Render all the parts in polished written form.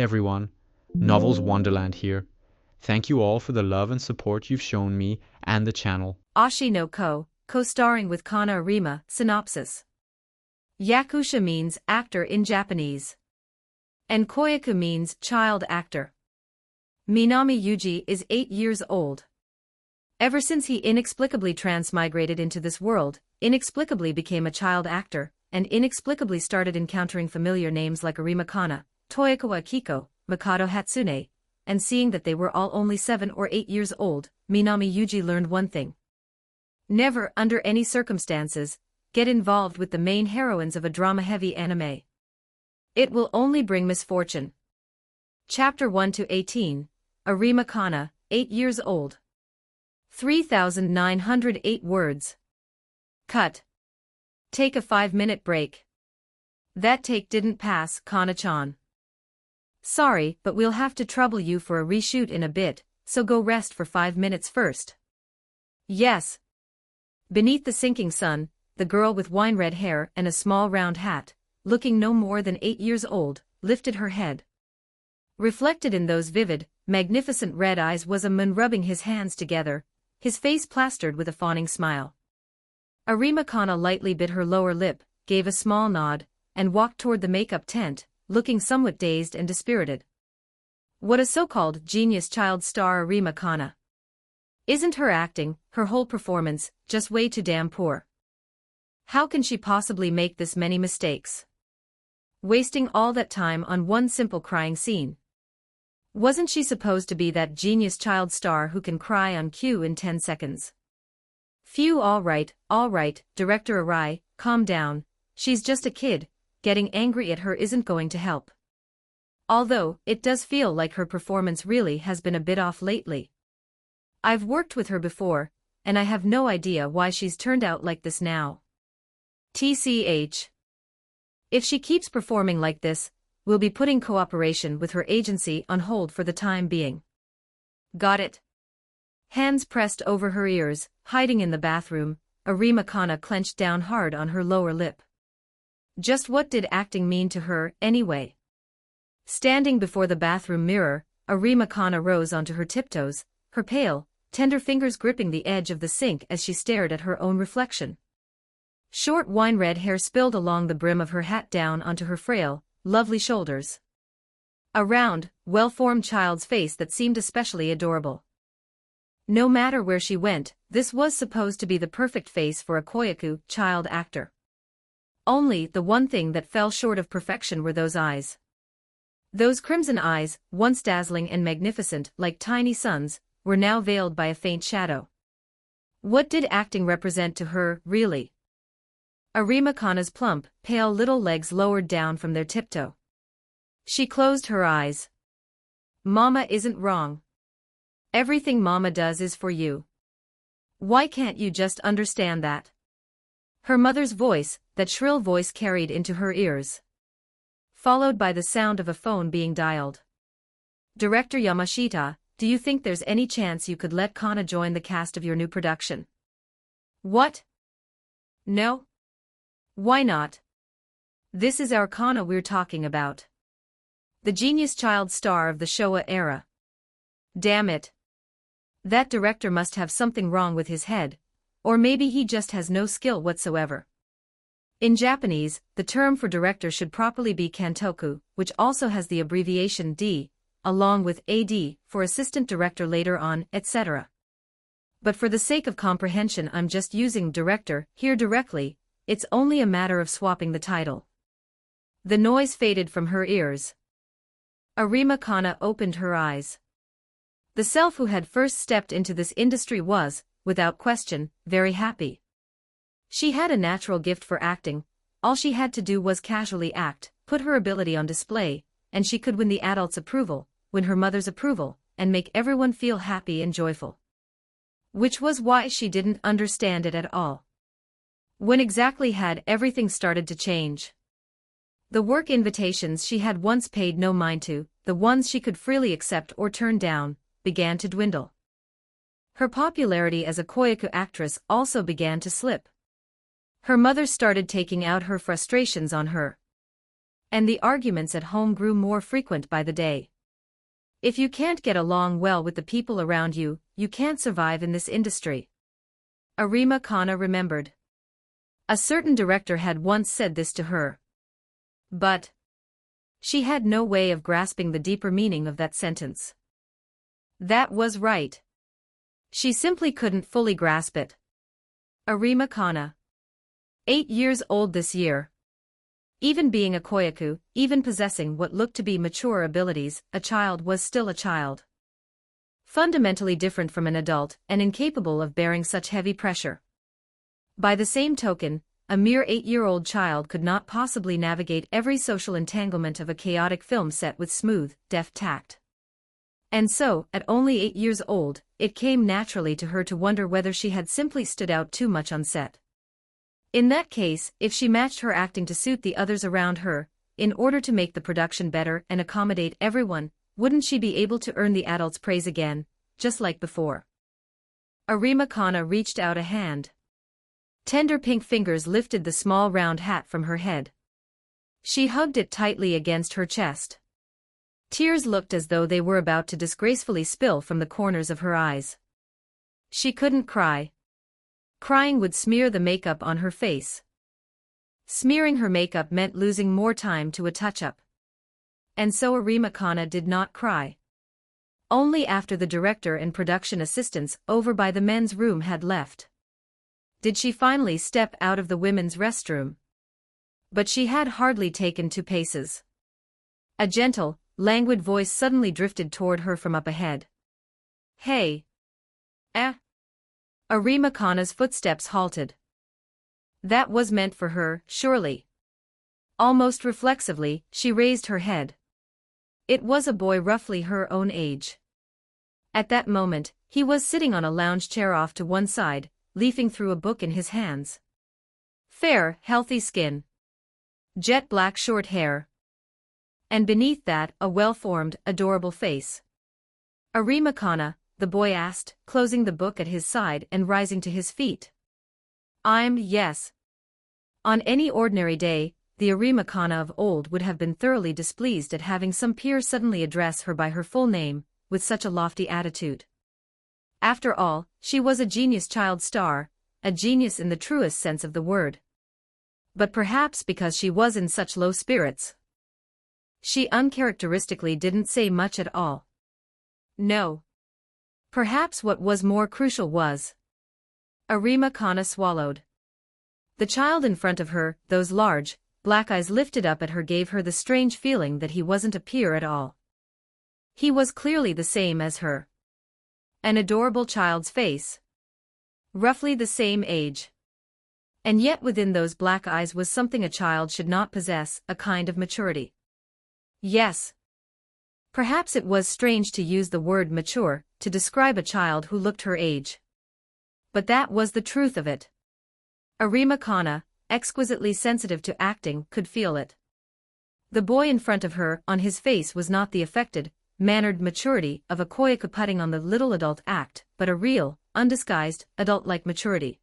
everyone, Novels Wonderland here. Thank you all for the love and support you've shown me and the channel. Oshi no co-starring with Kana Arima. Synopsis. Yakusha means actor in Japanese. And Koyaku means child actor. Minami Yuji is 8 years old. Ever since he inexplicably transmigrated into this world, inexplicably became a child actor, and inexplicably started encountering familiar names like Arima Kana, Toyokawa Akiko, Mikado Hatsune, and seeing that they were all only 7 or 8 years old, Minami Yuji learned one thing. Never, under any circumstances, get involved with the main heroines of a drama-heavy anime. It will only bring misfortune. Chapter 1 to 18, Arima Kana, 8 years old. 3,908 words. Cut. Take a 5-minute break. That take didn't pass, Kana-chan. Sorry, but we'll have to trouble you for a reshoot in a bit, so go rest for 5 minutes first. Yes. Beneath the sinking sun, the girl with wine-red hair and a small round hat, looking no more than 8 years old, lifted her head. Reflected in those vivid, magnificent red eyes was a man rubbing his hands together, his face plastered with a fawning smile. Arima Kana lightly bit her lower lip, gave a small nod, and walked toward the makeup tent, looking somewhat dazed and dispirited. What a so-called genius child star Arima Kana. Isn't her acting, her whole performance, just way too damn poor? How can she possibly make this many mistakes? Wasting all that time on one simple crying scene. Wasn't she supposed to be that genius child star who can cry on cue in 10 seconds? Phew, all right, Director Arai, calm down, she's just a kid, getting angry at her isn't going to help. Although, it does feel like her performance really has been a bit off lately. I've worked with her before, and I have no idea why she's turned out like this now. TCH. If she keeps performing like this, we'll be putting cooperation with her agency on hold for the time being. Got it. Hands pressed over her ears, hiding in the bathroom, Arima Kana clenched down hard on her lower lip. Just what did acting mean to her, anyway? Standing before the bathroom mirror, Arima Kana rose onto her tiptoes, her pale, tender fingers gripping the edge of the sink as she stared at her own reflection. Short wine-red hair spilled along the brim of her hat down onto her frail, lovely shoulders. A round, well-formed child's face that seemed especially adorable. No matter where she went, this was supposed to be the perfect face for a Koyaku child actor. Only the one thing that fell short of perfection were those eyes. Those crimson eyes, once dazzling and magnificent like tiny suns, were now veiled by a faint shadow. What did acting represent to her, really? Arima Kana's plump, pale little legs lowered down from their tiptoe. She closed her eyes. Mama isn't wrong. Everything Mama does is for you. Why can't you just understand that? Her mother's voice, that shrill voice carried into her ears. Followed by the sound of a phone being dialed. Director Yamashita, do you think there's any chance you could let Kana join the cast of your new production? What? No? Why not? This is our Kana we're talking about. The genius child star of the Showa era. Damn it. That director must have something wrong with his head, or maybe he just has no skill whatsoever. In Japanese, the term for director should properly be kantoku, which also has the abbreviation D, along with AD, for assistant director later on, etc. But for the sake of comprehension I'm just using director here directly, it's only a matter of swapping the title. The noise faded from her ears. Arima Kana opened her eyes. The self who had first stepped into this industry was, without question, very happy. She had a natural gift for acting, all she had to do was casually act, put her ability on display, and she could win the adults' approval, win her mother's approval, and make everyone feel happy and joyful. Which was why she didn't understand it at all. When exactly had everything started to change? The work invitations she had once paid no mind to, the ones she could freely accept or turn down, began to dwindle. Her popularity as a Koyaku actress also began to slip. Her mother started taking out her frustrations on her. And the arguments at home grew more frequent by the day. If you can't get along well with the people around you, you can't survive in this industry. Arima Kana remembered. A certain director had once said this to her. But she had no way of grasping the deeper meaning of that sentence. That was right. She simply couldn't fully grasp it. Arima Kana. 8 years old this year. Even being a koyaku, even possessing what looked to be mature abilities, a child was still a child. Fundamentally different from an adult and incapable of bearing such heavy pressure. By the same token, a mere 8-year-old child could not possibly navigate every social entanglement of a chaotic film set with smooth, deft tact. And so, at only 8 years old, it came naturally to her to wonder whether she had simply stood out too much on set. In that case, if she matched her acting to suit the others around her, in order to make the production better and accommodate everyone, wouldn't she be able to earn the adults' praise again, just like before? Arima Kana reached out a hand. Tender pink fingers lifted the small round hat from her head. She hugged it tightly against her chest. Tears looked as though they were about to disgracefully spill from the corners of her eyes. She couldn't cry. Crying would smear the makeup on her face. Smearing her makeup meant losing more time to a touch-up. And so Arima Kana did not cry. Only after the director and production assistants over by the men's room had left did she finally step out of the women's restroom. But she had hardly taken 2 paces. A gentle, languid voice suddenly drifted toward her from up ahead. Hey! Arima Kana's footsteps halted. That was meant for her, surely. Almost reflexively, she raised her head. It was a boy roughly her own age. At that moment, he was sitting on a lounge chair off to one side, leafing through a book in his hands. Fair, healthy skin. Jet black short hair. And beneath that, a well-formed, adorable face. Arima Kana, the boy asked, closing the book at his side and rising to his feet. Yes. On any ordinary day, the Arima Kana of old would have been thoroughly displeased at having some peer suddenly address her by her full name, with such a lofty attitude. After all, she was a genius child star, a genius in the truest sense of the word. But perhaps because she was in such low spirits, she uncharacteristically didn't say much at all. No. Perhaps what was more crucial was. Arima Kana swallowed. The child in front of her, those large, black eyes lifted up at her, gave her the strange feeling that he wasn't a peer at all. He was clearly the same as her. An adorable child's face. Roughly the same age. And yet within those black eyes was something a child should not possess, a kind of maturity. Yes. Perhaps it was strange to use the word mature to describe a child who looked her age. But that was the truth of it. Arima Kana, exquisitely sensitive to acting, could feel it. The boy in front of her, on his face was not the affected, mannered maturity of a koyaku putting on the little adult act, but a real, undisguised, adult-like maturity.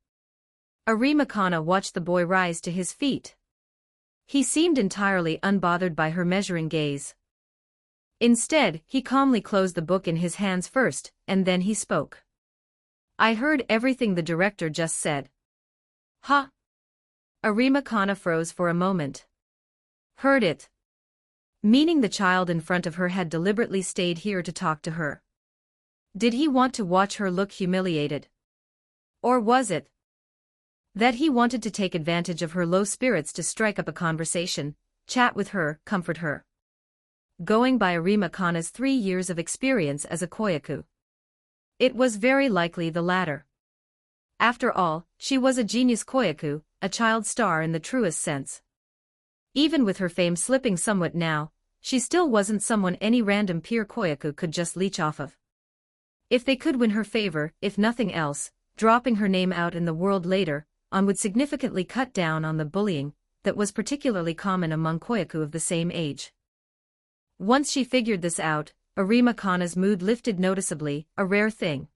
Arima Kana watched the boy rise to his feet. He seemed entirely unbothered by her measuring gaze. Instead, he calmly closed the book in his hands first, and then he spoke. I heard everything the director just said. Huh? Arima Kana froze for a moment. Heard it. Meaning the child in front of her had deliberately stayed here to talk to her. Did he want to watch her look humiliated? Or was it that he wanted to take advantage of her low spirits to strike up a conversation, chat with her, comfort her? Going by Arima Kana's 3 years of experience as a koyaku, it was very likely the latter. After all, she was a genius koyaku, a child star in the truest sense. Even with her fame slipping somewhat now, she still wasn't someone any random peer koyaku could just leech off of. If they could win her favor, if nothing else, dropping her name out in the world later on would significantly cut down on the bullying that was particularly common among koyaku of the same age. Once she figured this out, Arima Kana's mood lifted noticeably, a rare thing.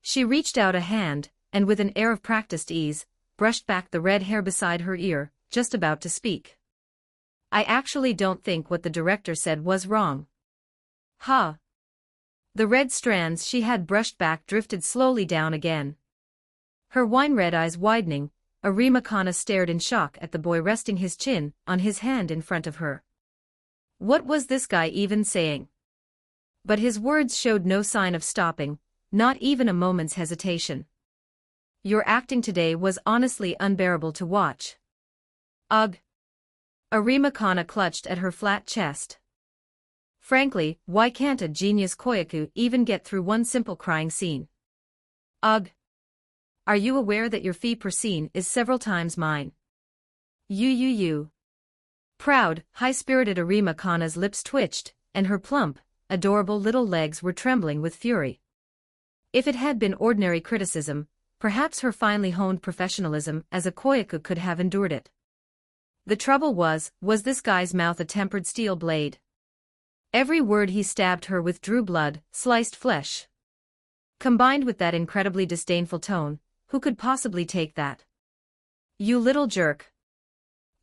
She reached out a hand, and with an air of practiced ease, brushed back the red hair beside her ear, just about to speak. I actually don't think what the director said was wrong. Ha! The red strands she had brushed back drifted slowly down again. Her wine-red eyes widening, Arima Kana stared in shock at the boy resting his chin on his hand in front of her. What was this guy even saying? But his words showed no sign of stopping, not even a moment's hesitation. Your acting today was honestly unbearable to watch. Ugh! Arima Kana clutched at her flat chest. Frankly, why can't a genius koyaku even get through one simple crying scene? Ugh! Are you aware that your fee per scene is several times mine? You. Proud, high-spirited Arima Kana's lips twitched, and her plump, adorable little legs were trembling with fury. If it had been ordinary criticism, perhaps her finely honed professionalism as a koyaku could have endured it. The trouble was this guy's mouth a tempered steel blade? Every word he stabbed her with drew blood, sliced flesh. Combined with that incredibly disdainful tone, who could possibly take that? You little jerk.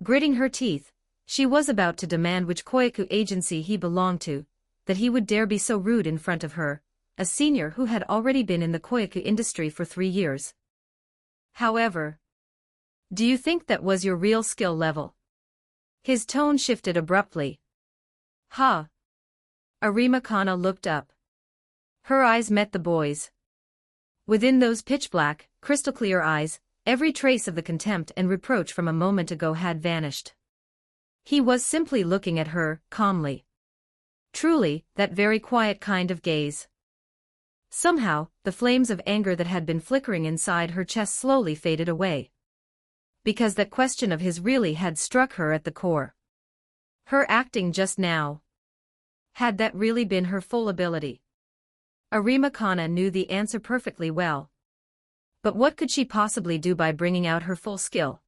Gritting her teeth, she was about to demand which koyaku agency he belonged to, that he would dare be so rude in front of her, a senior who had already been in the koyaku industry for 3 years. However, do you think that was your real skill level? His tone shifted abruptly. Ha! Arima Kana looked up. Her eyes met the boy's. Within those pitch-black, crystal-clear eyes, every trace of the contempt and reproach from a moment ago had vanished. He was simply looking at her, calmly. Truly, that very quiet kind of gaze. Somehow, the flames of anger that had been flickering inside her chest slowly faded away. Because that question of his really had struck her at the core. Her acting just now. Had that really been her full ability? Arima Kana knew the answer perfectly well. But what could she possibly do by bringing out her full skill?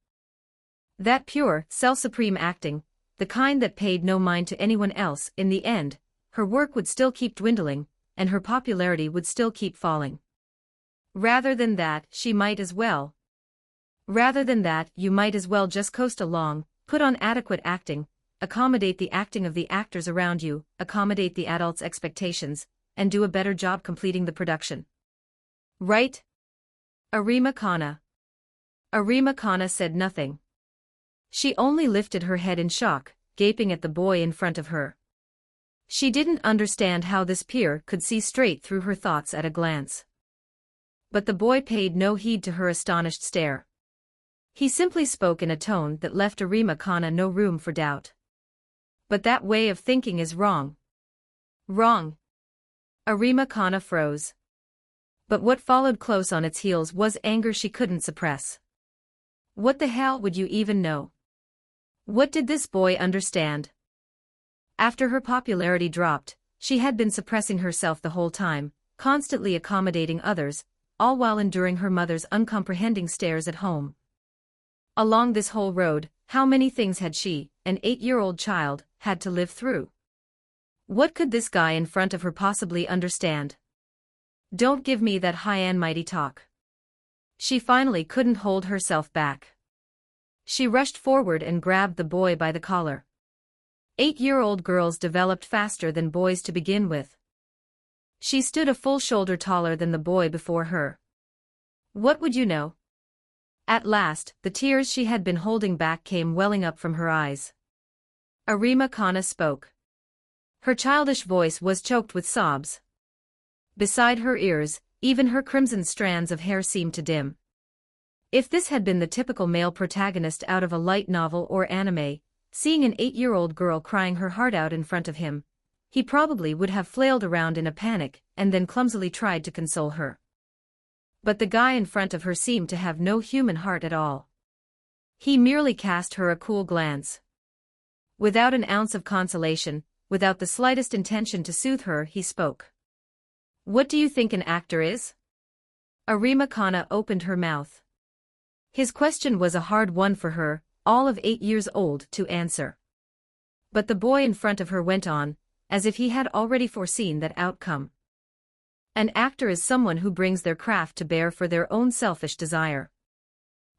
That pure, self-supreme acting, the kind that paid no mind to anyone else, in the end, her work would still keep dwindling, and her popularity would still keep falling. Rather than that, you might as well just coast along, put on adequate acting, accommodate the acting of the actors around you, accommodate the adults' expectations, and do a better job completing the production. Right? Arima Kana said nothing. She only lifted her head in shock, gaping at the boy in front of her. She didn't understand how this peer could see straight through her thoughts at a glance. But the boy paid no heed to her astonished stare. He simply spoke in a tone that left Arima Kana no room for doubt. But that way of thinking is wrong. Wrong. Arima Kana froze. But what followed close on its heels was anger she couldn't suppress. What the hell would you even know? What did this boy understand? After her popularity dropped, she had been suppressing herself the whole time, constantly accommodating others, all while enduring her mother's uncomprehending stares at home. Along this whole road, how many things had she, an 8-year-old child, had to live through? What could this guy in front of her possibly understand? Don't give me that high and mighty talk. She finally couldn't hold herself back. She rushed forward and grabbed the boy by the collar. 8-year-old girls developed faster than boys to begin with. She stood a full shoulder taller than the boy before her. What would you know? At last, the tears she had been holding back came welling up from her eyes. Arima Kana spoke. Her childish voice was choked with sobs. Beside her ears, even her crimson strands of hair seemed to dim. If this had been the typical male protagonist out of a light novel or anime, seeing an 8-year-old girl crying her heart out in front of him, he probably would have flailed around in a panic and then clumsily tried to console her. But the guy in front of her seemed to have no human heart at all. He merely cast her a cool glance. Without an ounce of consolation, without the slightest intention to soothe her, he spoke. What do you think an actor is? Arima Kana opened her mouth. His question was a hard one for her, all of 8 years old, to answer. But the boy in front of her went on, as if he had already foreseen that outcome. An actor is someone who brings their craft to bear for their own selfish desire.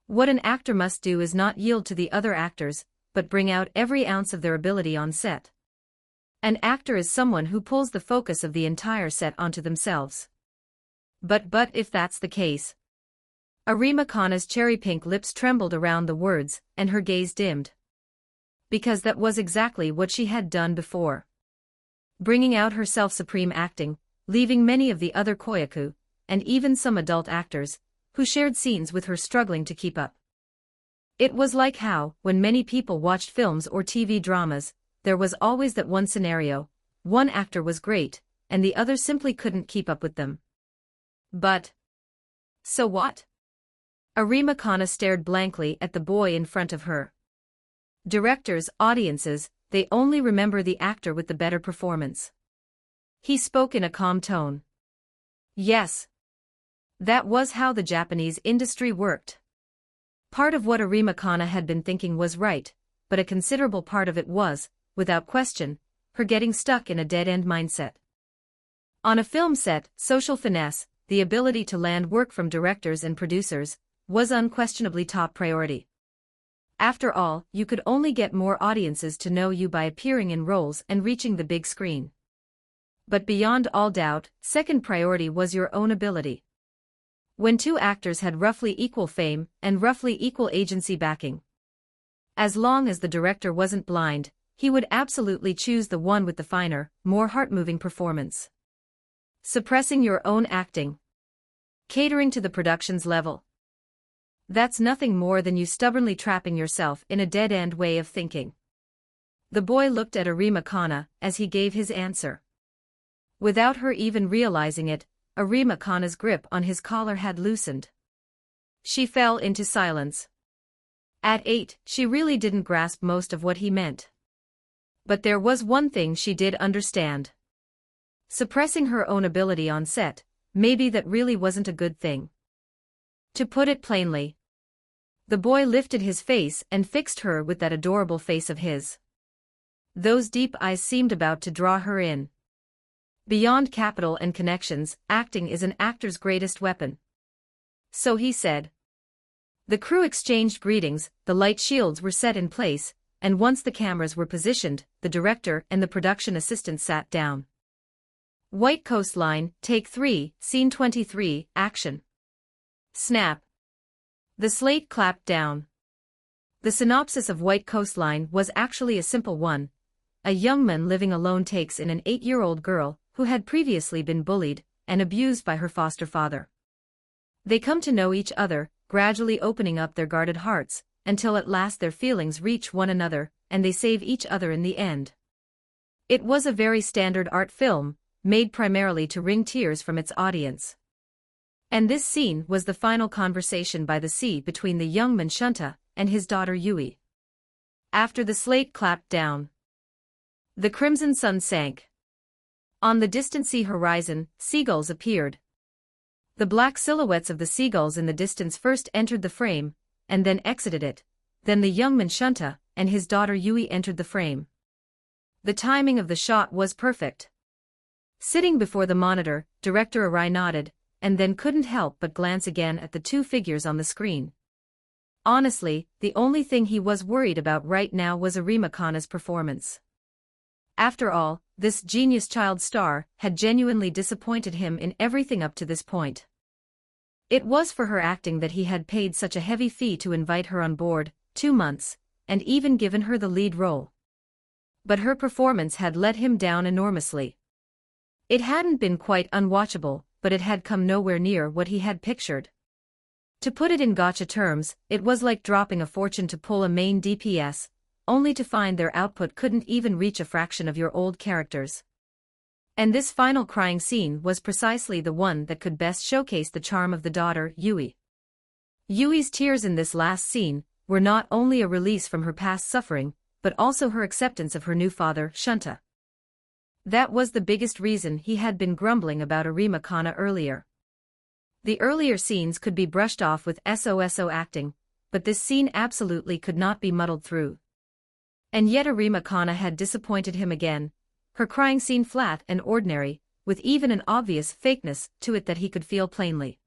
What an actor must do is not yield to the other actors, but bring out every ounce of their ability on set. An actor is someone who pulls the focus of the entire set onto themselves. But if that's the case. Arima Kana's cherry-pink lips trembled around the words, and her gaze dimmed. Because that was exactly what she had done before. Bringing out her self-supreme acting, leaving many of the other koyaku, and even some adult actors, who shared scenes with her struggling to keep up. It was like how, when many people watched films or TV dramas, there was always that one scenario, one actor was great, and the other simply couldn't keep up with them. But so what? Arima Kana stared blankly at the boy in front of her. Directors, audiences, they only remember the actor with the better performance. He spoke in a calm tone. Yes. That was how the Japanese industry worked. Part of what Arima Kana had been thinking was right, but a considerable part of it was, without question, her getting stuck in a dead-end mindset. On a film set, social finesse, the ability to land work from directors and producers, was unquestionably top priority. After all, you could only get more audiences to know you by appearing in roles and reaching the big screen. But beyond all doubt, second priority was your own ability. When two actors had roughly equal fame and roughly equal agency backing. As long as the director wasn't blind, he would absolutely choose the one with the finer, more heart-moving performance. Suppressing your own acting. Catering to the production's level. That's nothing more than you stubbornly trapping yourself in a dead-end way of thinking. The boy looked at Arima Kana as he gave his answer. Without her even realizing it, Arima Kana's grip on his collar had loosened. She fell into silence. At 8, she really didn't grasp most of what he meant. But there was one thing she did understand. Suppressing her own ability on set, maybe that really wasn't a good thing. To put it plainly. The boy lifted his face and fixed her with that adorable face of his. Those deep eyes seemed about to draw her in. Beyond capital and connections, acting is an actor's greatest weapon. So he said. The crew exchanged greetings, the light shields were set in place, and once the cameras were positioned, the director and the production assistant sat down. White Coastline, Take 3, Scene 23, Action. Snap. The slate clapped down. The synopsis of White Coastline was actually a simple one. A young man living alone takes in an 8-year-old girl, who had previously been bullied and abused by her foster father. They come to know each other, gradually opening up their guarded hearts, until at last their feelings reach one another, and they save each other in the end. It was a very standard art film, made primarily to wring tears from its audience. And this scene was the final conversation by the sea between the young man Shunta and his daughter Yui. After the slate clapped down, the crimson sun sank. On the distant sea horizon, seagulls appeared. The black silhouettes of the seagulls in the distance first entered the frame, and then exited it. Then the young man Shunta and his daughter Yui entered the frame. The timing of the shot was perfect. Sitting before the monitor, director Arai nodded, and then couldn't help but glance again at the two figures on the screen. Honestly, the only thing he was worried about right now was Arima Kana's performance. After all, this genius child star had genuinely disappointed him in everything up to this point. It was for her acting that he had paid such a heavy fee to invite her on board, 2 months, and even given her the lead role. But her performance had let him down enormously. It hadn't been quite unwatchable, but it had come nowhere near what he had pictured. To put it in gacha terms, it was like dropping a fortune to pull a main DPS, only to find their output couldn't even reach a fraction of your old characters. And this final crying scene was precisely the one that could best showcase the charm of the daughter, Yui. Yui's tears in this last scene were not only a release from her past suffering, but also her acceptance of her new father, Shunta. That was the biggest reason he had been grumbling about Arima Kana earlier. The earlier scenes could be brushed off with SOSO acting, but this scene absolutely could not be muddled through. And yet Arima Kana had disappointed him again, her crying scene flat and ordinary, with even an obvious fakeness to it that he could feel plainly.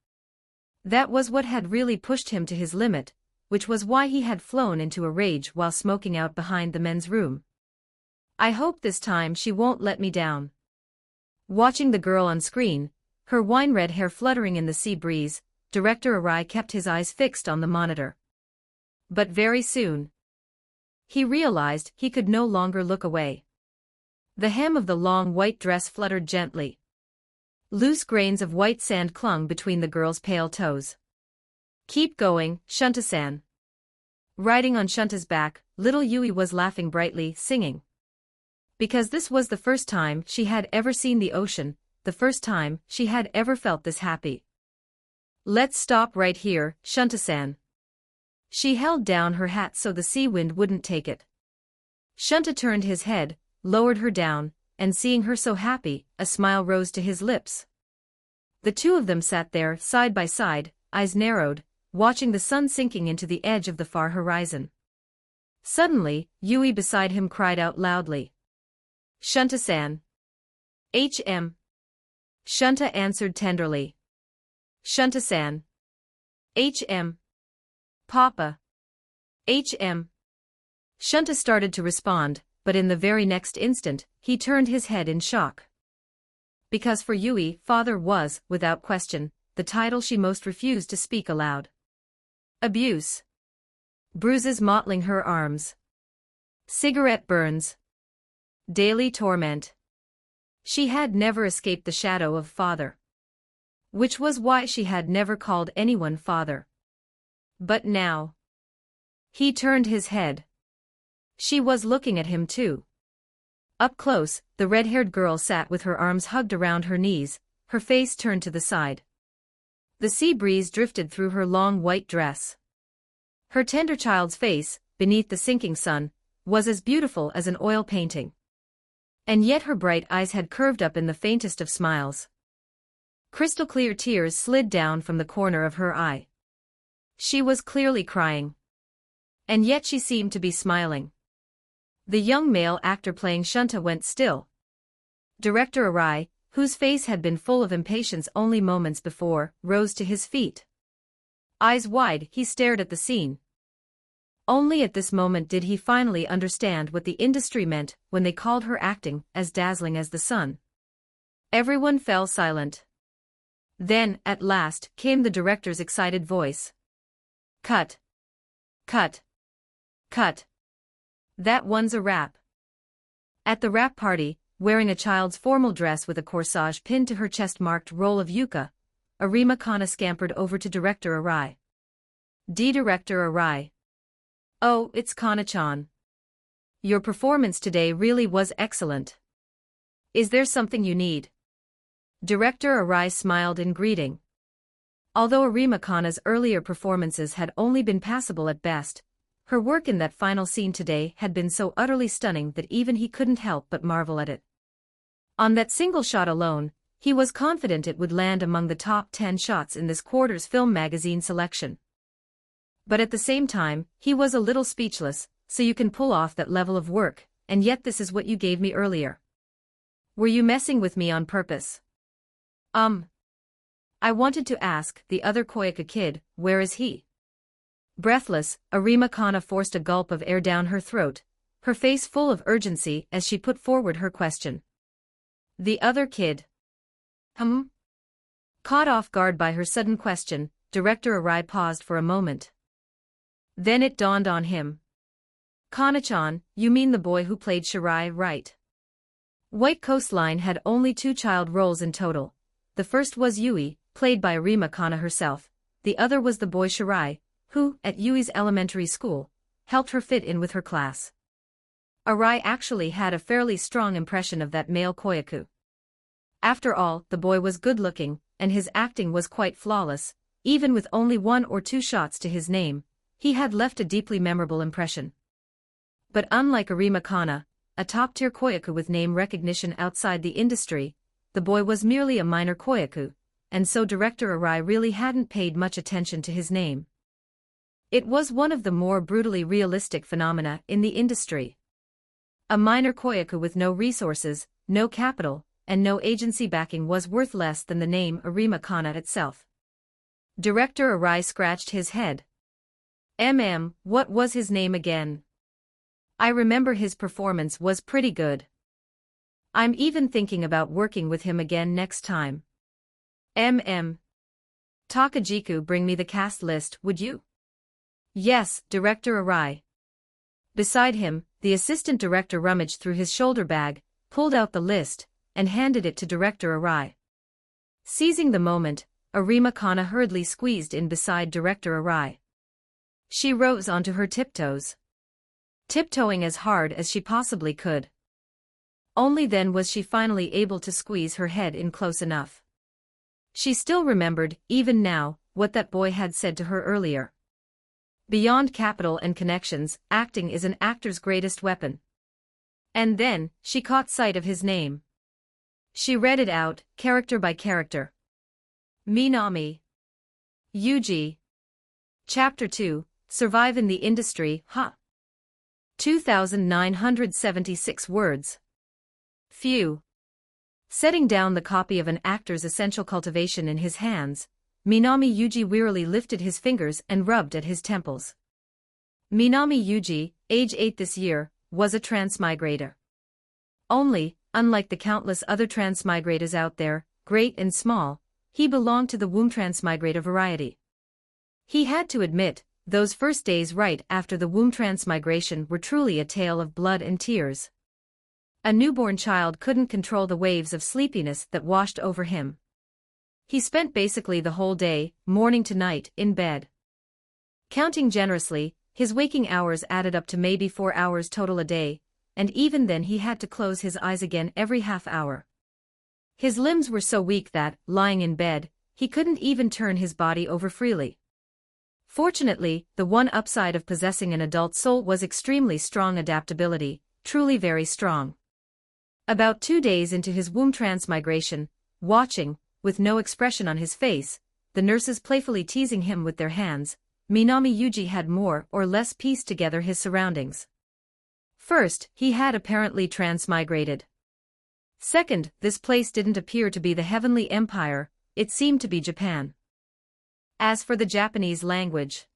That was what had really pushed him to his limit, which was why he had flown into a rage while smoking out behind the men's room. I hope this time she won't let me down. Watching the girl on screen, her wine-red hair fluttering in the sea breeze, Director Arai kept his eyes fixed on the monitor. But very soon, he realized he could no longer look away. The hem of the long white dress fluttered gently. Loose grains of white sand clung between the girl's pale toes. Keep going, Shunta-san. Riding on Shunta's back, little Yui was laughing brightly, singing. Because this was the first time she had ever seen the ocean, the first time she had ever felt this happy. Let's stop right here, Shunta-san. She held down her hat so the sea wind wouldn't take it. Shunta turned his head, lowered her down, and seeing her so happy, a smile rose to his lips. The two of them sat there side by side, eyes narrowed, watching the sun sinking into the edge of the far horizon. Suddenly, Yui beside him cried out loudly. Shunta-san. H.M. Shunta answered tenderly. Shunta-san. H.M. Papa. H.M. Shunta started to respond, but in the very next instant, he turned his head in shock. Because for Yui, father was, without question, the title she most refused to speak aloud. Abuse. Bruises mottling her arms. Cigarette burns. Daily torment. She had never escaped the shadow of father. Which was why she had never called anyone father. But now. He turned his head. She was looking at him too. Up close, the red-haired girl sat with her arms hugged around her knees, her face turned to the side. The sea breeze drifted through her long white dress. Her tender child's face, beneath the sinking sun, was as beautiful as an oil painting. And yet her bright eyes had curved up in the faintest of smiles. Crystal-clear tears slid down from the corner of her eye. She was clearly crying. And yet she seemed to be smiling. The young male actor playing Shunta went still. Director Arai, whose face had been full of impatience only moments before, rose to his feet. Eyes wide, he stared at the scene. Only at this moment did he finally understand what the industry meant when they called her acting as dazzling as the sun. Everyone fell silent. Then, at last, came the director's excited voice. Cut. Cut. Cut. That one's a wrap. At the wrap party, wearing a child's formal dress with a corsage pinned to her chest marked roll of yucca, Arima Kana scampered over to Director Arai. Director Arai. Oh, it's Kana-chan. Your performance today really was excellent. Is there something you need? Director Arai smiled in greeting. Although Arima Kana's earlier performances had only been passable at best, her work in that final scene today had been so utterly stunning that even he couldn't help but marvel at it. On that single shot alone, he was confident it would land among the top 10 shots in this quarter's film magazine selection. But at the same time, he was a little speechless, so you can pull off that level of work, and yet this is what you gave me earlier. Were you messing with me on purpose? I wanted to ask the other Koyaka kid, where is he? Breathless, Arima Kana forced a gulp of air down her throat, her face full of urgency as she put forward her question. The other kid. Caught off guard by her sudden question, Director Arai paused for a moment. Then it dawned on him. Kana-chan, you mean the boy who played Shirai, right? White Coastline had only 2 child roles in total. The first was Yui, played by Arima Kana herself. The other was the boy Shirai, who, at Yui's elementary school, helped her fit in with her class. Arai actually had a fairly strong impression of that male Koyaku. After all, the boy was good-looking, and his acting was quite flawless. Even with only 1 or 2 shots to his name, he had left a deeply memorable impression. But unlike Arima Kana, a top-tier Koyaku with name recognition outside the industry, the boy was merely a minor Koyaku, and so Director Arai really hadn't paid much attention to his name. It was one of the more brutally realistic phenomena in the industry. A minor Koyaku with no resources, no capital, and no agency backing was worth less than the name Arima Kana itself. Director Arai scratched his head. What was his name again? I remember his performance was pretty good. I'm even thinking about working with him again next time. Takajiku, bring me the cast list, would you? Yes, Director Arai. Beside him, the assistant director rummaged through his shoulder bag, pulled out the list, and handed it to Director Arai. Seizing the moment, Arima Kana hurriedly squeezed in beside Director Arai. She rose onto her tiptoes, tiptoeing as hard as she possibly could. Only then was she finally able to squeeze her head in close enough. She still remembered, even now, what that boy had said to her earlier. Beyond capital and connections, acting is an actor's greatest weapon. And then, she caught sight of his name. She read it out, character by character. Minami Yuji. Chapter 2, Survive in the Industry, 2,976 words. Phew. Setting down the copy of an actor's essential cultivation in his hands, Minami Yuji wearily lifted his fingers and rubbed at his temples. Minami Yuji, age 8 this year, was a transmigrator. Only, unlike the countless other transmigrators out there, great and small, he belonged to the womb transmigrator variety. He had to admit, those first days right after the womb transmigration were truly a tale of blood and tears. A newborn child couldn't control the waves of sleepiness that washed over him. He spent basically the whole day, morning to night, in bed. Counting generously, his waking hours added up to maybe 4 hours total a day, and even then he had to close his eyes again every half hour. His limbs were so weak that, lying in bed, he couldn't even turn his body over freely. Fortunately, the one upside of possessing an adult soul was extremely strong adaptability, truly very strong. About 2 days into his womb transmigration, watching, with no expression on his face, the nurses playfully teasing him with their hands, Minami Yuji had more or less pieced together his surroundings. First, he had apparently transmigrated. Second, this place didn't appear to be the heavenly empire, it seemed to be Japan. As for the Japanese language,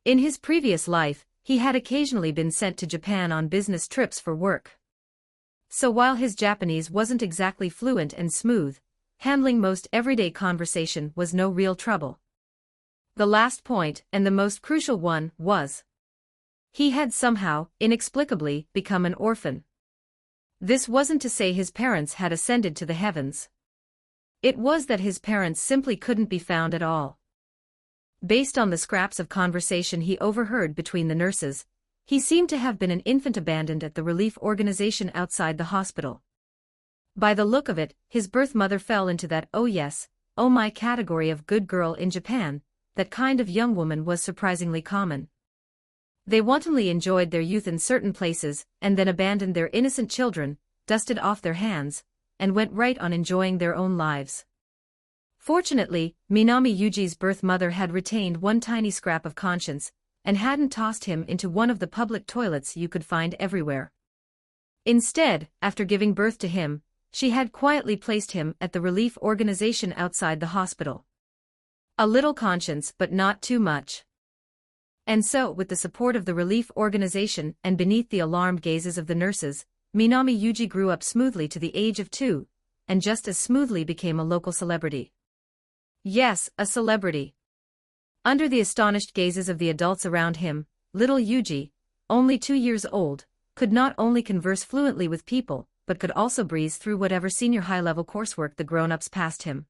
in his previous life, he had occasionally been sent to Japan on business trips for work. So while his Japanese wasn't exactly fluent and smooth, handling most everyday conversation was no real trouble. The last point, and the most crucial one, was he had somehow, inexplicably, become an orphan. This wasn't to say his parents had ascended to the heavens. It was that his parents simply couldn't be found at all. Based on the scraps of conversation he overheard between the nurses, he seemed to have been an infant abandoned at the relief organization outside the hospital. By the look of it, his birth mother fell into that oh yes, oh my category of good girl in Japan. That kind of young woman was surprisingly common. They wantonly enjoyed their youth in certain places, and then abandoned their innocent children, dusted off their hands, and went right on enjoying their own lives. Fortunately, Minami Yuji's birth mother had retained one tiny scrap of conscience, and hadn't tossed him into one of the public toilets you could find everywhere. Instead, after giving birth to him, she had quietly placed him at the relief organization outside the hospital. A little conscience, but not too much. And so, with the support of the relief organization and beneath the alarmed gazes of the nurses, Minami Yuji grew up smoothly to the age of 2, and just as smoothly became a local celebrity. Yes, a celebrity. Under the astonished gazes of the adults around him, little Yuji, only 2 years old, could not only converse fluently with people, but could also breeze through whatever senior high-level coursework the grown-ups passed him.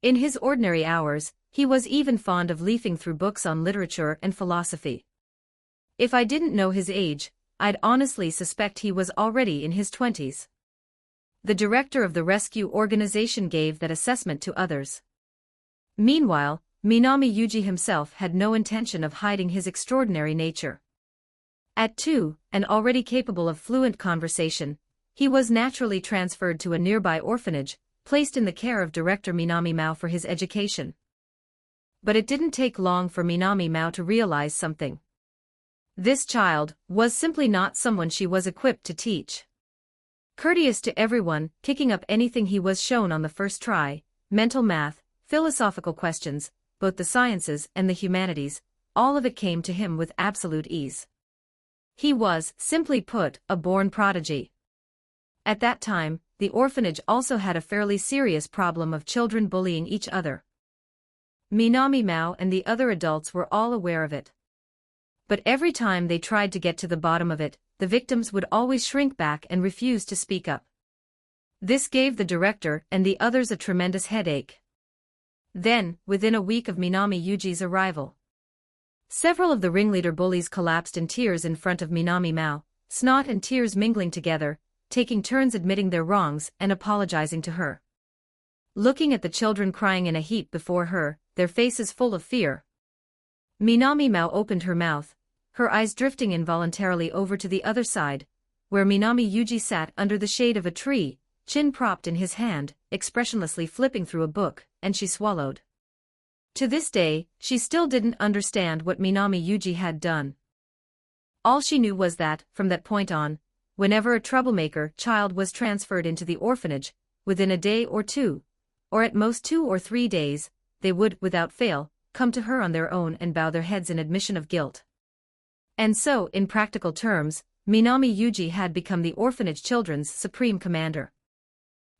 In his ordinary hours, he was even fond of leafing through books on literature and philosophy. If I didn't know his age, I'd honestly suspect he was already in his 20s. The director of the rescue organization gave that assessment to others. Meanwhile, Minami Yuji himself had no intention of hiding his extraordinary nature. At 2, and already capable of fluent conversation, he was naturally transferred to a nearby orphanage, placed in the care of Director Minami Mao for his education. But it didn't take long for Minami Mao to realize something. This child was simply not someone she was equipped to teach. Courteous to everyone, picking up anything he was shown on the first try, mental math, philosophical questions, both the sciences and the humanities, all of it came to him with absolute ease. He was, simply put, a born prodigy. At that time, the orphanage also had a fairly serious problem of children bullying each other. Minami Mao and the other adults were all aware of it. But every time they tried to get to the bottom of it, the victims would always shrink back and refuse to speak up. This gave the director and the others a tremendous headache. Then, within a week of Minami Yuji's arrival, several of the ringleader bullies collapsed in tears in front of Minami Mao, snot and tears mingling together, taking turns admitting their wrongs and apologizing to her. Looking at the children crying in a heap before her, their faces full of fear, Minami Mao opened her mouth, her eyes drifting involuntarily over to the other side, where Minami Yuji sat under the shade of a tree, chin propped in his hand, expressionlessly flipping through a book, and she swallowed. To this day, she still didn't understand what Minami Yuji had done. All she knew was that, from that point on, whenever a troublemaker child was transferred into the orphanage, within a day or two, or at most 2 or 3 days, they would, without fail, come to her on their own and bow their heads in admission of guilt. And so, in practical terms, Minami Yuji had become the orphanage children's supreme commander.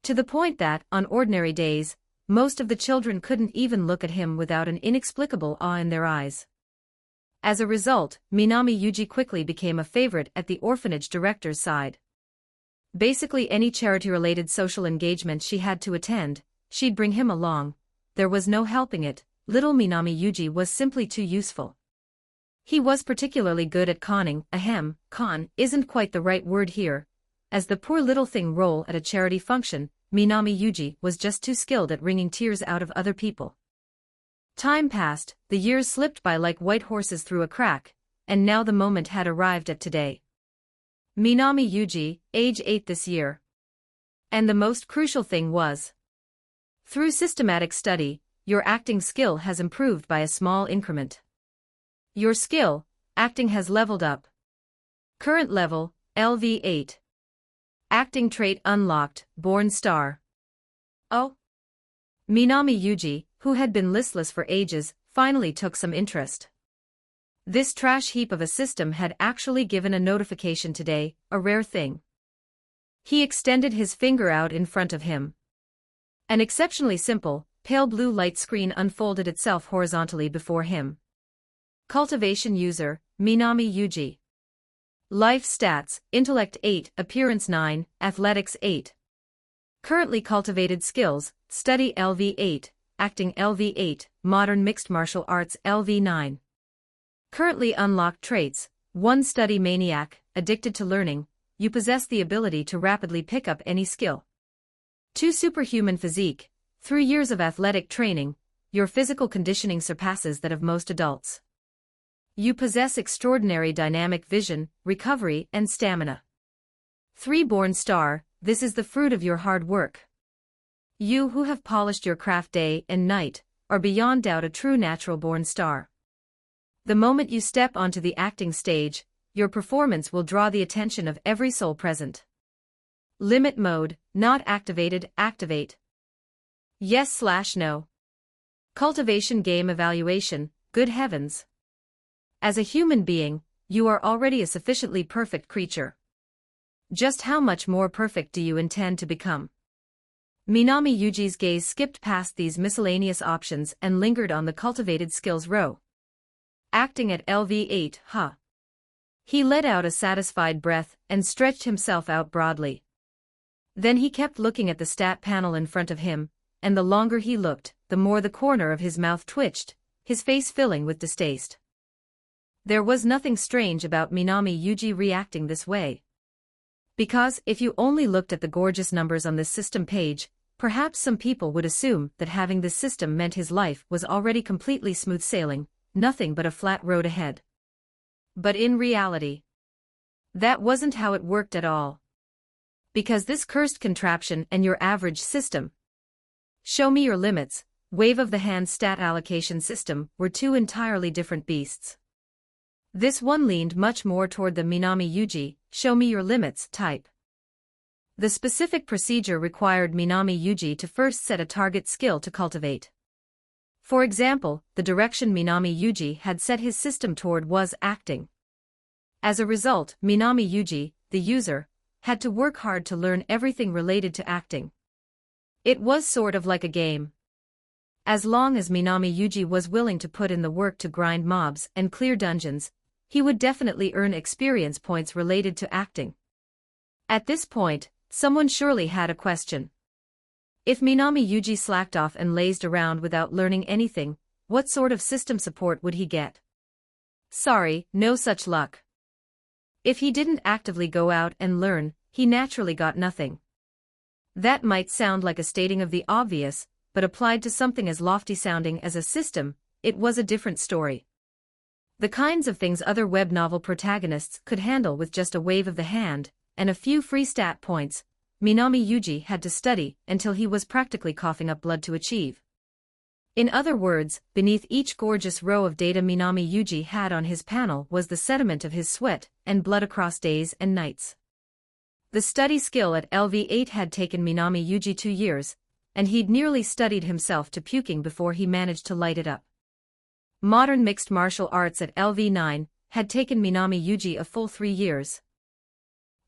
To the point that, on ordinary days, most of the children couldn't even look at him without an inexplicable awe in their eyes. As a result, Minami Yuji quickly became a favorite at the orphanage director's side. Basically any charity-related social engagement she had to attend, she'd bring him along. There was no helping it, little Minami Yuji was simply too useful. He was particularly good at conning, con isn't quite the right word here. As the poor little thing role at a charity function, Minami Yuji was just too skilled at wringing tears out of other people. Time passed, the years slipped by like white horses through a crack, and now the moment had arrived at today. Minami Yuji, age 8 this year. And the most crucial thing was, through systematic study, your acting skill has improved by a small increment. Your skill, acting has leveled up. Current level, LV8. Acting trait unlocked, born star. Oh? Minami Yuji, who had been listless for ages, finally took some interest. This trash heap of a system had actually given a notification today, a rare thing. He extended his finger out in front of him. An exceptionally simple, pale blue light screen unfolded itself horizontally before him. Cultivation user, Minami Yuji. Life stats, intellect 8, appearance 9, athletics 8. Currently cultivated skills, study LV8, acting LV8, modern mixed martial arts LV9. Currently unlocked traits, 1 study maniac, addicted to learning, you possess the ability to rapidly pick up any skill. 2 superhuman physique, 3 years of athletic training, your physical conditioning surpasses that of most adults. You possess extraordinary dynamic vision, recovery, and stamina. 3 born star, this is the fruit of your hard work. You who have polished your craft day and night, are beyond doubt a true natural born star. The moment you step onto the acting stage, your performance will draw the attention of every soul present. Limit mode, not activated, activate. Yes/no. Cultivation game evaluation, good heavens. As a human being, you are already a sufficiently perfect creature. Just how much more perfect do you intend to become? Minami Yuji's gaze skipped past these miscellaneous options and lingered on the cultivated skills row. Acting at LV8, huh? He let out a satisfied breath and stretched himself out broadly. Then he kept looking at the stat panel in front of him, and the longer he looked, the more the corner of his mouth twitched, his face filling with distaste. There was nothing strange about Minami Yuji reacting this way. Because if you only looked at the gorgeous numbers on this system page, perhaps some people would assume that having this system meant his life was already completely smooth sailing, nothing but a flat road ahead. But in reality, that wasn't how it worked at all. Because this cursed contraption and your average system, show me your limits, wave of the hand stat allocation system, were 2 entirely different beasts. This one leaned much more toward the Minami Yuji, show me your limits type. The specific procedure required Minami Yuji to first set a target skill to cultivate. For example, the direction Minami Yuji had set his system toward was acting. As a result, Minami Yuji, the user, had to work hard to learn everything related to acting. It was sort of like a game. As long as Minami Yuji was willing to put in the work to grind mobs and clear dungeons, he would definitely earn experience points related to acting. At this point, someone surely had a question. If Minami Yuji slacked off and lazed around without learning anything, what sort of system support would he get? Sorry, no such luck. If he didn't actively go out and learn, he naturally got nothing. That might sound like a stating of the obvious, but applied to something as lofty-sounding as a system, it was a different story. The kinds of things other web novel protagonists could handle with just a wave of the hand, and a few free stat points, Minami Yuji had to study until he was practically coughing up blood to achieve. In other words, beneath each gorgeous row of data Minami Yuji had on his panel was the sediment of his sweat and blood across days and nights. The study skill at LV8 had taken Minami Yuji 2 years, and he'd nearly studied himself to puking before he managed to light it up. Modern mixed martial arts at LV9 had taken Minami Yuji a full 3 years.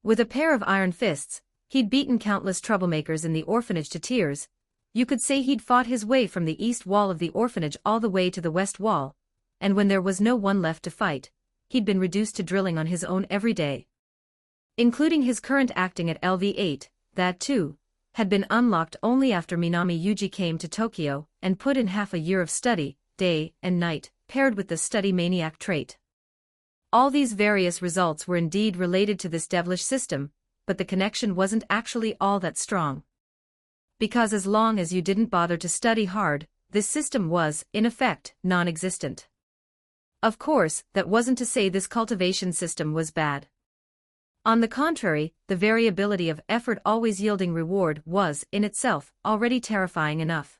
With a pair of iron fists, he'd beaten countless troublemakers in the orphanage to tears. You could say he'd fought his way from the east wall of the orphanage all the way to the west wall, and when there was no one left to fight, he'd been reduced to drilling on his own every day. Including his current acting at LV8, that too, had been unlocked only after Minami Yuji came to Tokyo and put in half a year of study, day and night, paired with the study maniac trait. All these various results were indeed related to this devilish system, but the connection wasn't actually all that strong. Because as long as you didn't bother to study hard, this system was, in effect, non-existent. Of course, that wasn't to say this cultivation system was bad. On the contrary, the variability of effort always yielding reward was, in itself, already terrifying enough.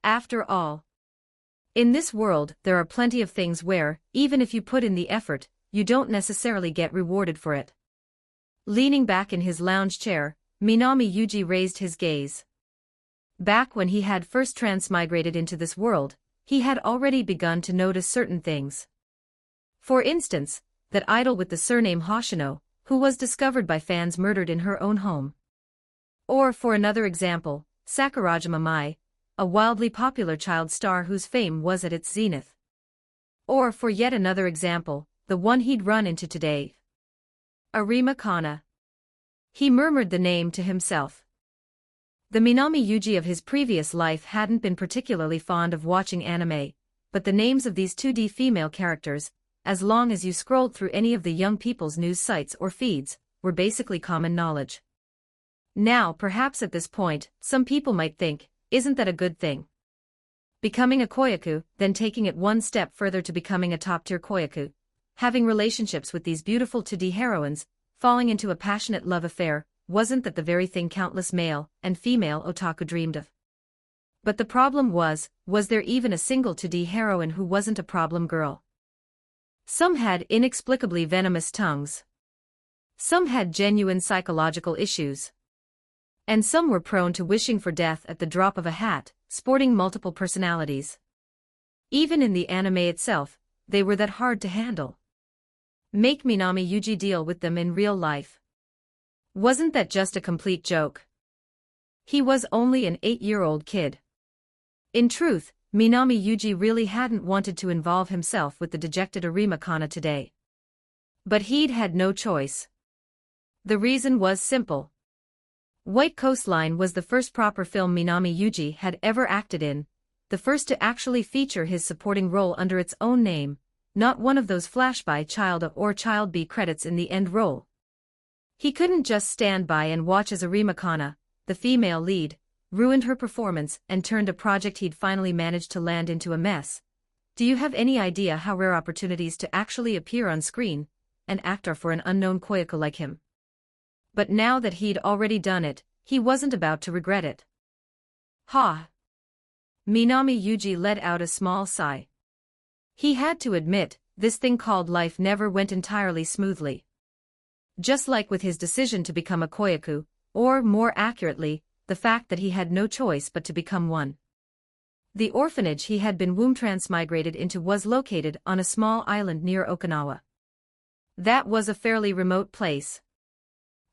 After all, in this world there are plenty of things where, even if you put in the effort, you don't necessarily get rewarded for it. Leaning back in his lounge chair, Minami Yuji raised his gaze. Back when he had first transmigrated into this world, he had already begun to notice certain things. For instance, that idol with the surname Hoshino, who was discovered by fans murdered in her own home. Or for another example, Sakurajima Mai, a wildly popular child star whose fame was at its zenith. Or for yet another example, the one he'd run into today. Arima Kana. He murmured the name to himself. The Minami Yuji of his previous life hadn't been particularly fond of watching anime, but the names of these 2D female characters, as long as you scrolled through any of the young people's news sites or feeds, were basically common knowledge. Now, perhaps at this point, some people might think, isn't that a good thing? Becoming a koyaku, then taking it one step further to becoming a top-tier koyaku, having relationships with these beautiful 2D heroines, falling into a passionate love affair, wasn't that the very thing countless male and female otaku dreamed of? But the problem was there even a single 2D heroine who wasn't a problem girl? Some had inexplicably venomous tongues. Some had genuine psychological issues. And some were prone to wishing for death at the drop of a hat, sporting multiple personalities. Even in the anime itself, they were that hard to handle. Make Minami Yuji deal with them in real life. Wasn't that just a complete joke? He was only an 8-year-old kid. In truth, Minami Yuji really hadn't wanted to involve himself with the dejected Arima Kana today. But he'd had no choice. The reason was simple. White Coastline was the first proper film Minami Yuji had ever acted in, the first to actually feature his supporting role under its own name, not one of those flash-by Child A or Child B credits in the end roll. He couldn't just stand by and watch as Arima Kana, the female lead, ruined her performance and turned a project he'd finally managed to land into a mess. Do you have any idea how rare opportunities to actually appear on screen and act are for an unknown koyaku like him? But now that he'd already done it, he wasn't about to regret it. Ha! Minami Yuji let out a small sigh. He had to admit, this thing called life never went entirely smoothly. Just like with his decision to become a koyaku, or more accurately, the fact that he had no choice but to become one. The orphanage he had been womb transmigrated into was located on a small island near Okinawa. That was a fairly remote place.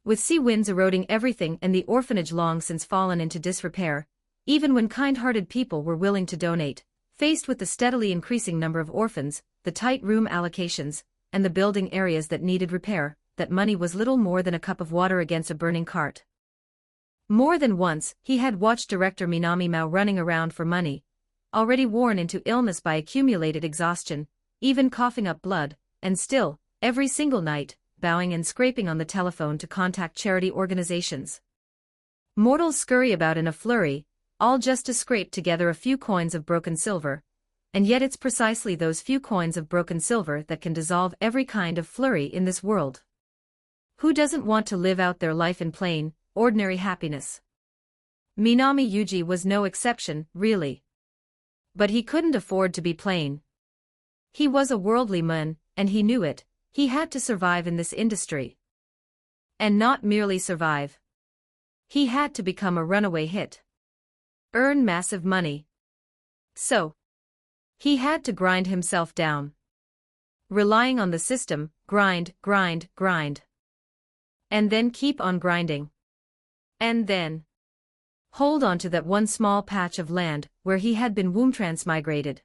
With sea winds eroding everything and the orphanage long since fallen into disrepair, even when kind-hearted people were willing to donate, faced with the steadily increasing number of orphans, the tight room allocations, and the building areas that needed repair, that money was little more than a cup of water against a burning cart. More than once, he had watched director Minami Mao running around for money, already worn into illness by accumulated exhaustion, even coughing up blood, and still, every single night, bowing and scraping on the telephone to contact charity organizations. Mortals scurry about in a flurry, all just to scrape together a few coins of broken silver, and yet it's precisely those few coins of broken silver that can dissolve every kind of flurry in this world. Who doesn't want to live out their life in plain, ordinary happiness? Minami Yuji was no exception, really. But he couldn't afford to be plain. He was a worldly man, and he knew it. He had to survive in this industry. And not merely survive. He had to become a runaway hit. Earn massive money. So, he had to grind himself down. Relying on the system, grind. And then keep on grinding. And then hold on to that one small patch of land where he had been womb transmigrated.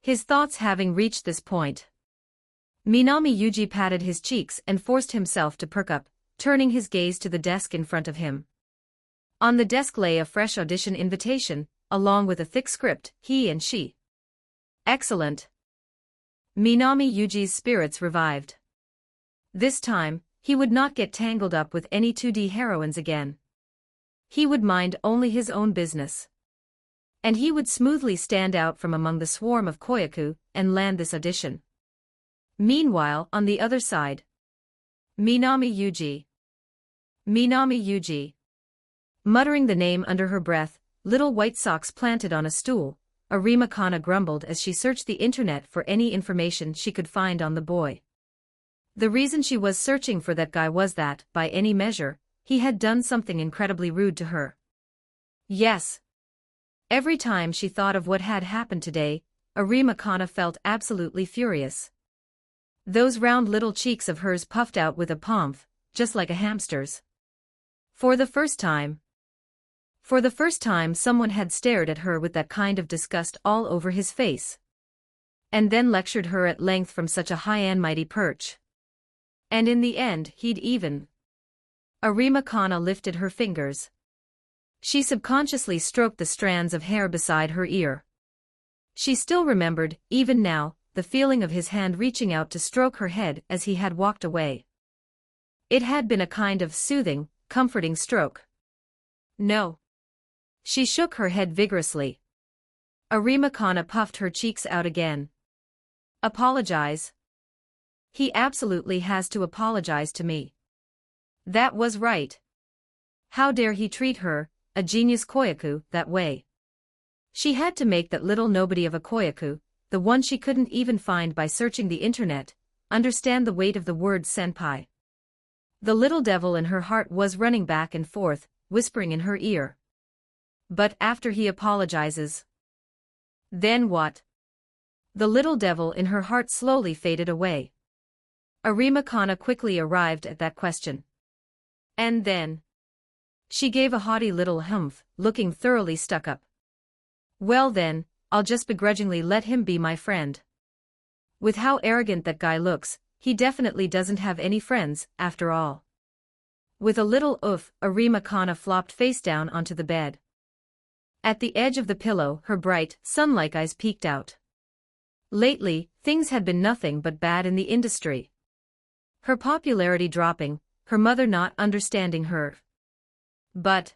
His thoughts having reached this point, Minami Yuji patted his cheeks and forced himself to perk up, turning his gaze to the desk in front of him. On the desk lay a fresh audition invitation, along with a thick script, he and she. Excellent. Minami Yuji's spirits revived. This time, he would not get tangled up with any 2D heroines again. He would mind only his own business. And he would smoothly stand out from among the swarm of koyaku and land this audition. Meanwhile, on the other side, Minami Yuji. Muttering the name under her breath, little white socks planted on a stool, Arima Kana grumbled as she searched the internet for any information she could find on the boy. The reason she was searching for that guy was that, by any measure, he had done something incredibly rude to her. Yes. Every time she thought of what had happened today, Arima Kana felt absolutely furious. Those round little cheeks of hers puffed out with a pomp, just like a hamster's. For the first time someone had stared at her with that kind of disgust all over his face. And then lectured her at length from such a high and mighty perch. And in the end, he'd even. Arima Kana lifted her fingers. She subconsciously stroked the strands of hair beside her ear. She still remembered, even now, the feeling of his hand reaching out to stroke her head as he had walked away. It had been a kind of soothing, comforting stroke. No. She shook her head vigorously. Arima Kana puffed her cheeks out again. Apologize. He absolutely has to apologize to me. That was right. How dare he treat her, a genius koyaku, that way? She had to make that little nobody of a koyaku, the one she couldn't even find by searching the internet, understand the weight of the word senpai. The little devil in her heart was running back and forth, whispering in her ear. But after he apologizes, then what? The little devil in her heart slowly faded away. Arima Kana quickly arrived at that question. And then she gave a haughty little humph, looking thoroughly stuck up. Well then, I'll just begrudgingly let him be my friend. With how arrogant that guy looks, he definitely doesn't have any friends, after all. With a little oof, Arima Kana flopped face down onto the bed. At the edge of the pillow, her bright, sun-like eyes peeked out. Lately, things had been nothing but bad in the industry. Her popularity dropping, her mother not understanding her. But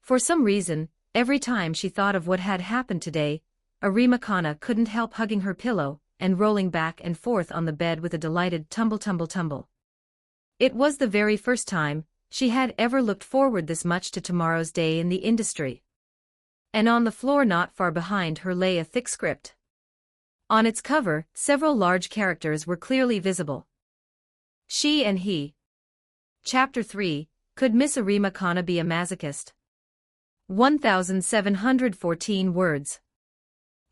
for some reason, every time she thought of what had happened today, Arima Kana couldn't help hugging her pillow and rolling back and forth on the bed with a delighted tumble. It was the very first time she had ever looked forward this much to tomorrow's day in the industry. And on the floor not far behind her lay a thick script. On its cover, several large characters were clearly visible. She and he. Chapter 3, Could Miss Arima Kana be a masochist? 1,714 words.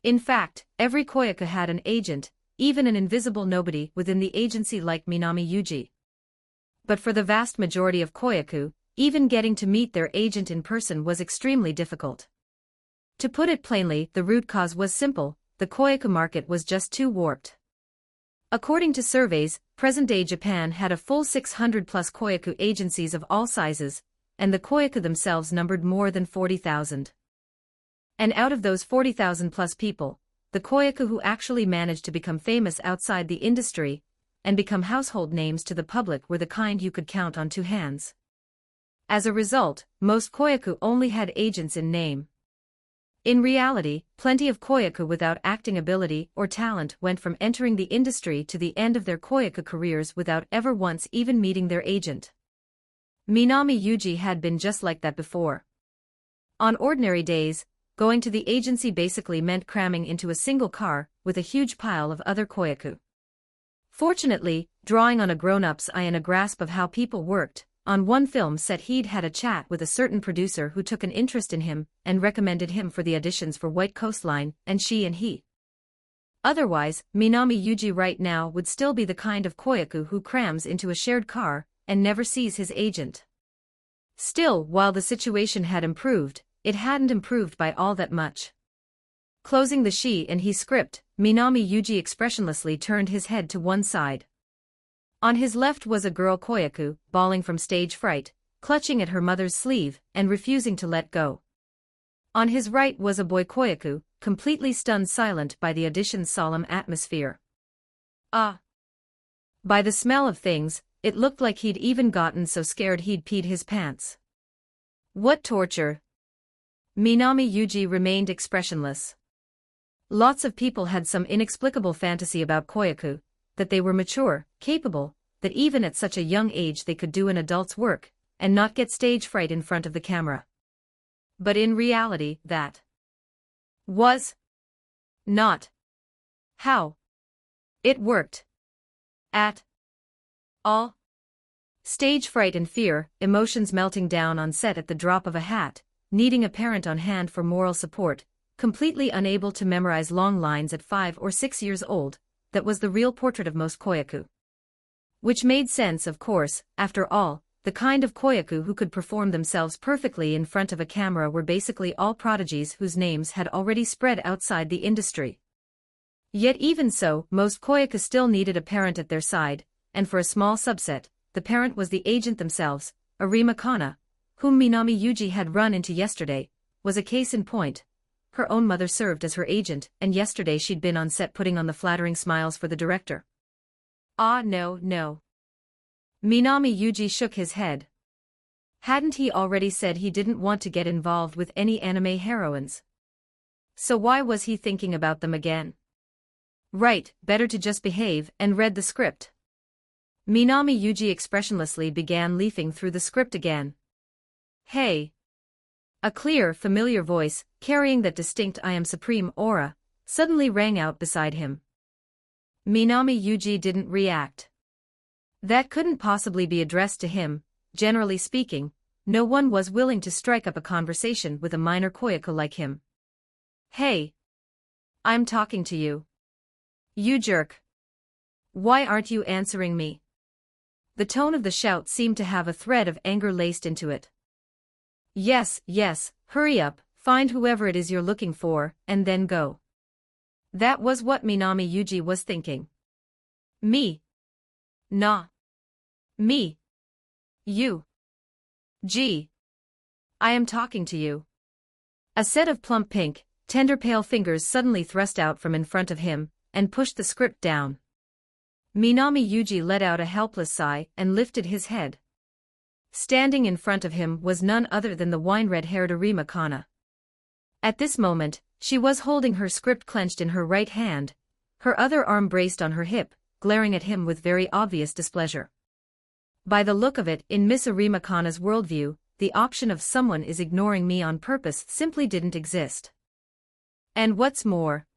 In fact, every koyaku had an agent, even an invisible nobody within the agency like Minami Yuji. But for the vast majority of koyaku, even getting to meet their agent in person was extremely difficult. To put it plainly, the root cause was simple: the koyaku market was just too warped. According to surveys, present-day Japan had a full 600-plus koyaku agencies of all sizes, and the koyaku themselves numbered more than 40,000. And out of those 40,000-plus people, the koyaku who actually managed to become famous outside the industry and become household names to the public were the kind you could count on two hands. As a result, most koyaku only had agents in name. In reality, plenty of koyaku without acting ability or talent went from entering the industry to the end of their koyaku careers without ever once even meeting their agent. Minami Yuji had been just like that before. On ordinary days, going to the agency basically meant cramming into a single car with a huge pile of other koyaku. Fortunately, drawing on a grown-up's eye and a grasp of how people worked, on one film set he'd had a chat with a certain producer who took an interest in him and recommended him for the auditions for White Coastline and She and He. Otherwise, Minami Yuji right now would still be the kind of koyaku who crams into a shared car and never sees his agent. Still, while the situation had improved, it hadn't improved by all that much. Closing the She and He script, Minami Yuji expressionlessly turned his head to one side. On his left was a girl koyaku, bawling from stage fright, clutching at her mother's sleeve and refusing to let go. On his right was a boy koyaku, completely stunned silent by the audition's solemn atmosphere. Ah! By the smell of things, it looked like he'd even gotten so scared he'd peed his pants. What torture! Minami Yuji remained expressionless. Lots of people had some inexplicable fantasy about koyaku, that they were mature, capable, that even at such a young age they could do an adult's work, and not get stage fright in front of the camera. But in reality, that was not how it worked at all. Stage fright and fear, emotions melting down on set at the drop of a hat, needing a parent on hand for moral support, completely unable to memorize long lines at 5 or 6 years old, that was the real portrait of most koyaku. Which made sense, of course. After all, the kind of koyaku who could perform themselves perfectly in front of a camera were basically all prodigies whose names had already spread outside the industry. Yet even so, most koyaku still needed a parent at their side, and for a small subset, the parent was the agent themselves. Arima Kana, whom Minami Yuji had run into yesterday, was a case in point. Her own mother served as her agent, and yesterday she'd been on set putting on the flattering smiles for the director. Ah, no. Minami Yuji shook his head. Hadn't he already said he didn't want to get involved with any anime heroines? So why was he thinking about them again? Right, better to just behave, and read the script. Minami Yuji expressionlessly began leafing through the script again. Hey! A clear, familiar voice, carrying that distinct I am supreme aura, suddenly rang out beside him. Minami Yuji didn't react. That couldn't possibly be addressed to him. Generally speaking, no one was willing to strike up a conversation with a minor koyaku like him. Hey! I'm talking to you. You jerk. Why aren't you answering me? The tone of the shout seemed to have a thread of anger laced into it. Yes, hurry up, find whoever it is you're looking for, and then go. That was what Minami Yuji was thinking. Me? Nah. Me? You? Gee. I am talking to you. A set of plump pink, tender pale fingers suddenly thrust out from in front of him, and pushed the script down. Minami Yuji let out a helpless sigh and lifted his head. Standing in front of him was none other than the wine-red-haired Arima Kana. At this moment, she was holding her script clenched in her right hand, her other arm braced on her hip, glaring at him with very obvious displeasure. By the look of it, in Miss Arima Kana's worldview, the option of someone is ignoring me on purpose simply didn't exist. And what's more,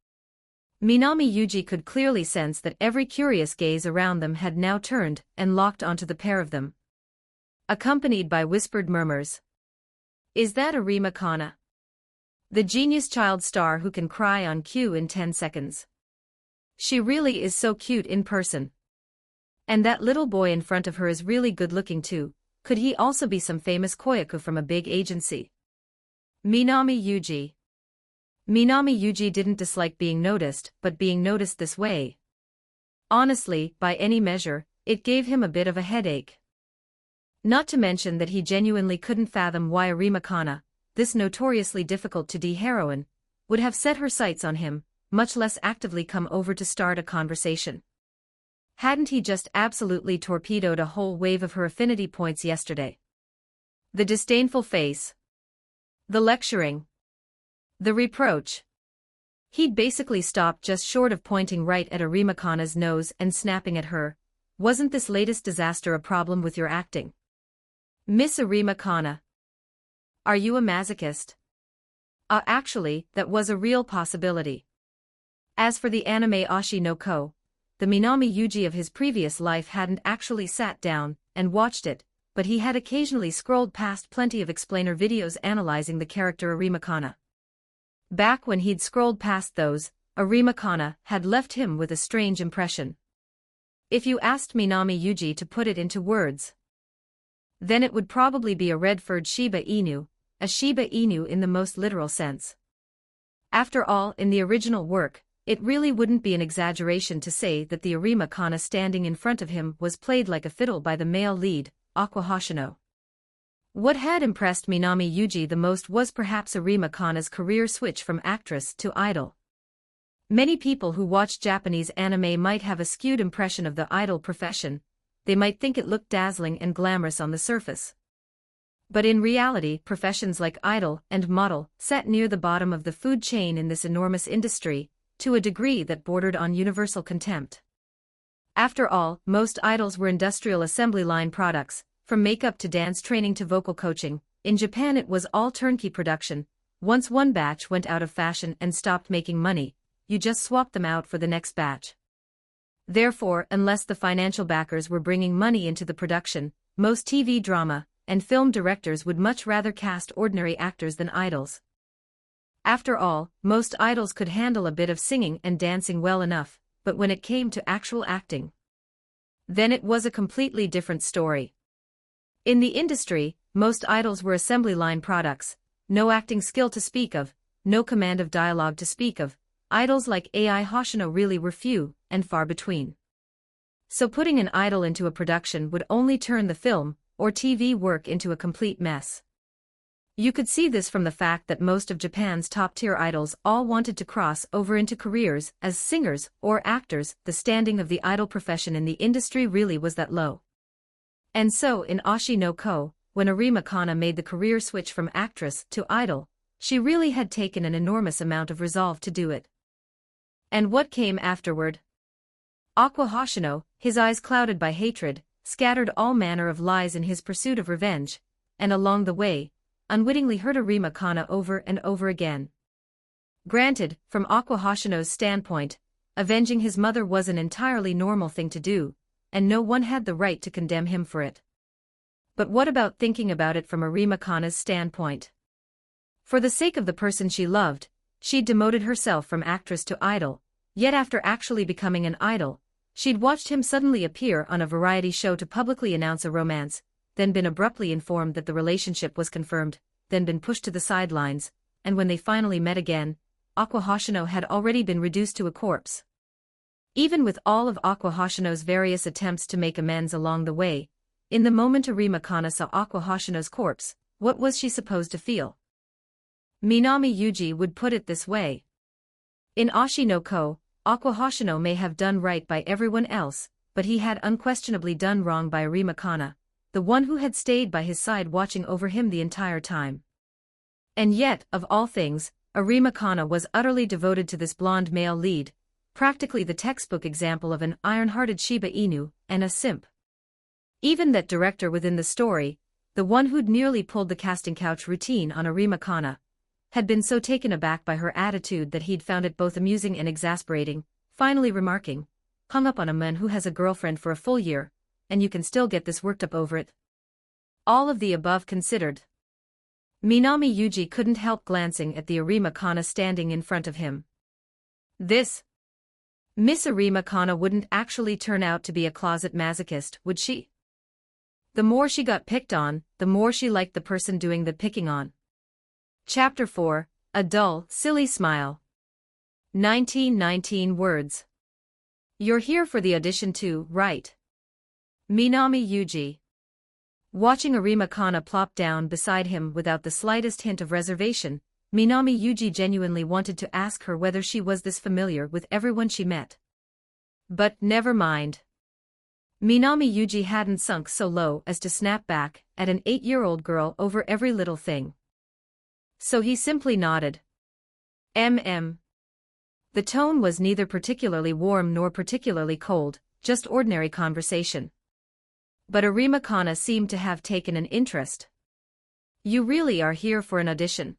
Minami Yuji could clearly sense that every curious gaze around them had now turned and locked onto the pair of them, accompanied by whispered murmurs. Is that Arima Kana? The genius child star who can cry on cue in 10 seconds. She really is so cute in person. And that little boy in front of her is really good looking too. Could he also be some famous koyaku from a big agency? Minami Yuji. Minami Yuji didn't dislike being noticed, but being noticed this way. Honestly, by any measure, it gave him a bit of a headache. Not to mention that he genuinely couldn't fathom why Arima Kana, this notoriously difficult-to-date heroine, would have set her sights on him, much less actively come over to start a conversation. Hadn't he just absolutely torpedoed a whole wave of her affinity points yesterday? The disdainful face. The lecturing. The reproach. He'd basically stopped just short of pointing right at Arima Kana's nose and snapping at her. Wasn't this latest disaster a problem with your acting? Miss Arima Kana. Are you a masochist? Actually, that was a real possibility. As for the anime Oshi no Ko, the Minami Yuji of his previous life hadn't actually sat down and watched it, but he had occasionally scrolled past plenty of explainer videos analyzing the character Arima Kana. Back when he'd scrolled past those, Arima Kana had left him with a strange impression. If you asked Minami Yuji to put it into words, then it would probably be a red-furred Shiba Inu, a Shiba Inu in the most literal sense. After all, in the original work, it really wouldn't be an exaggeration to say that the Arima Kana standing in front of him was played like a fiddle by the male lead, Aqua Hoshino. What had impressed Minami Yuji the most was perhaps Arima Kana's career switch from actress to idol. Many people who watch Japanese anime might have a skewed impression of the idol profession. They might think it looked dazzling and glamorous on the surface. But in reality, professions like idol and model sat near the bottom of the food chain in this enormous industry, to a degree that bordered on universal contempt. After all, most idols were industrial assembly line products, from makeup to dance training to vocal coaching. In Japan it was all turnkey production. Once one batch went out of fashion and stopped making money, you just swapped them out for the next batch. Therefore, unless the financial backers were bringing money into the production, most TV drama and film directors would much rather cast ordinary actors than idols. After all, most idols could handle a bit of singing and dancing well enough, but when it came to actual acting, then it was a completely different story. In the industry, most idols were assembly line products, no acting skill to speak of, no command of dialogue to speak of. Idols like Ai Hoshino really were few and far between. So putting an idol into a production would only turn the film or TV work into a complete mess. You could see this from the fact that most of Japan's top-tier idols all wanted to cross over into careers as singers or actors. The standing of the idol profession in the industry really was that low. And so in Oshi no Ko, when Arima Kana made the career switch from actress to idol, she really had taken an enormous amount of resolve to do it. And what came afterward? Aqua Hoshino, his eyes clouded by hatred, scattered all manner of lies in his pursuit of revenge, and along the way, unwittingly hurt Arima Kana over and over again. Granted, from Aqua Hoshino's standpoint, avenging his mother was an entirely normal thing to do, and no one had the right to condemn him for it. But what about thinking about it from Arima Kana's standpoint? For the sake of the person she loved, she'd demoted herself from actress to idol, yet after actually becoming an idol, she'd watched him suddenly appear on a variety show to publicly announce a romance, then been abruptly informed that the relationship was confirmed, then been pushed to the sidelines, and when they finally met again, Aqua Hoshino had already been reduced to a corpse. Even with all of Aqua Hoshino's various attempts to make amends along the way, in the moment Arima Kana saw Aqua Hoshino's corpse, what was she supposed to feel? Minami Yuji would put it this way. In Oshi no Ko, Aqua Hoshino may have done right by everyone else, but he had unquestionably done wrong by Arima Kana, the one who had stayed by his side watching over him the entire time. And yet, of all things, Arima Kana was utterly devoted to this blonde male lead, practically the textbook example of an iron-hearted Shiba Inu and a simp. Even that director within the story, the one who'd nearly pulled the casting couch routine on Arima Kana, had been so taken aback by her attitude that he'd found it both amusing and exasperating, finally remarking, "Hung up on a man who has a girlfriend for a full year, and you can still get this worked up over it." All of the above considered, Minami Yuji couldn't help glancing at the Arima Kana standing in front of him. This Miss Arima Kana wouldn't actually turn out to be a closet masochist, would she? The more she got picked on, the more she liked the person doing the picking on. Chapter 4, A Dull, Silly Smile. 1919 words. You're here for the audition too, right? Minami Yuji. Watching Arima Kana plop down beside him without the slightest hint of reservation, Minami Yuji genuinely wanted to ask her whether she was this familiar with everyone she met. But never mind. Minami Yuji hadn't sunk so low as to snap back at an 8-year-old girl over every little thing. So he simply nodded. The tone was neither particularly warm nor particularly cold, just ordinary conversation. But Arima Kana seemed to have taken an interest. You really are here for an audition?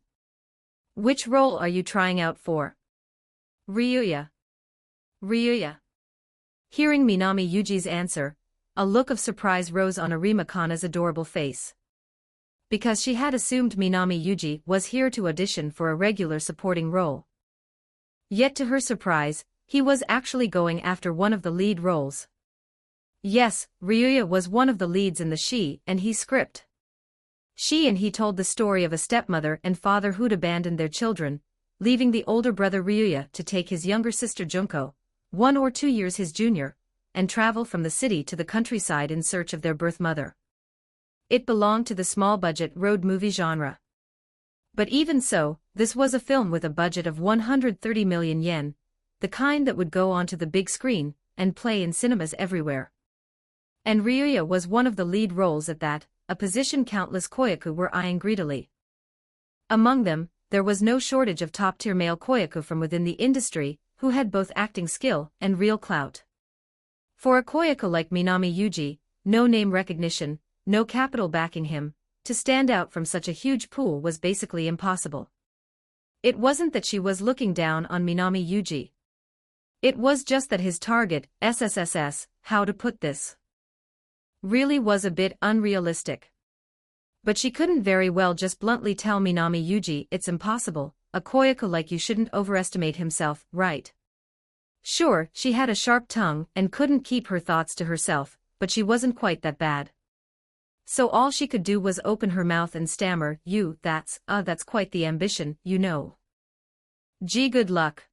Which role are you trying out for? Ryuya. Hearing Minami Yuji's answer, a look of surprise rose on Arima Kana's adorable face. Because she had assumed Minami Yuji was here to audition for a regular supporting role. Yet to her surprise, he was actually going after one of the lead roles. Yes, Ryuya was one of the leads in the She and He script. She and He told the story of a stepmother and father who'd abandoned their children, leaving the older brother Ryuya to take his younger sister Junko, 1 or 2 years his junior, and travel from the city to the countryside in search of their birth mother. It belonged to the small-budget road movie genre. But even so, this was a film with a budget of 130 million yen, the kind that would go onto the big screen and play in cinemas everywhere. And Ryuya was one of the lead roles at that, a position countless koyaku were eyeing greedily. Among them, there was no shortage of top-tier male koyaku from within the industry, who had both acting skill and real clout. For a koyaku like Minami Yuji, no name recognition, no capital backing him, to stand out from such a huge pool was basically impossible. It wasn't that she was looking down on Minami Yuji. It was just that his target, SSSS, how to put this, really was a bit unrealistic. But she couldn't very well just bluntly tell Minami Yuji it's impossible, a koyaku like you shouldn't overestimate himself, right? Sure, she had a sharp tongue and couldn't keep her thoughts to herself, but she wasn't quite that bad. So all she could do was open her mouth and stammer, that's quite the ambition, you know. Gee, good luck.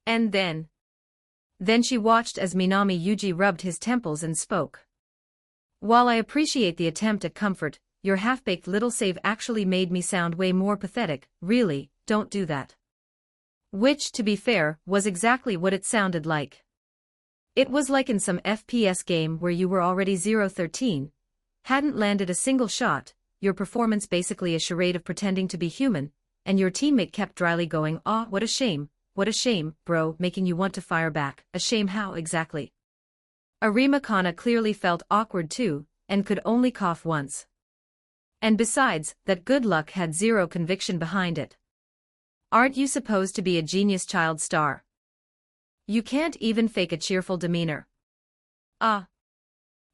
And then she watched as Minami Yuji rubbed his temples and spoke. While I appreciate the attempt at comfort, your half-baked little save actually made me sound way more pathetic, really, don't do that. Which, to be fair, was exactly what it sounded like. It was like in some FPS game where you were already 0-13, hadn't landed a single shot, your performance basically a charade of pretending to be human, and your teammate kept dryly going, "Aw, what a shame, bro," making you want to fire back. A shame how exactly? Arima Kana clearly felt awkward too, and could only cough once. And besides, that good luck had zero conviction behind it. Aren't you supposed to be a genius child star? You can't even fake a cheerful demeanor.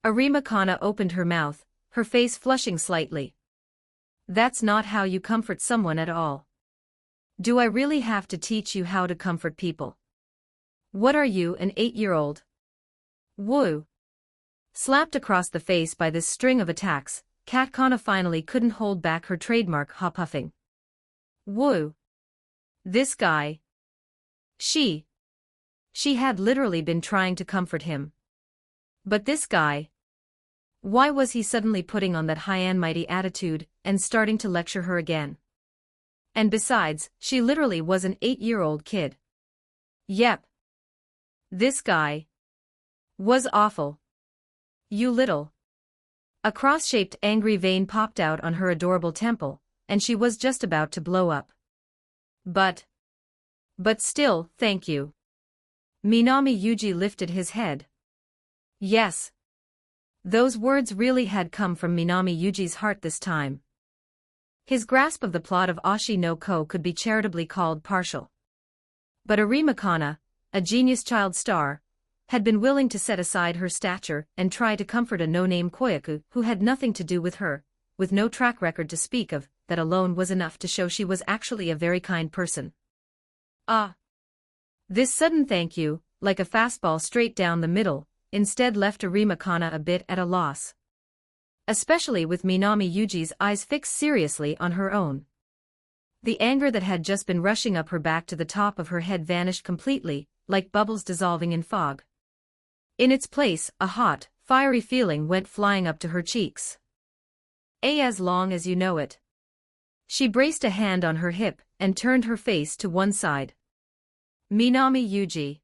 Arima Kana opened her mouth, her face flushing slightly. That's not how you comfort someone at all. Do I really have to teach you how to comfort people? What are you, an 8-year-old? Woo! Slapped across the face by this string of attacks, Kat Kana finally couldn't hold back her trademark ha-puffing. Woo! This guy. She had literally been trying to comfort him. But this guy. Why was he suddenly putting on that high and mighty attitude and starting to lecture her again? And besides, she literally was an 8-year-old kid. Yep. This guy was awful. You little. A cross-shaped angry vein popped out on her adorable temple, and she was just about to blow up. But still, thank you. Minami Yuji lifted his head. Yes. Those words really had come from Minami Yuji's heart this time. His grasp of the plot of Oshi no Ko could be charitably called partial. But Arima Kana, a genius child star, had been willing to set aside her stature and try to comfort a no-name koyaku who had nothing to do with her, with no track record to speak of, that alone was enough to show she was actually a very kind person. Ah! This sudden thank you, like a fastball straight down the middle, instead left Arima Kana a bit at a loss. Especially with Minami Yuji's eyes fixed seriously on her own. The anger that had just been rushing up her back to the top of her head vanished completely, like bubbles dissolving in fog. In its place, a hot, fiery feeling went flying up to her cheeks. As long as you know it. She braced a hand on her hip and turned her face to one side. Minami Yuji.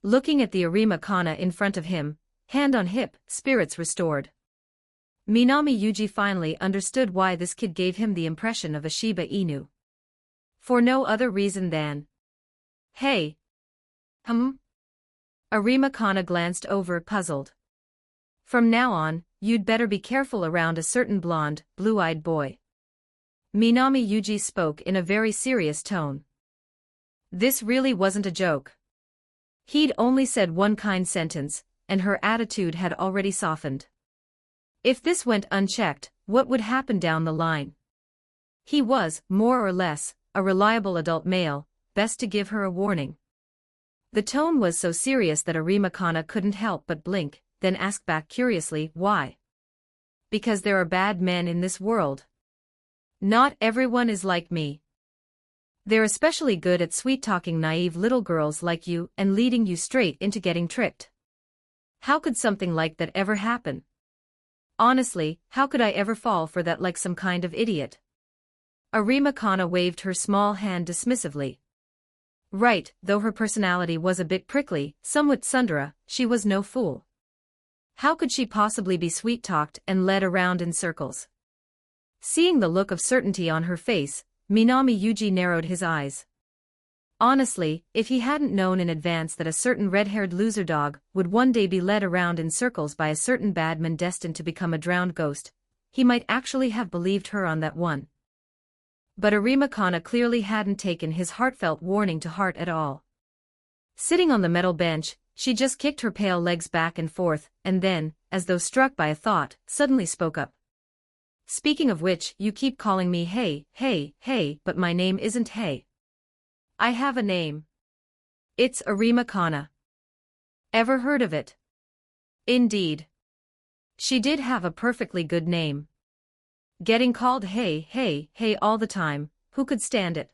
Looking at the Arima Kana in front of him, hand on hip, spirits restored. Minami Yuji finally understood why this kid gave him the impression of a Shiba Inu. For no other reason than, hey. Arima Kana glanced over, puzzled. From now on, you'd better be careful around a certain blonde, blue-eyed boy. Minami Yuji spoke in a very serious tone. This really wasn't a joke. He'd only said one kind sentence, and her attitude had already softened. If this went unchecked, what would happen down the line? He was, more or less, a reliable adult male, best to give her a warning. The tone was so serious that Arima Kana couldn't help but blink, then ask back curiously, why? Because there are bad men in this world. Not everyone is like me. They're especially good at sweet-talking naive little girls like you and leading you straight into getting tricked. How could something like that ever happen? Honestly, how could I ever fall for that like some kind of idiot? Arima Kana waved her small hand dismissively. Right, though her personality was a bit prickly, somewhat tsundere, she was no fool. How could she possibly be sweet-talked and led around in circles? Seeing the look of certainty on her face, Minami Yuji narrowed his eyes. Honestly, if he hadn't known in advance that a certain red-haired loser dog would one day be led around in circles by a certain bad man destined to become a drowned ghost, he might actually have believed her on that one. But Arima Kana clearly hadn't taken his heartfelt warning to heart at all. Sitting on the metal bench, she just kicked her pale legs back and forth, and then, as though struck by a thought, suddenly spoke up. Speaking of which, you keep calling me hey, but my name isn't Hey. I have a name. It's Arima Kana. Ever heard of it? Indeed. She did have a perfectly good name. Getting called hey all the time, who could stand it?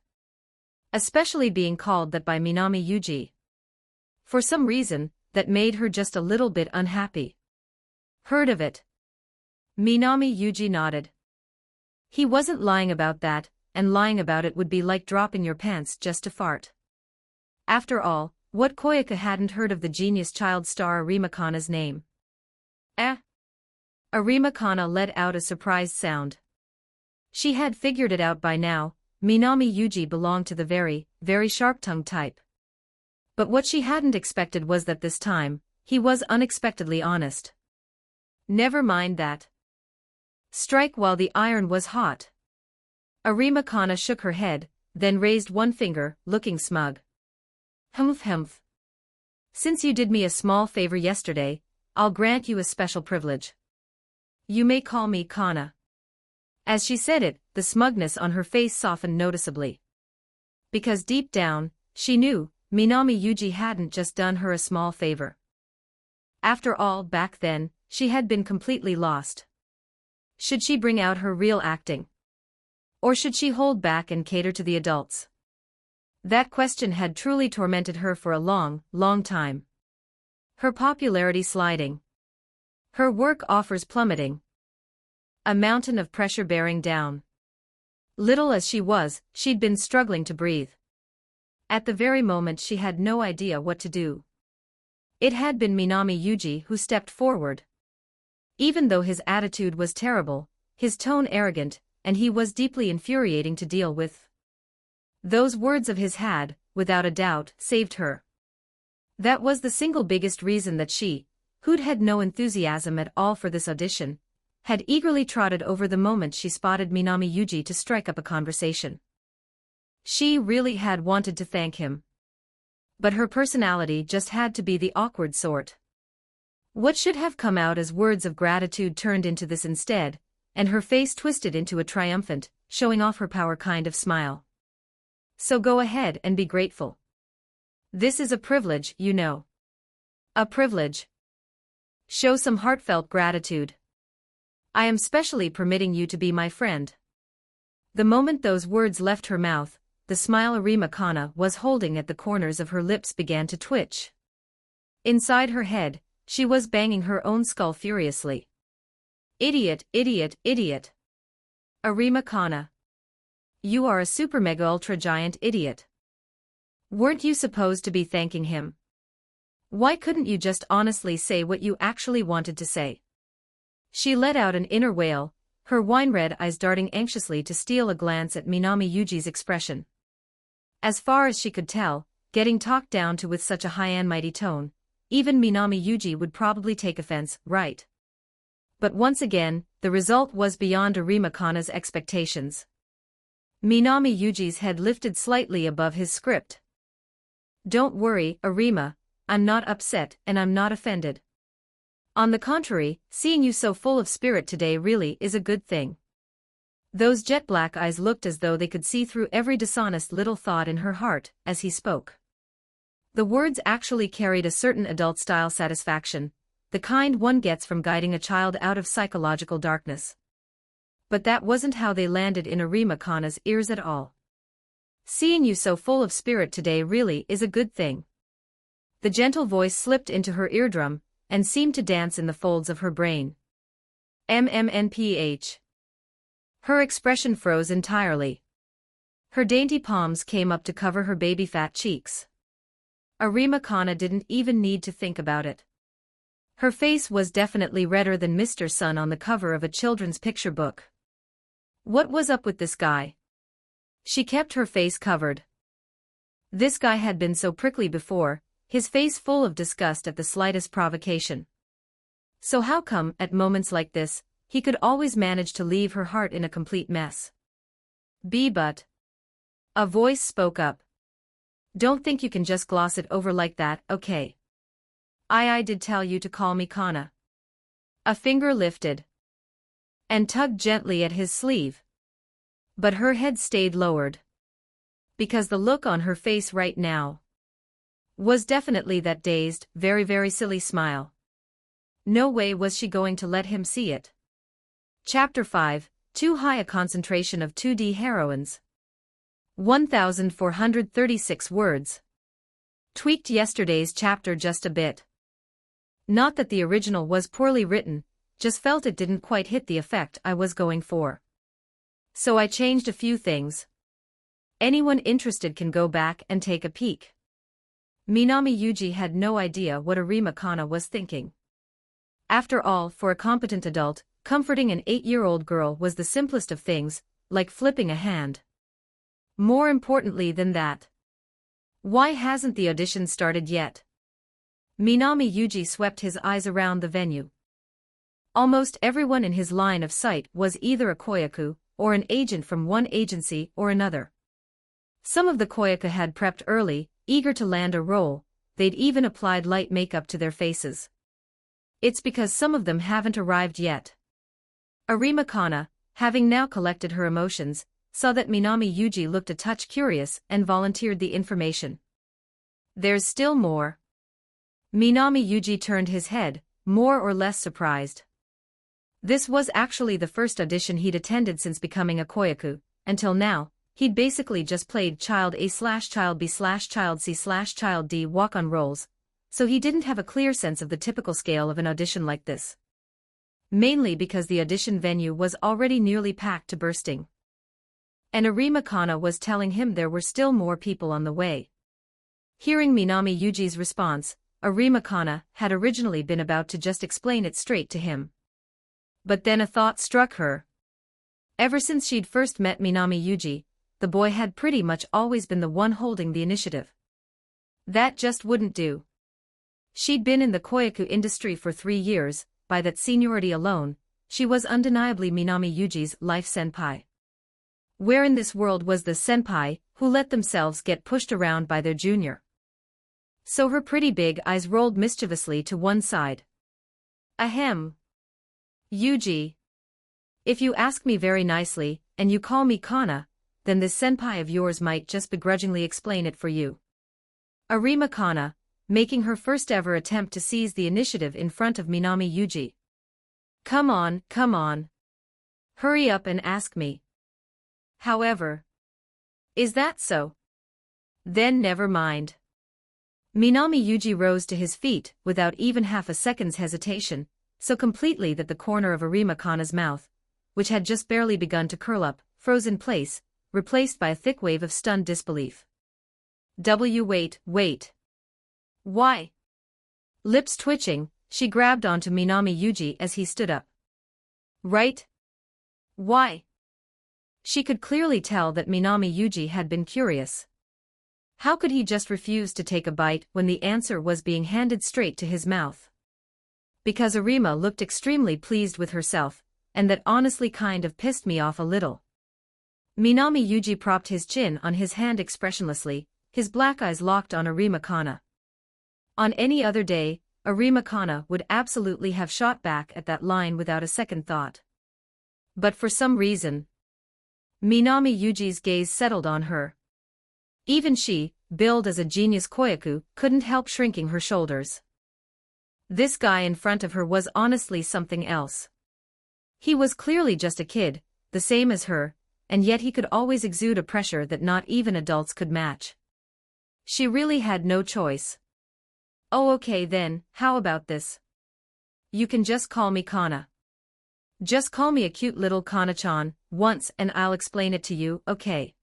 Especially being called that by Minami Yuji. For some reason, that made her just a little bit unhappy. Heard of it? Minami Yuji nodded. He wasn't lying about that, and lying about it would be like dropping your pants just to fart. After all, what Koyaka hadn't heard of the genius child star Arima Kana's name? Arima Kana let out a surprised sound. She had figured it out by now, Minami Yuji belonged to the very, very sharp-tongued type. But what she hadn't expected was that this time, he was unexpectedly honest. Never mind that. Strike while the iron was hot. Arima Kana shook her head, then raised one finger, looking smug. Humph. Since you did me a small favor yesterday, I'll grant you a special privilege. You may call me Kana. As she said it, the smugness on her face softened noticeably. Because deep down, she knew, Minami Yuji hadn't just done her a small favor. After all, back then, she had been completely lost. Should she bring out her real acting? Or should she hold back and cater to the adults? That question had truly tormented her for a long, long time. Her popularity sliding. Her work offers plummeting. A mountain of pressure bearing down. Little as she was, she'd been struggling to breathe. At the very moment she had no idea what to do. It had been Minami Yuji who stepped forward. Even though his attitude was terrible, his tone arrogant, and he was deeply infuriating to deal with. Those words of his had, without a doubt, saved her. That was the single biggest reason that she, who'd had no enthusiasm at all for this audition, had eagerly trotted over the moment she spotted Minami Yuji to strike up a conversation. She really had wanted to thank him. But her personality just had to be the awkward sort. What should have come out as words of gratitude turned into this instead, and her face twisted into a triumphant, showing off her power kind of smile. So go ahead and be grateful. This is a privilege, you know. A privilege. Show some heartfelt gratitude. I am specially permitting you to be my friend. The moment those words left her mouth, the smile Arima Kana was holding at the corners of her lips began to twitch. Inside her head, she was banging her own skull furiously. Idiot, idiot, idiot. Arima Kana. You are a super mega ultra giant idiot. Weren't you supposed to be thanking him? Why couldn't you just honestly say what you actually wanted to say? She let out an inner wail, her wine-red eyes darting anxiously to steal a glance at Minami Yuji's expression. As far as she could tell, getting talked down to with such a high and mighty tone, even Minami Yuji would probably take offense, right? But once again, the result was beyond Arima Kana's expectations. Minami Yuji's head lifted slightly above his script. Don't worry, Arima, I'm not upset and I'm not offended. On the contrary, seeing you so full of spirit today really is a good thing. Those jet-black eyes looked as though they could see through every dishonest little thought in her heart as he spoke. The words actually carried a certain adult-style satisfaction, the kind one gets from guiding a child out of psychological darkness. But that wasn't how they landed in Arima Kana's ears at all. Seeing you so full of spirit today really is a good thing. The gentle voice slipped into her eardrum, and seemed to dance in the folds of her brain. MMNPH. Her expression froze entirely. Her dainty palms came up to cover her baby-fat cheeks. Arima Kana didn't even need to think about it. Her face was definitely redder than Mr. Sun on the cover of a children's picture book. What was up with this guy? She kept her face covered. This guy had been so prickly before, his face full of disgust at the slightest provocation. So how come, at moments like this, he could always manage to leave her heart in a complete mess? But. A voice spoke up. Don't think you can just gloss it over like that, okay? I did tell you to call me Kana. A finger lifted and tugged gently at his sleeve. But her head stayed lowered. Because the look on her face right now was definitely that dazed, very very silly smile. No way was she going to let him see it. Chapter 5, Too High a Concentration of 2D Heroines. 1,436 words. Tweaked yesterday's chapter just a bit. Not that the original was poorly written, just felt it didn't quite hit the effect I was going for. So I changed a few things. Anyone interested can go back and take a peek. Minami Yuji had no idea what Arima Kana was thinking. After all, for a competent adult, comforting an 8-year-old girl was the simplest of things, like flipping a hand. More importantly than that, why hasn't the audition started yet? Minami Yuji swept his eyes around the venue. Almost everyone in his line of sight was either a koyaku, or an agent from one agency or another. Some of the koyaku had prepped early, eager to land a role, they'd even applied light makeup to their faces. It's because some of them haven't arrived yet. Arima Kana, having now collected her emotions, saw that Minami Yuji looked a touch curious and volunteered the information. There's still more. Minami Yuji turned his head, more or less surprised. This was actually the first audition he'd attended since becoming a koyaku. Until now, he'd basically just played Child A/Child B/Child C/Child D walk-on roles, so he didn't have a clear sense of the typical scale of an audition like this. Mainly because the audition venue was already nearly packed to bursting. And Arima Kana was telling him there were still more people on the way. Hearing Minami Yuji's response, Arima Kana had originally been about to just explain it straight to him. But then a thought struck her. Ever since she'd first met Minami Yuji, the boy had pretty much always been the one holding the initiative. That just wouldn't do. She'd been in the koyaku industry for 3 years, by that seniority alone, she was undeniably Minami Yuji's life senpai. Where in this world was the senpai who let themselves get pushed around by their junior? So her pretty big eyes rolled mischievously to one side. Ahem. Yuji. If you ask me very nicely, and you call me Kana, then this senpai of yours might just begrudgingly explain it for you. Arima Kana, making her first ever attempt to seize the initiative in front of Minami Yuji. Come on, come on. Hurry up and ask me. However. Is that so? Then never mind. Minami Yuji rose to his feet without even half a second's hesitation, so completely that the corner of Arima Kana's mouth, which had just barely begun to curl up, froze in place, replaced by a thick wave of stunned disbelief. Wait. Why? Lips twitching, she grabbed onto Minami Yuji as he stood up. Right? Why? She could clearly tell that Minami Yuji had been curious. How could he just refuse to take a bite when the answer was being handed straight to his mouth? Because Arima looked extremely pleased with herself, and that honestly kind of pissed me off a little. Minami Yuji propped his chin on his hand expressionlessly, his black eyes locked on Arima Kana. On any other day, Arima Kana would absolutely have shot back at that line without a second thought. But for some reason, Minami Yuji's gaze settled on her. Even she, billed as a genius koyaku, couldn't help shrinking her shoulders. This guy in front of her was honestly something else. He was clearly just a kid, the same as her, and yet he could always exude a pressure that not even adults could match. She really had no choice. Oh okay then, how about this? You can just call me Kana. Just call me a cute little Kana-chan, once and I'll explain it to you, okay?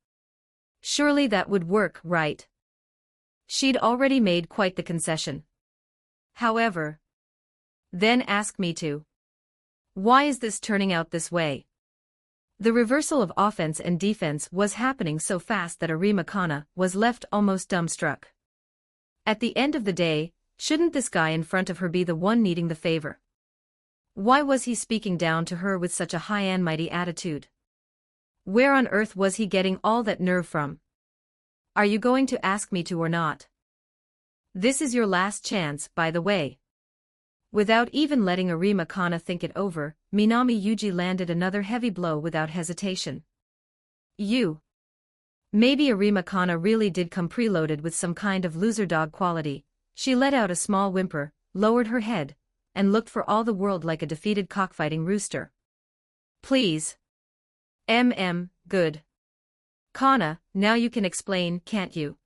Surely that would work, right? She'd already made quite the concession. However. Then ask me to. Why is this turning out this way? The reversal of offense and defense was happening so fast that Arima Kana was left almost dumbstruck. At the end of the day, shouldn't this guy in front of her be the one needing the favor? Why was he speaking down to her with such a high and mighty attitude? Where on earth was he getting all that nerve from? Are you going to ask me to or not? This is your last chance, by the way. Without even letting Arima Kana think it over, Minami Yuji landed another heavy blow without hesitation. You. Maybe Arima Kana really did come preloaded with some kind of loser dog quality. She let out a small whimper, lowered her head, and looked for all the world like a defeated cockfighting rooster. Please. Good. Kana, now you can explain, can't you?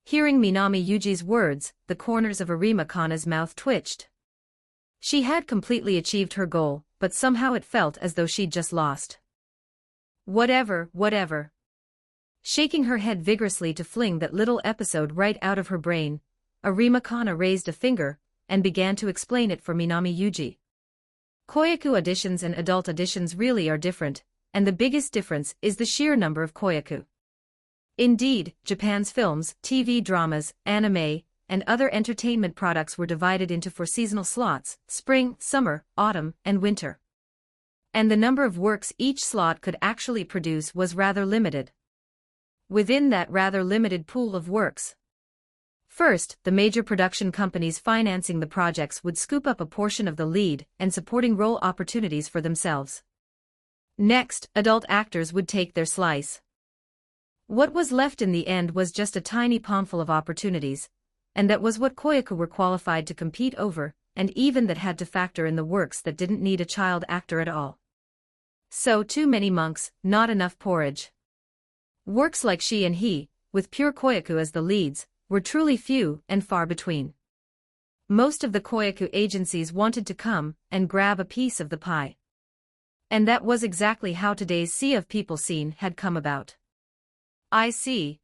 Hearing Minami Yuji's words, the corners of Arima Kana's mouth twitched. She had completely achieved her goal, but somehow it felt as though she'd just lost. Whatever. Shaking her head vigorously to fling that little episode right out of her brain, Arima Kana raised a finger, and began to explain it for Minami Yuji. Koyaku auditions and adult auditions really are different, and the biggest difference is the sheer number of koyaku. Indeed, Japan's films, TV dramas, anime, and other entertainment products were divided into 4 seasonal slots: spring, summer, autumn, and winter. And the number of works each slot could actually produce was rather limited. Within that rather limited pool of works, first, the major production companies financing the projects would scoop up a portion of the lead and supporting role opportunities for themselves. Next, adult actors would take their slice. What was left in the end was just a tiny palmful of opportunities, and that was what koyaku were qualified to compete over, and even that had to factor in the works that didn't need a child actor at all. So too many monks, not enough porridge. Works like She and He, with pure koyaku as the leads, were truly few and far between. Most of the koyaku agencies wanted to come and grab a piece of the pie. And that was exactly how today's Sea of People scene had come about. I see.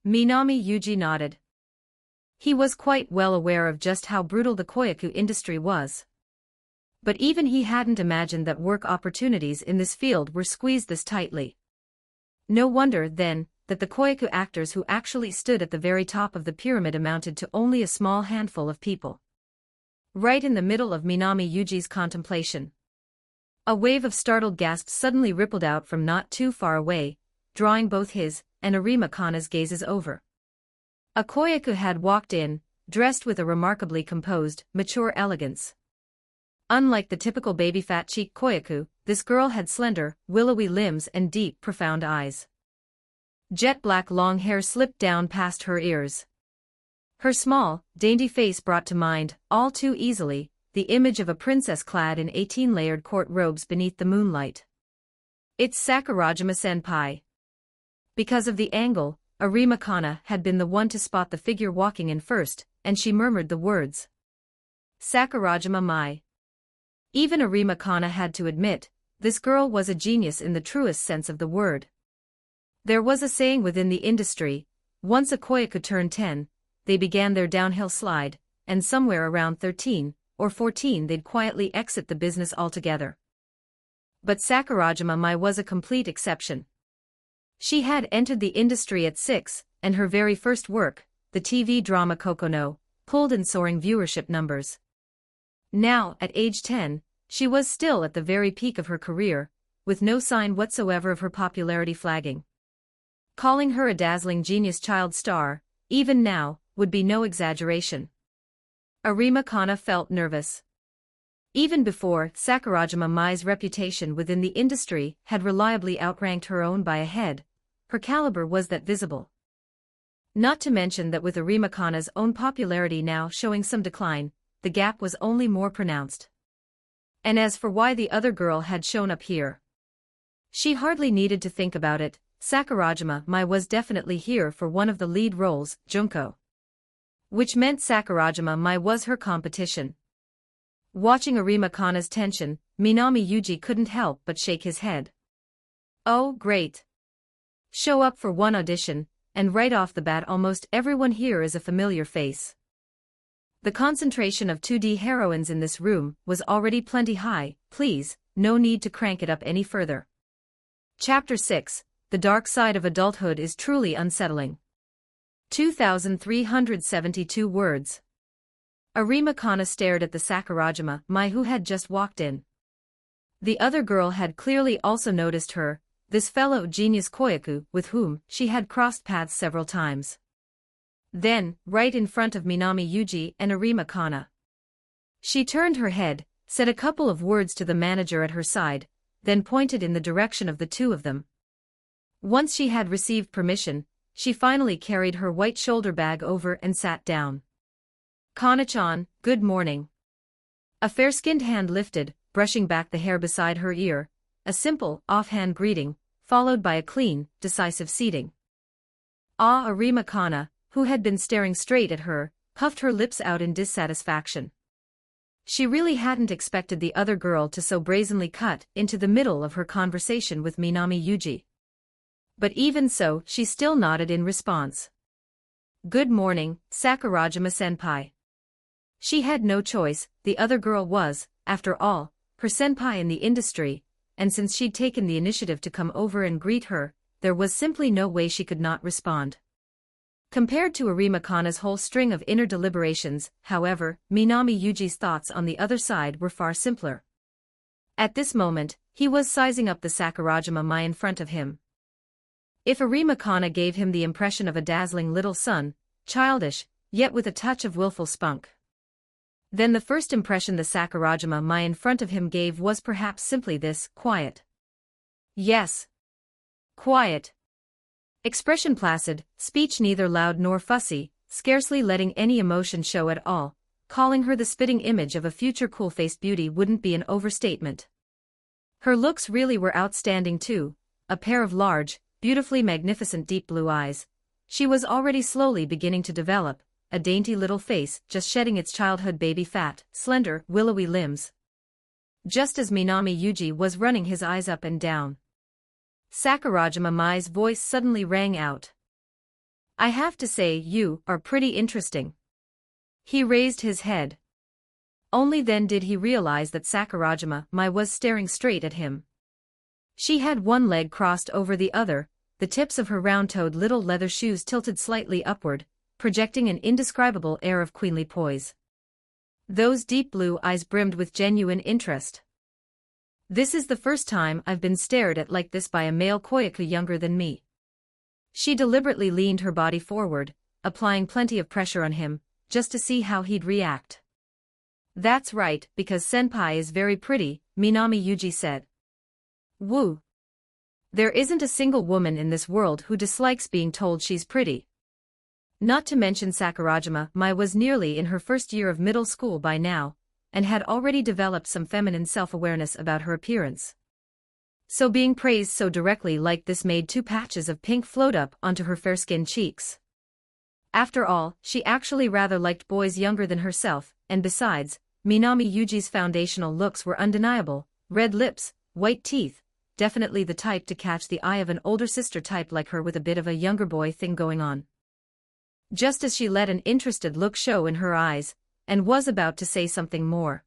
Minami Yuji nodded. He was quite well aware of just how brutal the koyaku industry was. But even he hadn't imagined that work opportunities in this field were squeezed this tightly. No wonder, then, that the koyaku actors who actually stood at the very top of the pyramid amounted to only a small handful of people. Right in the middle of Minami Yuji's contemplation, a wave of startled gasps suddenly rippled out from not too far away, drawing both his and Arima Kana's gazes over. A koyaku had walked in, dressed with a remarkably composed, mature elegance. Unlike the typical baby fat-cheeked koyaku, this girl had slender, willowy limbs and deep, profound eyes. Jet black long hair slipped down past her ears. Her small, dainty face brought to mind, all too easily, the image of a princess clad in 18-layered court robes beneath the moonlight. It's Sakurajima-senpai. Because of the angle, Arima Kana had been the one to spot the figure walking in first, and she murmured the words. Sakurajima-mai. Even Arima Kana had to admit, this girl was a genius in the truest sense of the word. There was a saying within the industry, once a koyaku turned 10, they began their downhill slide, and somewhere around 13 or 14 they'd quietly exit the business altogether. But Sakurajima-mai was a complete exception. She had entered the industry at 6, and her very first work, the TV drama Kokono, pulled in soaring viewership numbers. Now, at age 10, she was still at the very peak of her career, with no sign whatsoever of her popularity flagging. Calling her a dazzling genius child star, even now, would be no exaggeration. Arima Kana felt nervous. Even before, Sakurajima-mai's reputation within the industry had reliably outranked her own by a head, her caliber was that visible. Not to mention that with Arima Kana's own popularity now showing some decline, the gap was only more pronounced. And as for why the other girl had shown up here, she hardly needed to think about it. Sakurajima-mai was definitely here for one of the lead roles, Junko. Which meant Sakurajima-mai was her competition. Watching Arima Kana's tension, Minami Yuji couldn't help but shake his head. Oh, great. Show up for one audition, and right off the bat almost everyone here is a familiar face. The concentration of 2D heroines in this room was already plenty high, please, no need to crank it up any further. Chapter 6, The Dark Side of Adulthood is Truly Unsettling. 2,372 words. Arima Kana stared at the Sakurajima-mai who had just walked in. The other girl had clearly also noticed her, this fellow genius koyaku with whom she had crossed paths several times. Then, right in front of Minami Yuji and Arima Kana, she turned her head, said a couple of words to the manager at her side, then pointed in the direction of the two of them. Once she had received permission, she finally carried her white shoulder bag over and sat down. Kana-chan, good morning. A fair-skinned hand lifted, brushing back the hair beside her ear, a simple, offhand greeting, followed by a clean, decisive seating. Arima Kana, who had been staring straight at her, puffed her lips out in dissatisfaction. She really hadn't expected the other girl to so brazenly cut into the middle of her conversation with Minami Yuji. But even so, she still nodded in response. Good morning, Sakurajima-senpai. She had no choice, the other girl was, after all, her senpai in the industry, and since she'd taken the initiative to come over and greet her, there was simply no way she could not respond. Compared to Arima Kana's whole string of inner deliberations, however, Minami Yuji's thoughts on the other side were far simpler. At this moment, he was sizing up the Sakurajima-mai in front of him. If Arima Kana gave him the impression of a dazzling little son, childish, yet with a touch of willful spunk, then the first impression the Sakurajima-mai in front of him gave was perhaps simply this, quiet. Yes. Quiet. Expression placid, speech neither loud nor fussy, scarcely letting any emotion show at all. Calling her the spitting image of a future cool-faced beauty wouldn't be an overstatement. Her looks really were outstanding too, a pair of large, beautifully magnificent deep blue eyes. She was already slowly beginning to develop, a dainty little face just shedding its childhood baby fat, slender, willowy limbs. Just as Minami Yuji was running his eyes up and down, Sakurajima-mai's voice suddenly rang out. I have to say you are pretty interesting. He raised his head. Only then did he realize that Sakurajima-mai was staring straight at him. She had one leg crossed over the other, the tips of her round-toed little leather shoes tilted slightly upward, projecting an indescribable air of queenly poise. Those deep blue eyes brimmed with genuine interest. This is the first time I've been stared at like this by a male koyaku younger than me. She deliberately leaned her body forward, applying plenty of pressure on him, just to see how he'd react. That's right, because senpai is very pretty, Minami Yuji said. Woo! There isn't a single woman in this world who dislikes being told she's pretty. Not to mention Sakurajima Mai was nearly in her first year of middle school by now, and had already developed some feminine self-awareness about her appearance. So being praised so directly like this made two patches of pink float up onto her fair-skinned cheeks. After all, she actually rather liked boys younger than herself, and besides, Minami Yuji's foundational looks were undeniable: red lips, white teeth, definitely the type to catch the eye of an older sister type like her with a bit of a younger boy thing going on. Just as she let an interested look show in her eyes, and was about to say something more.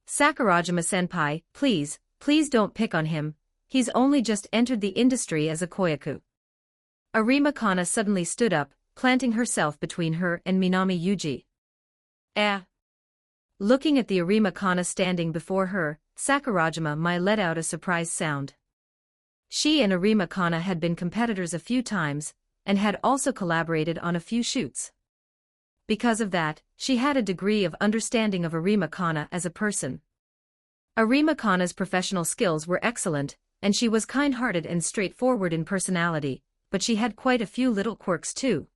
"Sakurajima-senpai, please don't pick on him, he's only just entered the industry as a koyaku." Arima Kana suddenly stood up, planting herself between her and Minami Yuji. Looking at the Arima Kana standing before her, Sakurajima Mai let out a surprised sound. She and Arima Kana had been competitors a few times, and had also collaborated on a few shoots. Because of that, she had a degree of understanding of Arima Kana as a person. Arima Kana's professional skills were excellent, and she was kind-hearted and straightforward in personality, but she had quite a few little quirks too.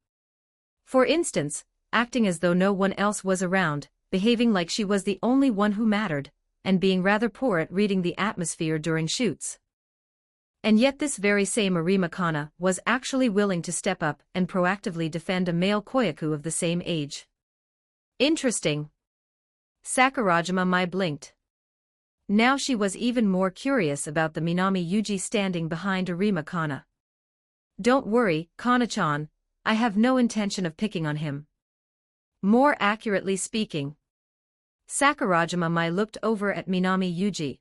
For instance, acting as though no one else was around, behaving like she was the only one who mattered, and being rather poor at reading the atmosphere during shoots. And yet this very same Arima Kana was actually willing to step up and proactively defend a male koyaku of the same age. Interesting. Sakurajima Mai blinked. Now she was even more curious about the Minami Yuji standing behind Arima Kana. "Don't worry, Kana-chan, I have no intention of picking on him." More accurately speaking. Sakurajima Mai looked over at Minami Yuji.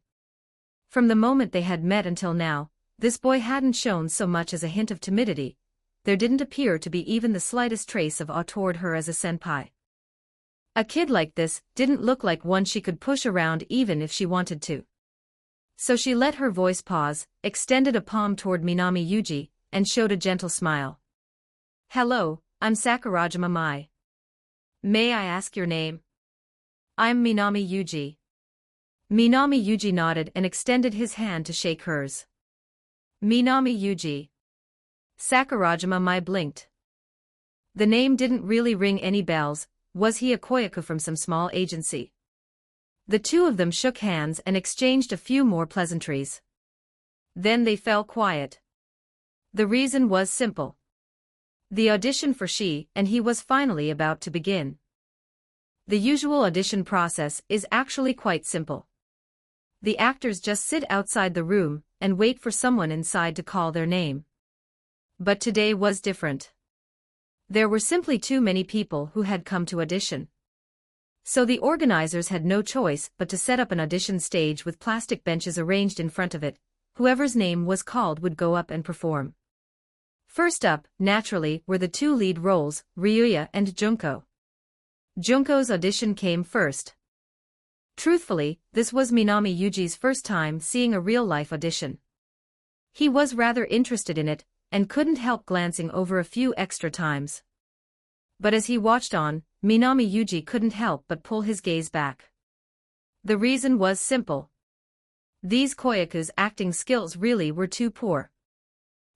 From the moment they had met until now, this boy hadn't shown so much as a hint of timidity. There didn't appear to be even the slightest trace of awe toward her as a senpai. A kid like this didn't look like one she could push around even if she wanted to. So she let her voice pause, extended a palm toward Minami Yuji, and showed a gentle smile. "Hello, I'm Sakurajima Mai. May I ask your name?" "I'm Minami Yuji." Minami Yuji nodded and extended his hand to shake hers. "Minami Yuji." Sakurajima Mai blinked. The name didn't really ring any bells. Was he a koyaku from some small agency? The two of them shook hands and exchanged a few more pleasantries. Then they fell quiet. The reason was simple. The audition for she and he was finally about to begin. The usual audition process is actually quite simple. The actors just sit outside the room and wait for someone inside to call their name. But today was different. There were simply too many people who had come to audition. So the organizers had no choice but to set up an audition stage with plastic benches arranged in front of it. Whoever's name was called would go up and perform. First up, naturally, were the two lead roles, Ryuya and Junko. Junko's audition came first. Truthfully, this was Minami Yuji's first time seeing a real-life audition. He was rather interested in it, and couldn't help glancing over a few extra times. But as he watched on, Minami Yuji couldn't help but pull his gaze back. The reason was simple. These koyaku's acting skills really were too poor.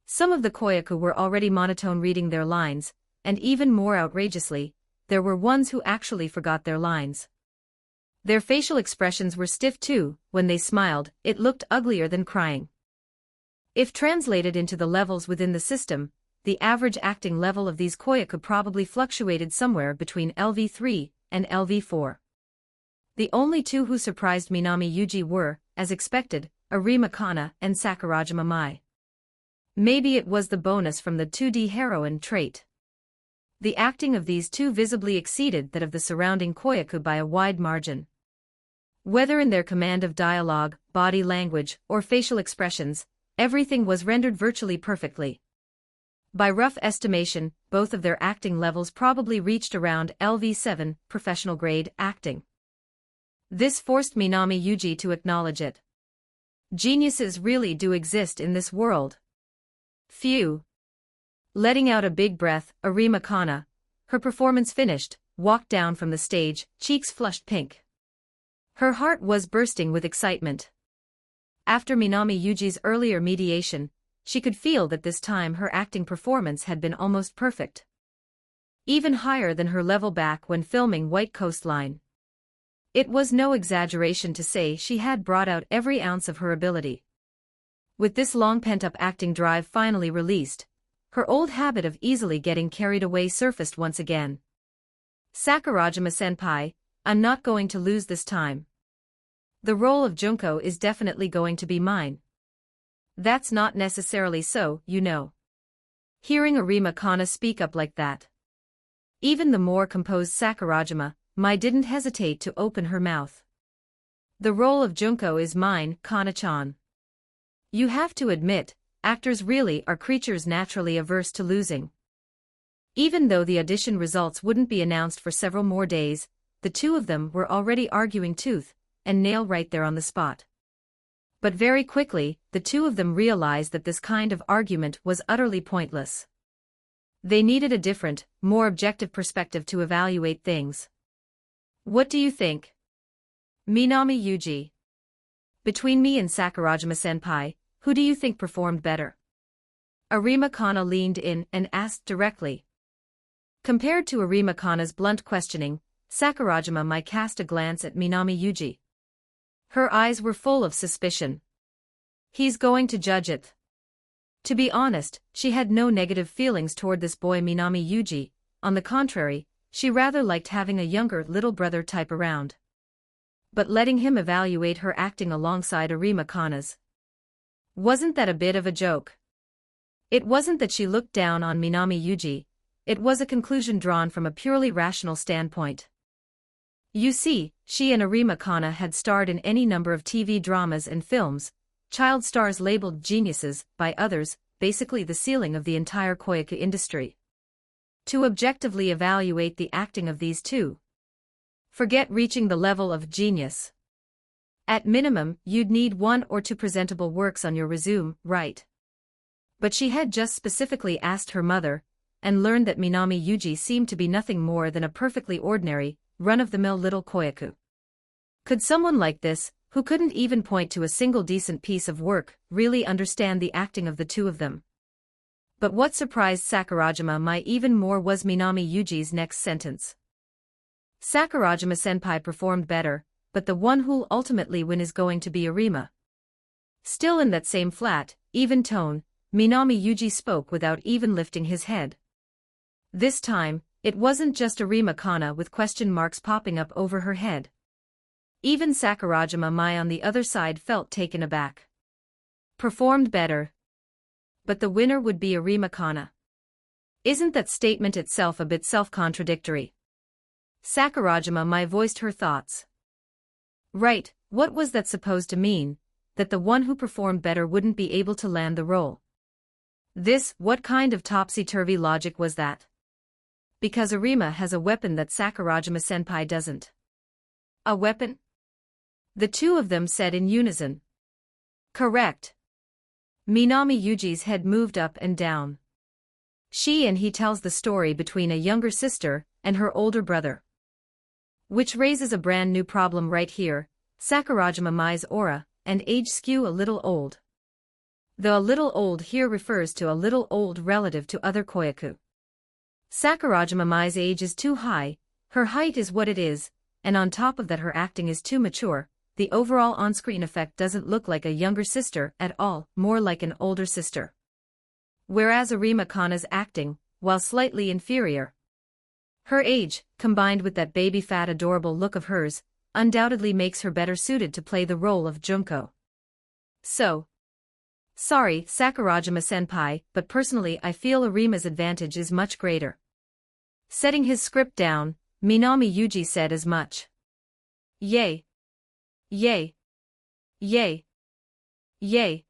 Some of the koyaku were already monotone reading their lines, and even more outrageously, there were ones who actually forgot their lines. Their facial expressions were stiff too. When they smiled, it looked uglier than crying. If translated into the levels within the system, the average acting level of these koyaku probably fluctuated somewhere between LV3 and LV4. The only two who surprised Minami Yuji were, as expected, Arima Kana and Sakurajima Mai. Maybe it was the bonus from the 2D heroine trait. The acting of these two visibly exceeded that of the surrounding koyaku by a wide margin. Whether in their command of dialogue, body language, or facial expressions, everything was rendered virtually perfectly. By rough estimation, both of their acting levels probably reached around LV7, professional grade acting. This forced Minami Yuji to acknowledge it. Geniuses really do exist in this world. Phew. Letting out a big breath, Arima Kana, her performance finished, walked down from the stage, cheeks flushed pink. Her heart was bursting with excitement. After Minami Yuji's earlier mediation, she could feel that this time her acting performance had been almost perfect. Even higher than her level back when filming White Coastline. It was no exaggeration to say she had brought out every ounce of her ability. With this long pent-up acting drive finally released, her old habit of easily getting carried away surfaced once again. Sakurajima-senpai, I'm not going to lose this time. The role of Junko is definitely going to be mine. That's not necessarily so, you know. Hearing Arima Kana speak up like that. Even the more composed Sakurajima, Mai didn't hesitate to open her mouth. The role of Junko is mine, Kana-chan. You have to admit, actors really are creatures naturally averse to losing. Even though the audition results wouldn't be announced for several more days, the two of them were already arguing tooth and nail right there on the spot. But very quickly, the two of them realized that this kind of argument was utterly pointless. They needed a different, more objective perspective to evaluate things. What do you think? Minami Yuji. Between me and Sakurajima-senpai, who do you think performed better? Arima Kana leaned in and asked directly. Compared to Arima Kana's blunt questioning, Sakurajima might cast a glance at Minami Yuji. Her eyes were full of suspicion. He's going to judge it. To be honest, she had no negative feelings toward this boy Minami Yuji. On the contrary, she rather liked having a younger little brother type around. But letting him evaluate her acting alongside Arima Kana's. Wasn't that a bit of a joke? It wasn't that she looked down on Minami Yuji, it was a conclusion drawn from a purely rational standpoint. You see, she and Arima Kana had starred in any number of TV dramas and films, child stars labeled geniuses by others, basically the ceiling of the entire koiku industry. To objectively evaluate the acting of these two. Forget reaching the level of genius. At minimum, you'd need 1 or 2 presentable works on your resume, right? But she had just specifically asked her mother, and learned that Minami Yuji seemed to be nothing more than a perfectly ordinary, run-of-the-mill little koiku. Could someone like this, who couldn't even point to a single decent piece of work, really understand the acting of the two of them? But what surprised Sakurajima even more was Minami Yuji's next sentence. Sakurajima-senpai performed better, but the one who'll ultimately win is going to be Arima. Still in that same flat, even tone, Minami Yuji spoke without even lifting his head. This time, it wasn't just Arima Kana with question marks popping up over her head. Even Sakurajima on the other side felt taken aback. Performed better. But the winner would be Arima Kana. Isn't that statement itself a bit self-contradictory? Sakurajima voiced her thoughts. Right, what was that supposed to mean, that the one who performed better wouldn't be able to land the role? What kind of topsy-turvy logic was that? Because Arima has a weapon that Sakurajima-senpai doesn't. A weapon? The two of them said in unison. Correct. Minami Yuji's head moved up and down. She and he tells the story between a younger sister and her older brother. Which raises a brand new problem right here, Sakurajima-mai's aura and age skew a little old. The a little old here refers to a little old relative to other koiku. Sakurajima-mai's age is too high, her height is what it is, and on top of that her acting is too mature. The overall on-screen effect doesn't look like a younger sister at all, more like an older sister. Whereas Arima Kana's acting, while slightly inferior, her age, combined with that baby-fat adorable look of hers, undoubtedly makes her better suited to play the role of Junko. So, sorry, Sakurajima-senpai, but personally I feel Arima's advantage is much greater. Setting his script down, Minami Yuji said as much. Yay. Yay. Yay. Yay.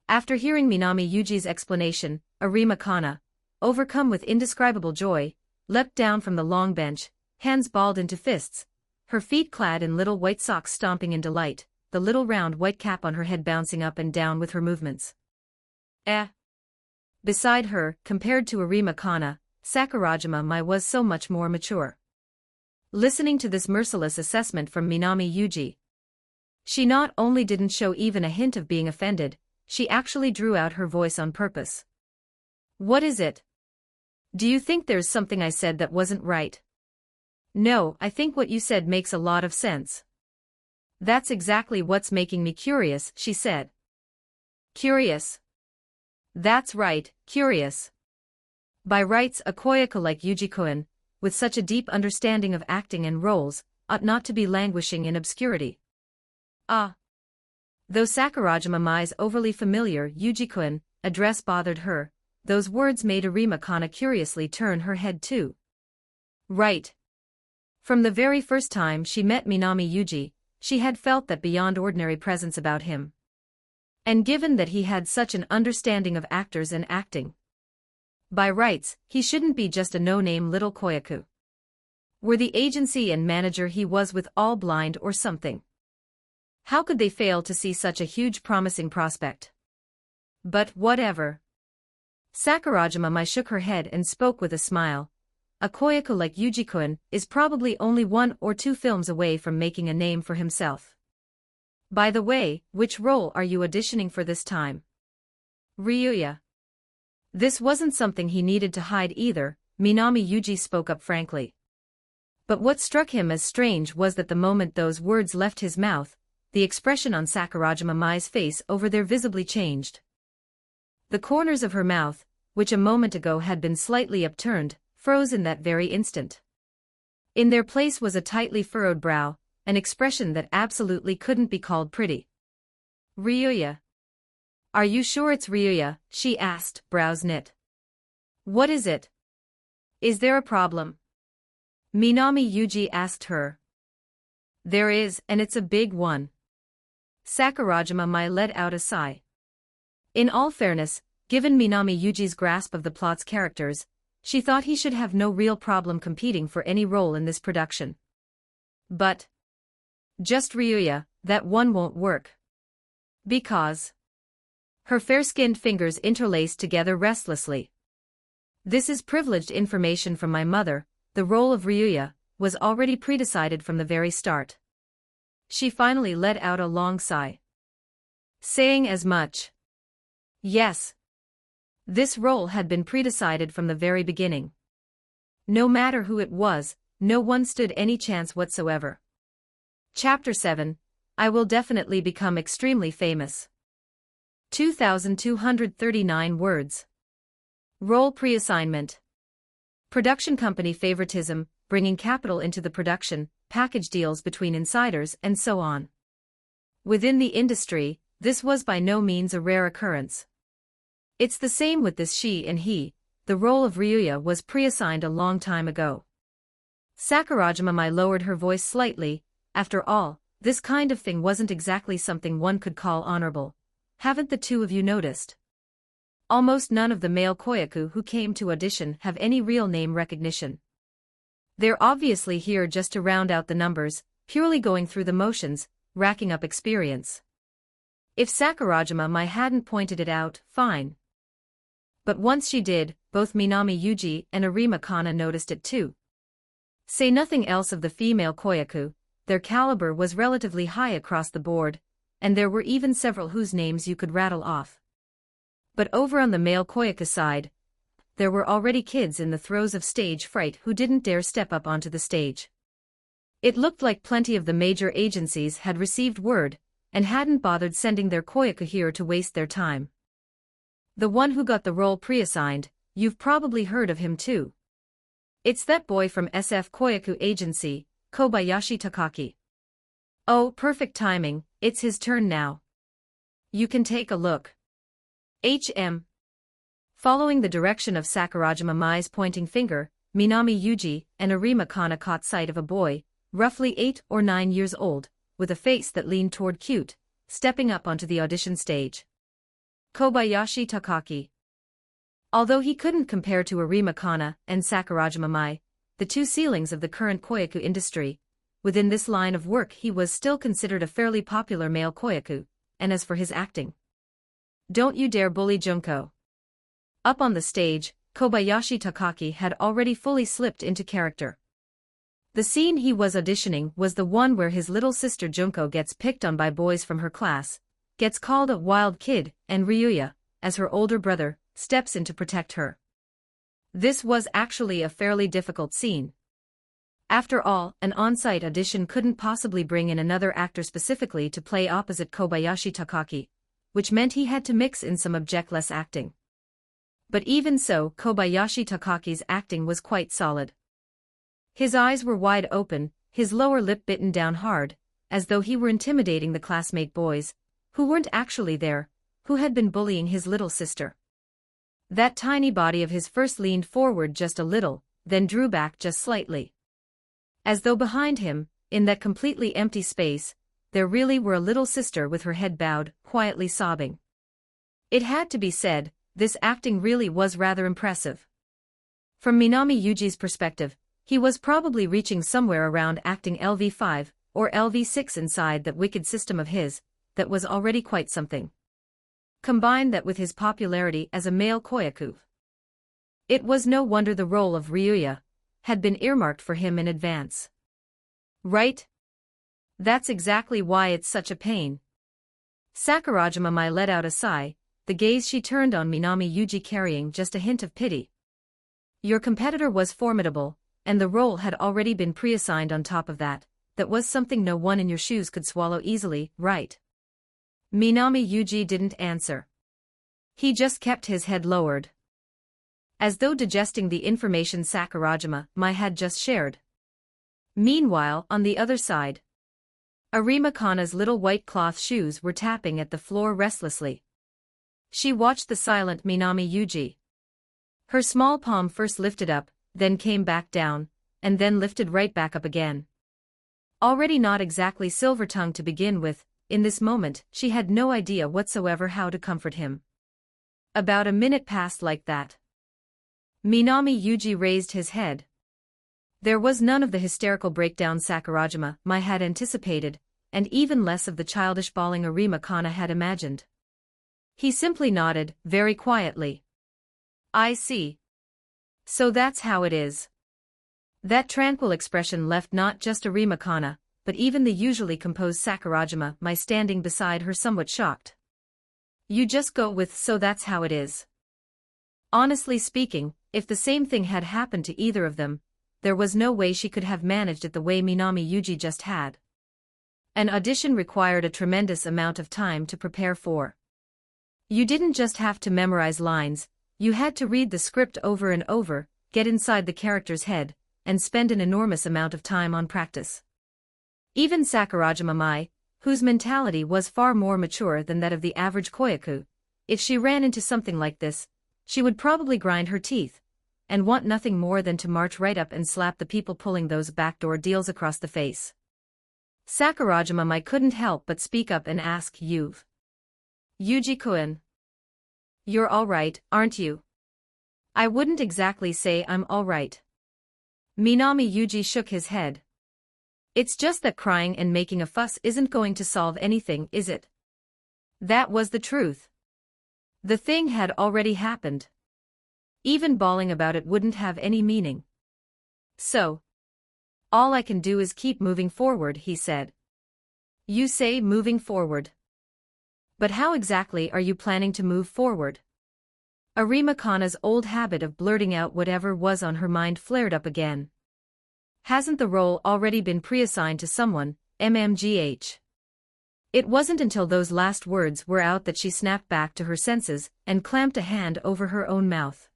After hearing Minami Yuji's explanation, Arima Kana, overcome with indescribable joy, leapt down from the long bench, hands balled into fists, her feet clad in little white socks stomping in delight, the little round white cap on her head bouncing up and down with her movements. Beside her, compared to Arima Kana, Sakurajima was so much more mature. Listening to this merciless assessment from Minami Yuji, She not only didn't show even a hint of being offended, she actually drew out her voice on purpose. What is it? Do you think there's something I said that wasn't right? No, I think what you said makes a lot of sense. That's exactly what's making me curious, she said. Curious? That's right, curious. By rights, a koyaku like Yuji-kun, with such a deep understanding of acting and roles, ought not to be languishing in obscurity. Ah. Though Sakurajima Mai's overly familiar Yuji-kun address bothered her, those words made Arima Kana curiously turn her head too. Right. From the very first time she met Minami Yuji, she had felt that beyond ordinary presence about him. And given that he had such an understanding of actors and acting, by rights, he shouldn't be just a no-name little koyaku. Were the agency and manager he was with all blind or something? How could they fail to see such a huge promising prospect? But whatever. Sakurajima Mai shook her head and spoke with a smile. A koyaku like Yuji-kun is probably only 1 or 2 films away from making a name for himself. By the way, which role are you auditioning for this time? Ryuya. This wasn't something he needed to hide either, Minami Yuji spoke up frankly. But what struck him as strange was that the moment those words left his mouth, the expression on Sakurajima Mai's face over there visibly changed. The corners of her mouth, which a moment ago had been slightly upturned, froze in that very instant. In their place was a tightly furrowed brow, an expression that absolutely couldn't be called pretty. Ryuya. Are you sure it's Ryuya? She asked, brows knit. What is it? Is there a problem? Minami Yuji asked her. There is, and it's a big one. Sakurajima Mai let out a sigh. In all fairness, given Minami Yuji's grasp of the plot's characters, she thought he should have no real problem competing for any role in this production. But just Ryuya, that one won't work. Because her fair-skinned fingers interlaced together restlessly. This is privileged information from my mother. The role of Ryuya was already predecided from the very start. She finally let out a long sigh. Saying as much. Yes. This role had been predecided from the very beginning. No matter who it was, no one stood any chance whatsoever. Chapter 7, I will definitely become extremely famous. 2,239 words. Role pre-assignment. Production company favoritism, bringing capital into the production, package deals between insiders and so on. Within the industry, this was by no means a rare occurrence. It's the same with this she and he. The role of Ryuya was pre-assigned a long time ago. Sakurajima Mai lowered her voice slightly. After all, this kind of thing wasn't exactly something one could call honorable. Haven't the two of you noticed? Almost none of the male koyaku who came to audition have any real name recognition. They're obviously here just to round out the numbers, purely going through the motions, racking up experience. If Sakurajima Mai hadn't pointed it out, fine. But once she did, both Minami Yuji and Arima Kana noticed it too. Say nothing else of the female koyaku, their caliber was relatively high across the board, and there were even several whose names you could rattle off. But over on the male koyaku side, there were already kids in the throes of stage fright who didn't dare step up onto the stage. It looked like plenty of the major agencies had received word, and hadn't bothered sending their koyaku here to waste their time. The one who got the role pre-assigned, you've probably heard of him too. It's that boy from SF Koyaku Agency, Kobayashi Takaki. Oh, perfect timing, it's his turn now. You can take a look. HM. Following the direction of Sakurajima Mai's pointing finger, Minami Yuji and Arima Kana caught sight of a boy, roughly 8 or 9 years old, with a face that leaned toward cute, stepping up onto the audition stage. Kobayashi Takaki. Although he couldn't compare to Arima Kana and Sakurajima Mai, the two ceilings of the current koyaku industry, within this line of work he was still considered a fairly popular male koyaku, and as for his acting. Don't you dare bully Junko. Up on the stage, Kobayashi Takaki had already fully slipped into character. The scene he was auditioning was the one where his little sister Junko gets picked on by boys from her class, gets called a wild kid, and Ryuya, as her older brother, steps in to protect her. This was actually a fairly difficult scene. After all, an on-site audition couldn't possibly bring in another actor specifically to play opposite Kobayashi Takaki, which meant he had to mix in some objectless acting. But even so, Kobayashi Takaki's acting was quite solid. His eyes were wide open, his lower lip bitten down hard, as though he were intimidating the classmate boys, who weren't actually there, who had been bullying his little sister. That tiny body of his first leaned forward just a little, then drew back just slightly. As though behind him, in that completely empty space, there really were a little sister with her head bowed, quietly sobbing. It had to be said, this acting really was rather impressive. From Minami Yuji's perspective, he was probably reaching somewhere around acting LV5 or LV6 inside that wicked system of his, that was already quite something. Combine that with his popularity as a male koyaku. It was no wonder the role of Ryuya had been earmarked for him in advance. Right? That's exactly why it's such a pain. Sakurajima Mai let out a sigh, the gaze she turned on Minami Yuji carrying just a hint of pity. Your competitor was formidable, and the role had already been pre-assigned on top of that. That was something no one in your shoes could swallow easily, right? Minami Yuji didn't answer. He just kept his head lowered, as though digesting the information Sakurajima Mai had just shared. Meanwhile, on the other side, Arima Kana's little white cloth shoes were tapping at the floor restlessly. She watched the silent Minami Yuji. Her small palm first lifted up, then came back down, and then lifted right back up again. Already not exactly silver-tongued to begin with, in this moment she had no idea whatsoever how to comfort him. About a minute passed like that. Minami Yuji raised his head. There was none of the hysterical breakdown Sakurajima Mai had anticipated, and even less of the childish bawling Arima Kana had imagined. He simply nodded, very quietly. I see. So that's how it is. That tranquil expression left not just Arima Kana, but even the usually composed Sakurajima Mai standing beside her somewhat shocked. You just go with so that's how it is. Honestly speaking, if the same thing had happened to either of them, there was no way she could have managed it the way Minami Yuji just had. An audition required a tremendous amount of time to prepare for. You didn't just have to memorize lines, you had to read the script over and over, get inside the character's head, and spend an enormous amount of time on practice. Even Sakurajima Mai, whose mentality was far more mature than that of the average koyaku, if she ran into something like this, she would probably grind her teeth, and want nothing more than to march right up and slap the people pulling those backdoor deals across the face. Sakurajima Mai couldn't help but speak up and ask Yuji-kun. You're alright, aren't you? I wouldn't exactly say I'm alright. Minami Yuji shook his head. It's just that crying and making a fuss isn't going to solve anything, is it? That was the truth. The thing had already happened. Even bawling about it wouldn't have any meaning. So, all I can do is keep moving forward, he said. You say moving forward. But how exactly are you planning to move forward? Arima Kana's old habit of blurting out whatever was on her mind flared up again. Hasn't the role already been pre-assigned to someone, mmgh? It wasn't until those last words were out that she snapped back to her senses and clamped a hand over her own mouth.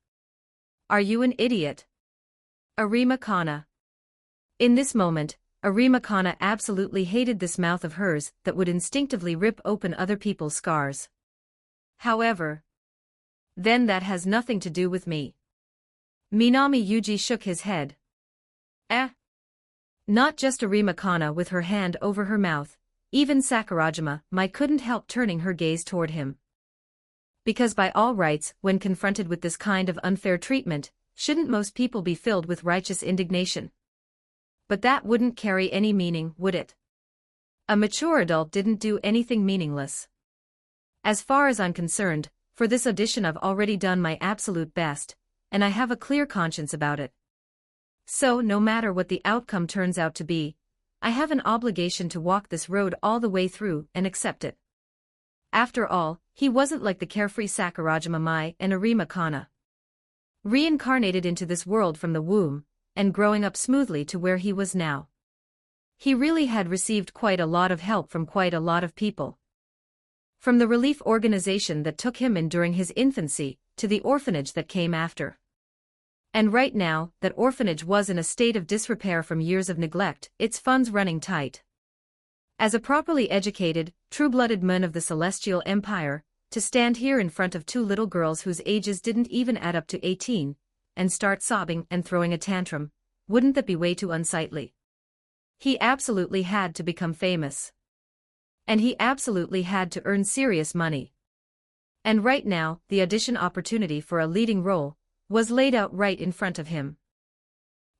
Are you an idiot? Arima Kana. In this moment, Arima Kana absolutely hated this mouth of hers that would instinctively rip open other people's scars. However, then that has nothing to do with me. Minami Yuji shook his head. Not just Arima Kana with her hand over her mouth, even Sakurajima Mai couldn't help turning her gaze toward him. Because by all rights, when confronted with this kind of unfair treatment, shouldn't most people be filled with righteous indignation? But that wouldn't carry any meaning, would it? A mature adult didn't do anything meaningless. As far as I'm concerned, for this audition I've already done my absolute best, and I have a clear conscience about it. So no matter what the outcome turns out to be, I have an obligation to walk this road all the way through and accept it. After all, he wasn't like the carefree Sakurajima Mai and Arima Kana. Reincarnated into this world from the womb, and growing up smoothly to where he was now. He really had received quite a lot of help from quite a lot of people. From the relief organization that took him in during his infancy, to the orphanage that came after. And right now, that orphanage was in a state of disrepair from years of neglect, its funds running tight. As a properly educated, true-blooded man of the Celestial Empire, to stand here in front of two little girls whose ages didn't even add up to 18, and start sobbing and throwing a tantrum, wouldn't that be way too unsightly? He absolutely had to become famous. And he absolutely had to earn serious money. And right now, the audition opportunity for a leading role was laid out right in front of him.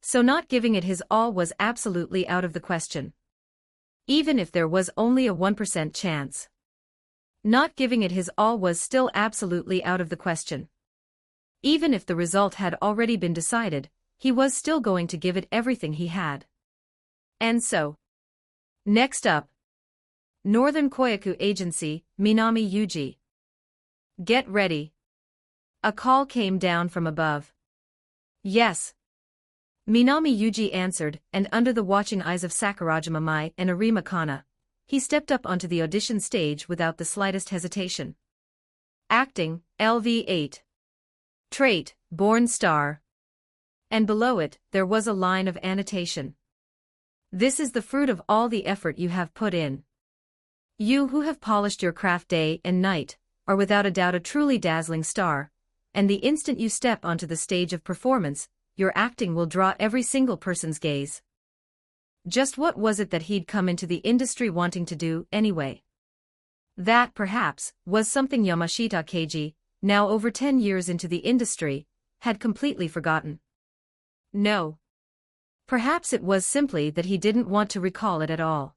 So not giving it his all was absolutely out of the question. Even if there was only a 1% chance. Not giving it his all was still absolutely out of the question. Even if the result had already been decided, he was still going to give it everything he had. And so. Next up. Northern Koyaku Agency, Minami Yuji. Get ready. A call came down from above. Yes. Minami Yuji answered, and under the watching eyes of Sakurajima Mai and Arima Kana, he stepped up onto the audition stage without the slightest hesitation. Acting, LV8. Trait, Born Star. And below it, there was a line of annotation. This is the fruit of all the effort you have put in. You who have polished your craft day and night, are without a doubt a truly dazzling star, and the instant you step onto the stage of performance, your acting will draw every single person's gaze. Just what was it that he'd come into the industry wanting to do, anyway? That, perhaps, was something Yamashita Keiji, now over 10 years into the industry, had completely forgotten. No. Perhaps it was simply that he didn't want to recall it at all.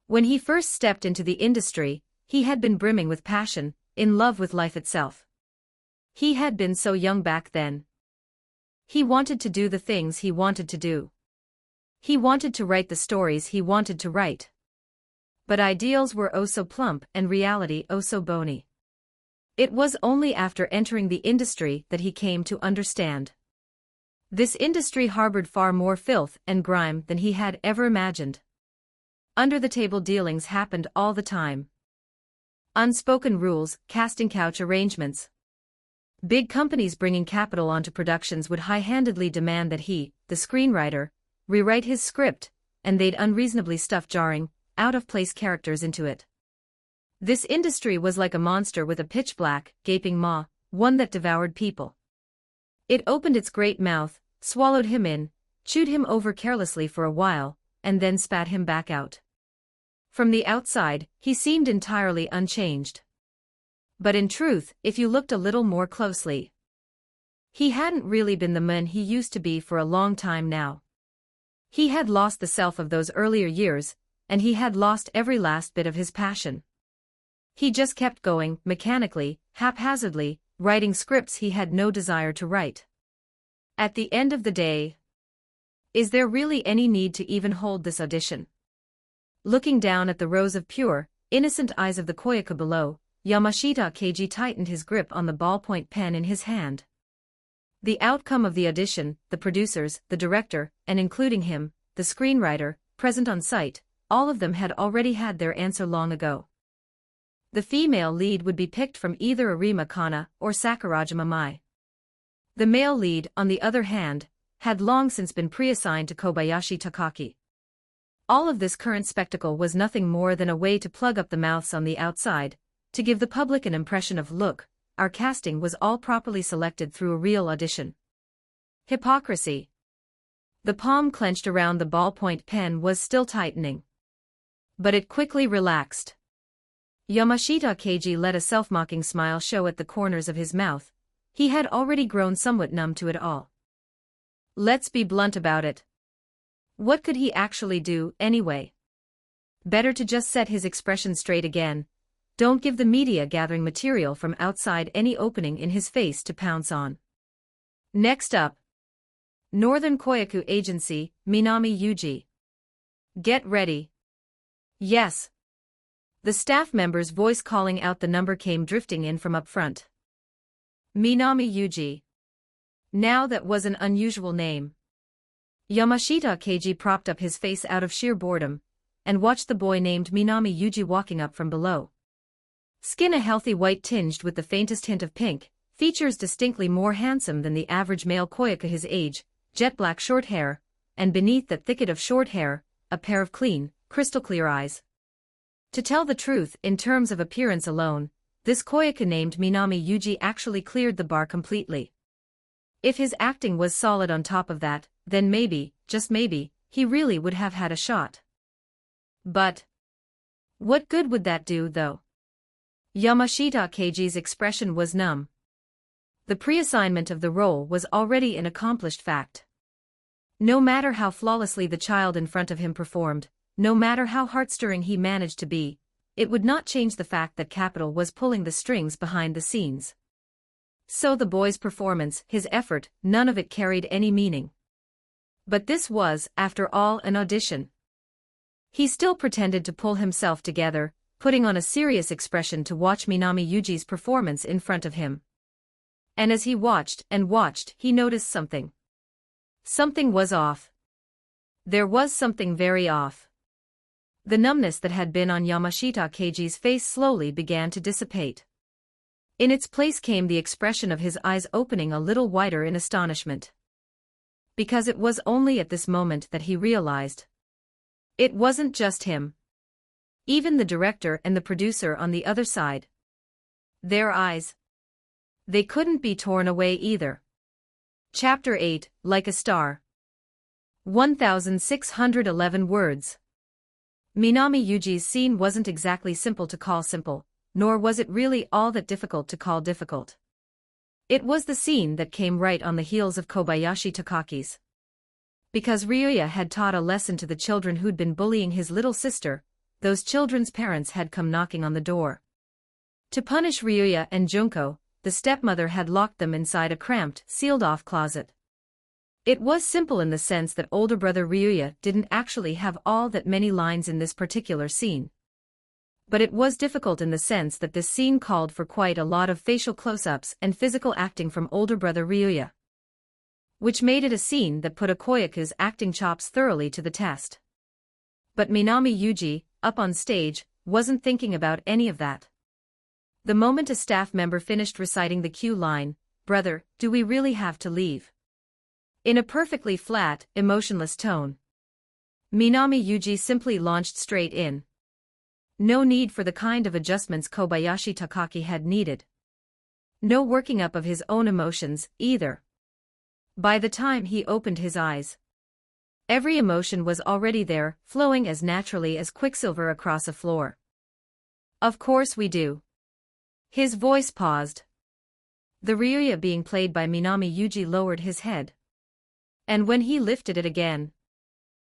When he first stepped into the industry, he had been brimming with passion, in love with life itself. He had been so young back then. He wanted to do the things he wanted to do. He wanted to write the stories he wanted to write. But ideals were oh so plump and reality oh so bony. It was only after entering the industry that he came to understand. This industry harbored far more filth and grime than he had ever imagined. Under-the-table dealings happened all the time. Unspoken rules, casting couch arrangements. Big companies bringing capital onto productions would high-handedly demand that he, the screenwriter, rewrite his script, and they'd unreasonably stuff jarring, out-of-place characters into it. This industry was like a monster with a pitch-black, gaping maw, one that devoured people. It opened its great mouth, swallowed him in, chewed him over carelessly for a while, and then spat him back out. From the outside, he seemed entirely unchanged. But in truth, if you looked a little more closely, he hadn't really been the man he used to be for a long time now. He had lost the self of those earlier years, and he had lost every last bit of his passion. He just kept going, mechanically, haphazardly, writing scripts he had no desire to write. At the end of the day, is there really any need to even hold this audition? Looking down at the rows of pure, innocent eyes of the Koyaku below, Yamashita Keiji tightened his grip on the ballpoint pen in his hand. The outcome of the audition, the producers, the director, and including him, the screenwriter, present on site, all of them had already had their answer long ago. The female lead would be picked from either Arima Kana or Sakurajima Mai. The male lead, on the other hand, had long since been pre-assigned to Kobayashi Takaki. All of this current spectacle was nothing more than a way to plug up the mouths on the outside, to give the public an impression of look, our casting was all properly selected through a real audition. Hypocrisy. The palm clenched around the ballpoint pen was still tightening. But it quickly relaxed. Yamashita Keiji let a self-mocking smile show at the corners of his mouth. He had already grown somewhat numb to it all. Let's be blunt about it. What could he actually do, anyway? Better to just set his expression straight again. Don't give the media gathering material from outside any opening in his face to pounce on. Next up. Northern Koyaku Agency, Minami Yuji. Get ready. Yes. The staff member's voice calling out the number came drifting in from up front. Minami Yuji. Now that was an unusual name. Yamashita Keiji propped up his face out of sheer boredom, and watched the boy named Minami Yuji walking up from below. Skin a healthy white tinged with the faintest hint of pink, features distinctly more handsome than the average male Koyaku his age, jet black short hair, and beneath that thicket of short hair, a pair of clean, crystal clear eyes. To tell the truth, in terms of appearance alone, this Koyaku named Minami Yuji actually cleared the bar completely. If his acting was solid on top of that, then maybe, just maybe, he really would have had a shot. But what good would that do, though? Yamashita Keiji's expression was numb. The pre-assignment of the role was already an accomplished fact. No matter how flawlessly the child in front of him performed, no matter how heart-stirring he managed to be, it would not change the fact that Capital was pulling the strings behind the scenes. So the boy's performance, his effort, none of it carried any meaning. But this was, after all, an audition. He still pretended to pull himself together, putting on a serious expression to watch Minami Yuji's performance in front of him. And as he watched and watched, he noticed something. Something was off. There was something very off. The numbness that had been on Yamashita Keiji's face slowly began to dissipate. In its place came the expression of his eyes opening a little wider in astonishment. Because it was only at this moment that he realized. It wasn't just him. Even the director and the producer on the other side. Their eyes. They couldn't be torn away either. Chapter 8, Like a Star. 1611 words. Minami Yuji's scene wasn't exactly simple to call simple, nor was it really all that difficult to call difficult. It was the scene that came right on the heels of Kobayashi Takaki's. Because Ryuya had taught a lesson to the children who'd been bullying his little sister, those children's parents had come knocking on the door. To punish Ryuya and Junko, the stepmother had locked them inside a cramped, sealed-off closet. It was simple in the sense that older brother Ryuya didn't actually have all that many lines in this particular scene. But it was difficult in the sense that this scene called for quite a lot of facial close-ups and physical acting from older brother Ryuya. Which made it a scene that put a Koyaku's acting chops thoroughly to the test. But Minami Yuji, up on stage, wasn't thinking about any of that. The moment a staff member finished reciting the cue line, "Brother, do we really have to leave?" in a perfectly flat, emotionless tone, Minami Yuji simply launched straight in. No need for the kind of adjustments Kobayashi Takaki had needed. No working up of his own emotions, either. By the time he opened his eyes, every emotion was already there, flowing as naturally as quicksilver across a floor. Of course we do. His voice paused. The Ryuya being played by Minami Yuji lowered his head. And when he lifted it again,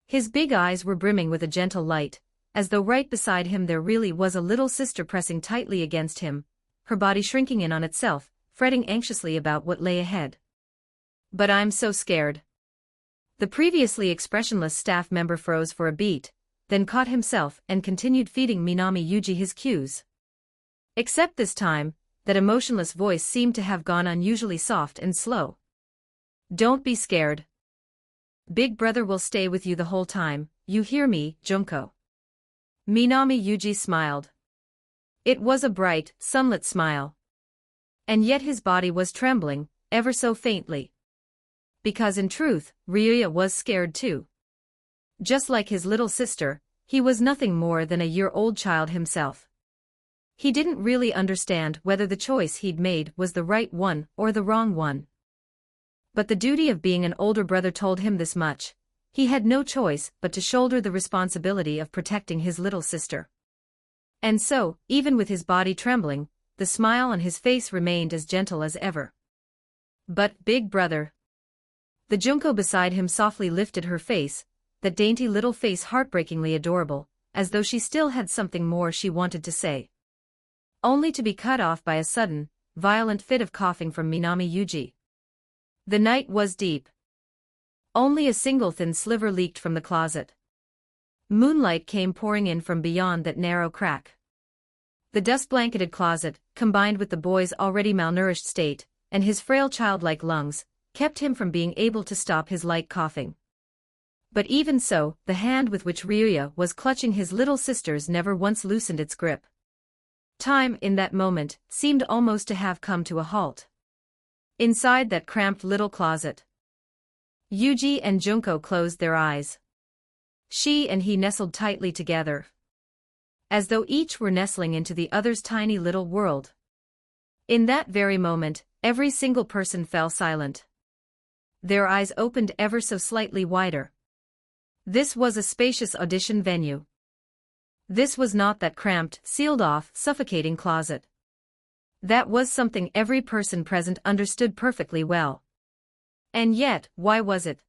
his big eyes were brimming with a gentle light, as though right beside him there really was a little sister pressing tightly against him, her body shrinking in on itself, fretting anxiously about what lay ahead. But I'm so scared. The previously expressionless staff member froze for a beat, then caught himself and continued feeding Minami Yuji his cues. Except this time, that emotionless voice seemed to have gone unusually soft and slow. Don't be scared. Big brother will stay with you the whole time, you hear me, Junko. Minami Yuji smiled. It was a bright, sunlit smile. And yet his body was trembling, ever so faintly. Because in truth, Ryuya was scared too. Just like his little sister, he was nothing more than a year-old child himself. He didn't really understand whether the choice he'd made was the right one or the wrong one. But the duty of being an older brother told him this much. He had no choice but to shoulder the responsibility of protecting his little sister. And so, even with his body trembling, the smile on his face remained as gentle as ever. But, big brother. The Junko beside him softly lifted her face, that dainty little face heartbreakingly adorable, as though she still had something more she wanted to say. Only to be cut off by a sudden, violent fit of coughing from Minami Yuji. The night was deep. Only a single thin sliver leaked from the closet. Moonlight came pouring in from beyond that narrow crack. The dust-blanketed closet, combined with the boy's already malnourished state, and his frail childlike lungs, kept him from being able to stop his light coughing. But even so, the hand with which Ryuya was clutching his little sister's never once loosened its grip. Time, in that moment, seemed almost to have come to a halt. Inside that cramped little closet, Yuji and Junko closed their eyes. She and he nestled tightly together, as though each were nestling into the other's tiny little world. In that very moment, every single person fell silent. Their eyes opened ever so slightly wider. This was a spacious audition venue. This was not that cramped, sealed-off, suffocating closet. That was something every person present understood perfectly well. And yet, why was it?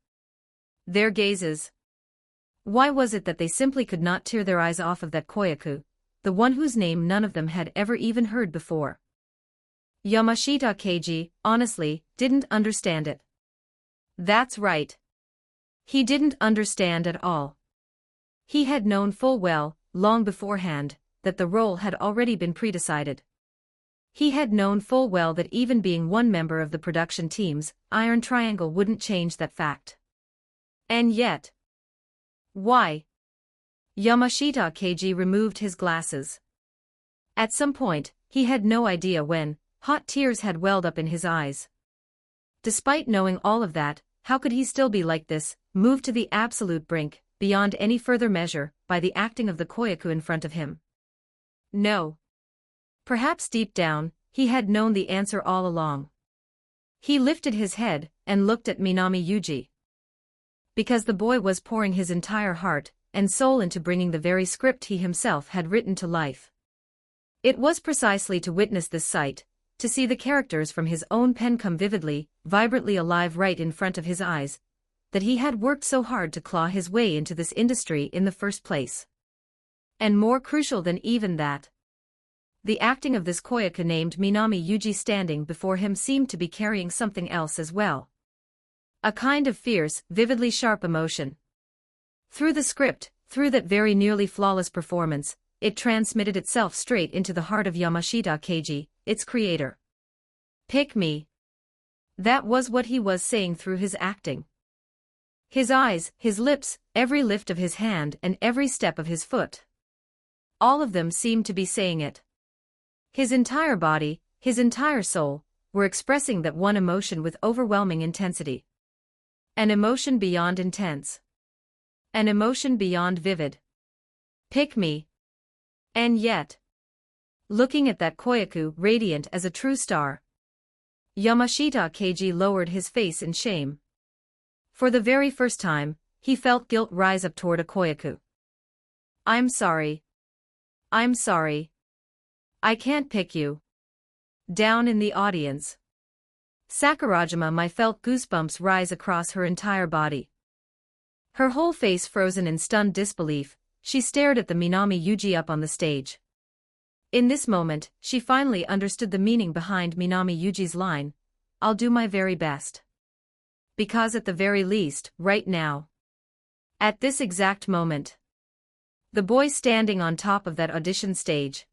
Their gazes. Why was it that they simply could not tear their eyes off of that Koyaku, the one whose name none of them had ever even heard before? Yamashita Keiji, honestly, didn't understand it. That's right. He didn't understand at all. He had known full well, long beforehand, that the role had already been pre-decided. He had known full well that even being one member of the production team's Iron Triangle wouldn't change that fact. And yet, why? Yamashita Keiji removed his glasses. At some point, he had no idea when, hot tears had welled up in his eyes. Despite knowing all of that, how could he still be like this, moved to the absolute brink, beyond any further measure, by the acting of the Koyaku in front of him? No. Perhaps deep down, he had known the answer all along. He lifted his head, and looked at Minami Yuji. Because the boy was pouring his entire heart and soul into bringing the very script he himself had written to life. It was precisely to witness this sight, to see the characters from his own pen come vividly, vibrantly alive right in front of his eyes, that he had worked so hard to claw his way into this industry in the first place. And more crucial than even that, the acting of this Koyaku named Minami Yuji standing before him seemed to be carrying something else as well. A kind of fierce, vividly sharp emotion. Through the script, through that very nearly flawless performance, it transmitted itself straight into the heart of Yamashita Keiji, its creator. Pick me. That was what he was saying through his acting. His eyes, his lips, every lift of his hand and every step of his foot. All of them seemed to be saying it. His entire body, his entire soul, were expressing that one emotion with overwhelming intensity. An emotion beyond intense. An emotion beyond vivid. Pick me. And yet, looking at that Koyaku radiant as a true star, Yamashita Keiji lowered his face in shame. For the very first time, he felt guilt rise up toward a Koyaku. I'm sorry. I'm sorry. I can't pick you. Down in the audience, Sakurajima felt goosebumps rise across her entire body. Her whole face frozen in stunned disbelief, she stared at the Minami Yuji up on the stage. In this moment, she finally understood the meaning behind Minami Yuji's line, "I'll do my very best." Because at the very least, right now, at this exact moment, the boy standing on top of that audition stage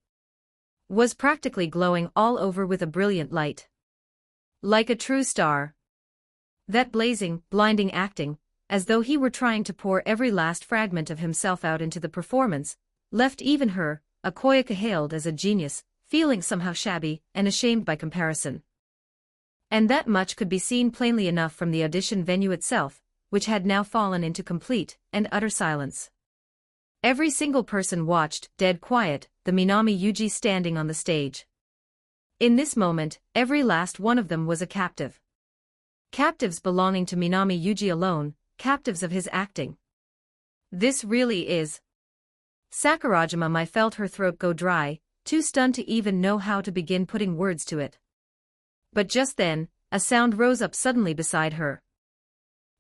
was practically glowing all over with a brilliant light. Like a true star. That blazing, blinding acting, as though he were trying to pour every last fragment of himself out into the performance, left even her, a Koyaku hailed as a genius, feeling somehow shabby and ashamed by comparison. And that much could be seen plainly enough from the audition venue itself, which had now fallen into complete and utter silence. Every single person watched, dead quiet, the Minami Yuji standing on the stage. In this moment, every last one of them was a captive. Captives belonging to Minami Yuji alone, captives of his acting. This really is. Sakurajima felt her throat go dry, too stunned to even know how to begin putting words to it. But just then, a sound rose up suddenly beside her.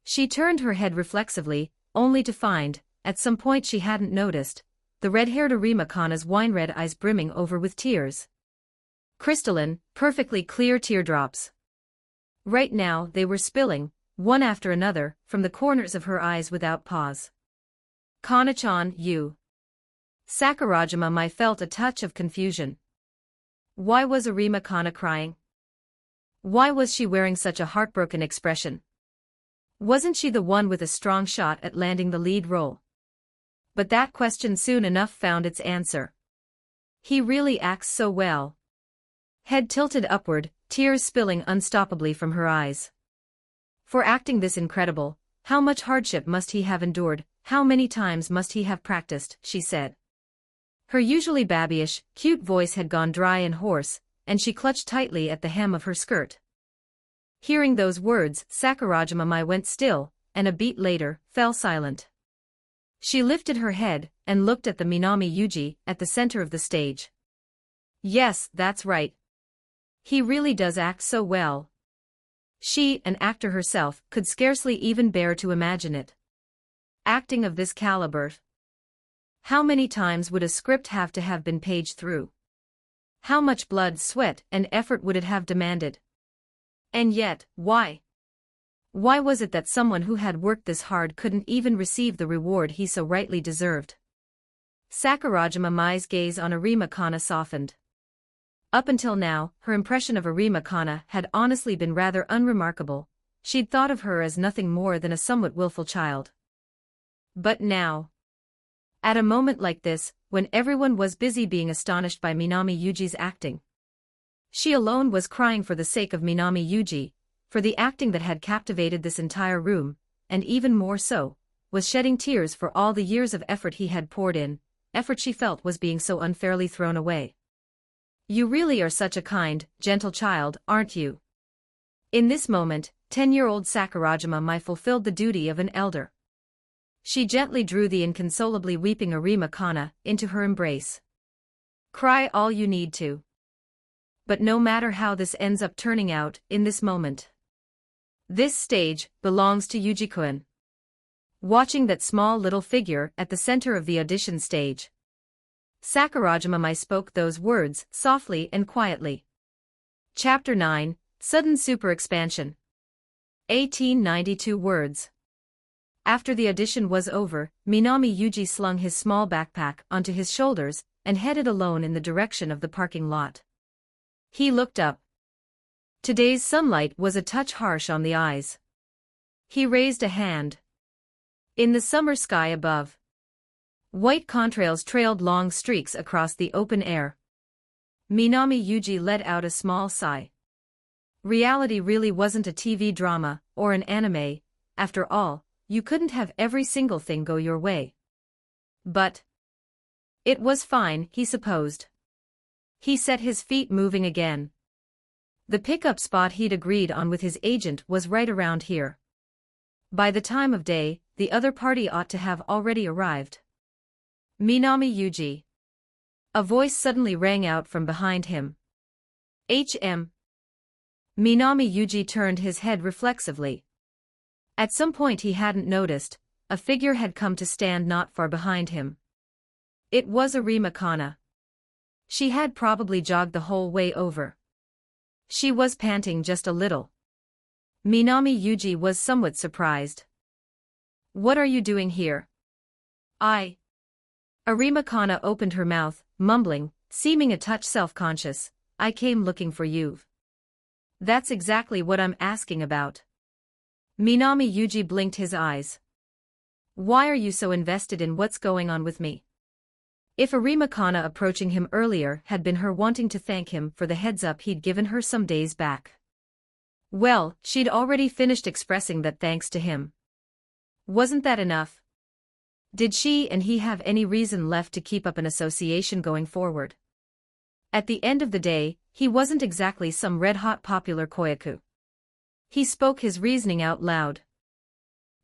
She turned her head reflexively, only to find, at some point she hadn't noticed, the red-haired Arima Kana's wine-red eyes brimming over with tears. Crystalline, perfectly clear teardrops. Right now they were spilling, one after another, from the corners of her eyes without pause. Kana-chan, you. Sakurajima felt a touch of confusion. Why was Arima Kana crying? Why was she wearing such a heartbroken expression? Wasn't she the one with a strong shot at landing the lead role? But that question soon enough found its answer. He really acts so well. Head tilted upward, tears spilling unstoppably from her eyes. For acting this incredible, how much hardship must he have endured, how many times must he have practiced, she said. Her usually babyish, cute voice had gone dry and hoarse, and she clutched tightly at the hem of her skirt. Hearing those words, Sakurajima went still, and a beat later, fell silent. She lifted her head, and looked at the Minami Yuji, at the center of the stage. Yes, that's right. He really does act so well. She, an actor herself, could scarcely even bear to imagine it. Acting of this caliber. How many times would a script have to have been paged through? How much blood, sweat, and effort would it have demanded? And yet, why? Why was it that someone who had worked this hard couldn't even receive the reward he so rightly deserved? Sakurajima-mai's gaze on Arima Kana softened. Up until now, her impression of Arima Kana had honestly been rather unremarkable. She'd thought of her as nothing more than a somewhat willful child. But now, at a moment like this, when everyone was busy being astonished by Minami Yuji's acting, she alone was crying for the sake of Minami Yuji, for the acting that had captivated this entire room, and even more so, was shedding tears for all the years of effort he had poured in, effort she felt was being so unfairly thrown away. You really are such a kind, gentle child, aren't you? In this moment, 10-year-old Sakurajima fulfilled the duty of an elder. She gently drew the inconsolably weeping Arima Kana into her embrace. Cry all you need to. But no matter how this ends up turning out, in this moment, this stage belongs to Yuji-kun. Watching that small little figure at the center of the audition stage, Sakurajima spoke those words softly and quietly. Chapter 9, Sudden Super Expansion. 1892 words. After the audition was over, Minami Yuji slung his small backpack onto his shoulders and headed alone in the direction of the parking lot. He looked up. Today's sunlight was a touch harsh on the eyes. He raised a hand. In the summer sky above, white contrails trailed long streaks across the open air. Minami Yuji let out a small sigh. Reality really wasn't a TV drama or an anime. After all, you couldn't have every single thing go your way. But it was fine, he supposed. He set his feet moving again. The pickup spot he'd agreed on with his agent was right around here. By the time of day, the other party ought to have already arrived. Minami Yuji. A voice suddenly rang out from behind him. HM. Minami Yuji turned his head reflexively. At some point he hadn't noticed, a figure had come to stand not far behind him. It was Arima Kana. She had probably jogged the whole way over. She was panting just a little. Minami Yuji was somewhat surprised. What are you doing here? Arima Kana opened her mouth, mumbling, seeming a touch self-conscious. I came looking for you. That's exactly what I'm asking about. Minami Yuji blinked his eyes. Why are you so invested in what's going on with me? If Arima Kana approaching him earlier had been her wanting to thank him for the heads-up he'd given her some days back, well, she'd already finished expressing that thanks to him. Wasn't that enough? Did she and he have any reason left to keep up an association going forward? At the end of the day, he wasn't exactly some red-hot popular koyaku. He spoke his reasoning out loud.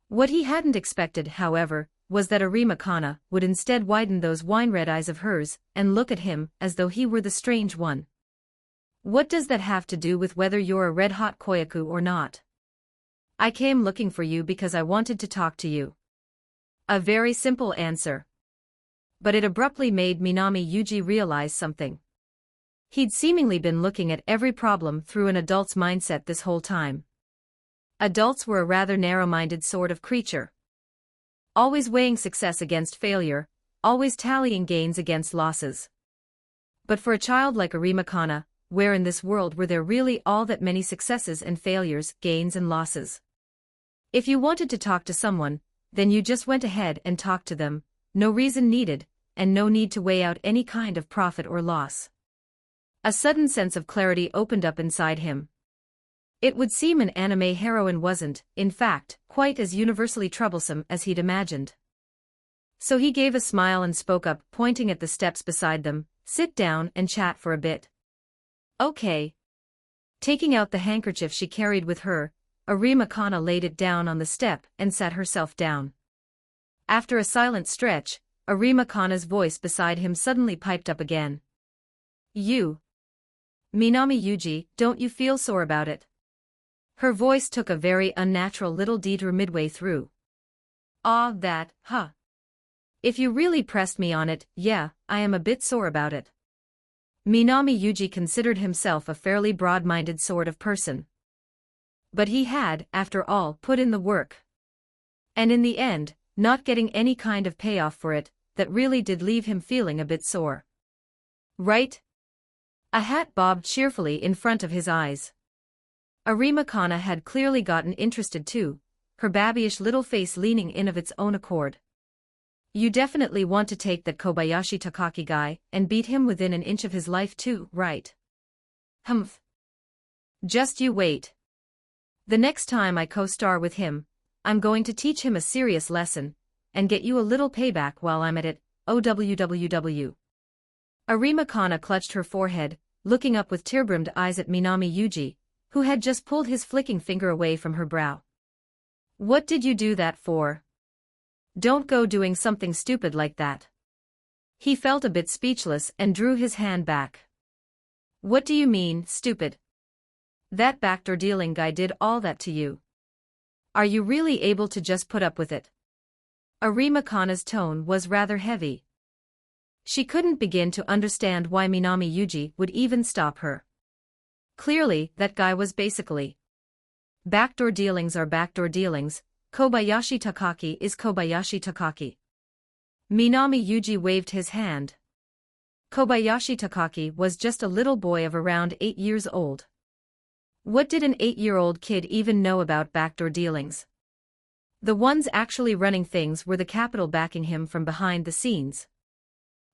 What he hadn't expected, however, was that Arima Kana would instead widen those wine-red eyes of hers and look at him as though he were the strange one. What does that have to do with whether you're a red-hot koyaku or not? I came looking for you because I wanted to talk to you. A very simple answer. But it abruptly made Minami Yuji realize something. He'd seemingly been looking at every problem through an adult's mindset this whole time. Adults were a rather narrow-minded sort of creature. Always weighing success against failure, always tallying gains against losses. But for a child like Arima Kana, where in this world were there really all that many successes and failures, gains and losses? If you wanted to talk to someone, then you just went ahead and talked to them, no reason needed, and no need to weigh out any kind of profit or loss. A sudden sense of clarity opened up inside him. It would seem an anime heroine wasn't, in fact, quite as universally troublesome as he'd imagined. So he gave a smile and spoke up, pointing at the steps beside them, "Sit down and chat for a bit." "Okay." Taking out the handkerchief she carried with her, Arima Kana laid it down on the step and sat herself down. After a silent stretch, Arima Kana's voice beside him suddenly piped up again. "You. Minami Yuji, don't you feel sore about it?" Her voice took a very unnatural little detour midway through. "Ah, that, huh? If you really pressed me on it, yeah, I am a bit sore about it." Minami Yuji considered himself a fairly broad-minded sort of person. But he had, after all, put in the work. And in the end, not getting any kind of payoff for it, that really did leave him feeling a bit sore. "Right?" A hat bobbed cheerfully in front of his eyes. Arima Kana had clearly gotten interested too, her babyish little face leaning in of its own accord. "You definitely want to take that Kobayashi Takaki guy and beat him within an inch of his life too, right?" "Humph. Just you wait. The next time I co-star with him, I'm going to teach him a serious lesson, and get you a little payback while I'm at it, OWWW." Arima Kana clutched her forehead, looking up with tear-brimmed eyes at Minami Yuji, who had just pulled his flicking finger away from her brow. "What did you do that for? Don't go doing something stupid like that." He felt a bit speechless and drew his hand back. "What do you mean, stupid? That backdoor dealing guy did all that to you. Are you really able to just put up with it?" Arima Kana's tone was rather heavy. She couldn't begin to understand why Minami Yuji would even stop her. Clearly, that guy was basically. Backdoor dealings are backdoor dealings, Kobayashi Takaki is Kobayashi Takaki. Minami Yuji waved his hand. Kobayashi Takaki was just a little boy of around 8 years old. What did an 8-year-old kid even know about backdoor dealings? The ones actually running things were the capital backing him from behind the scenes.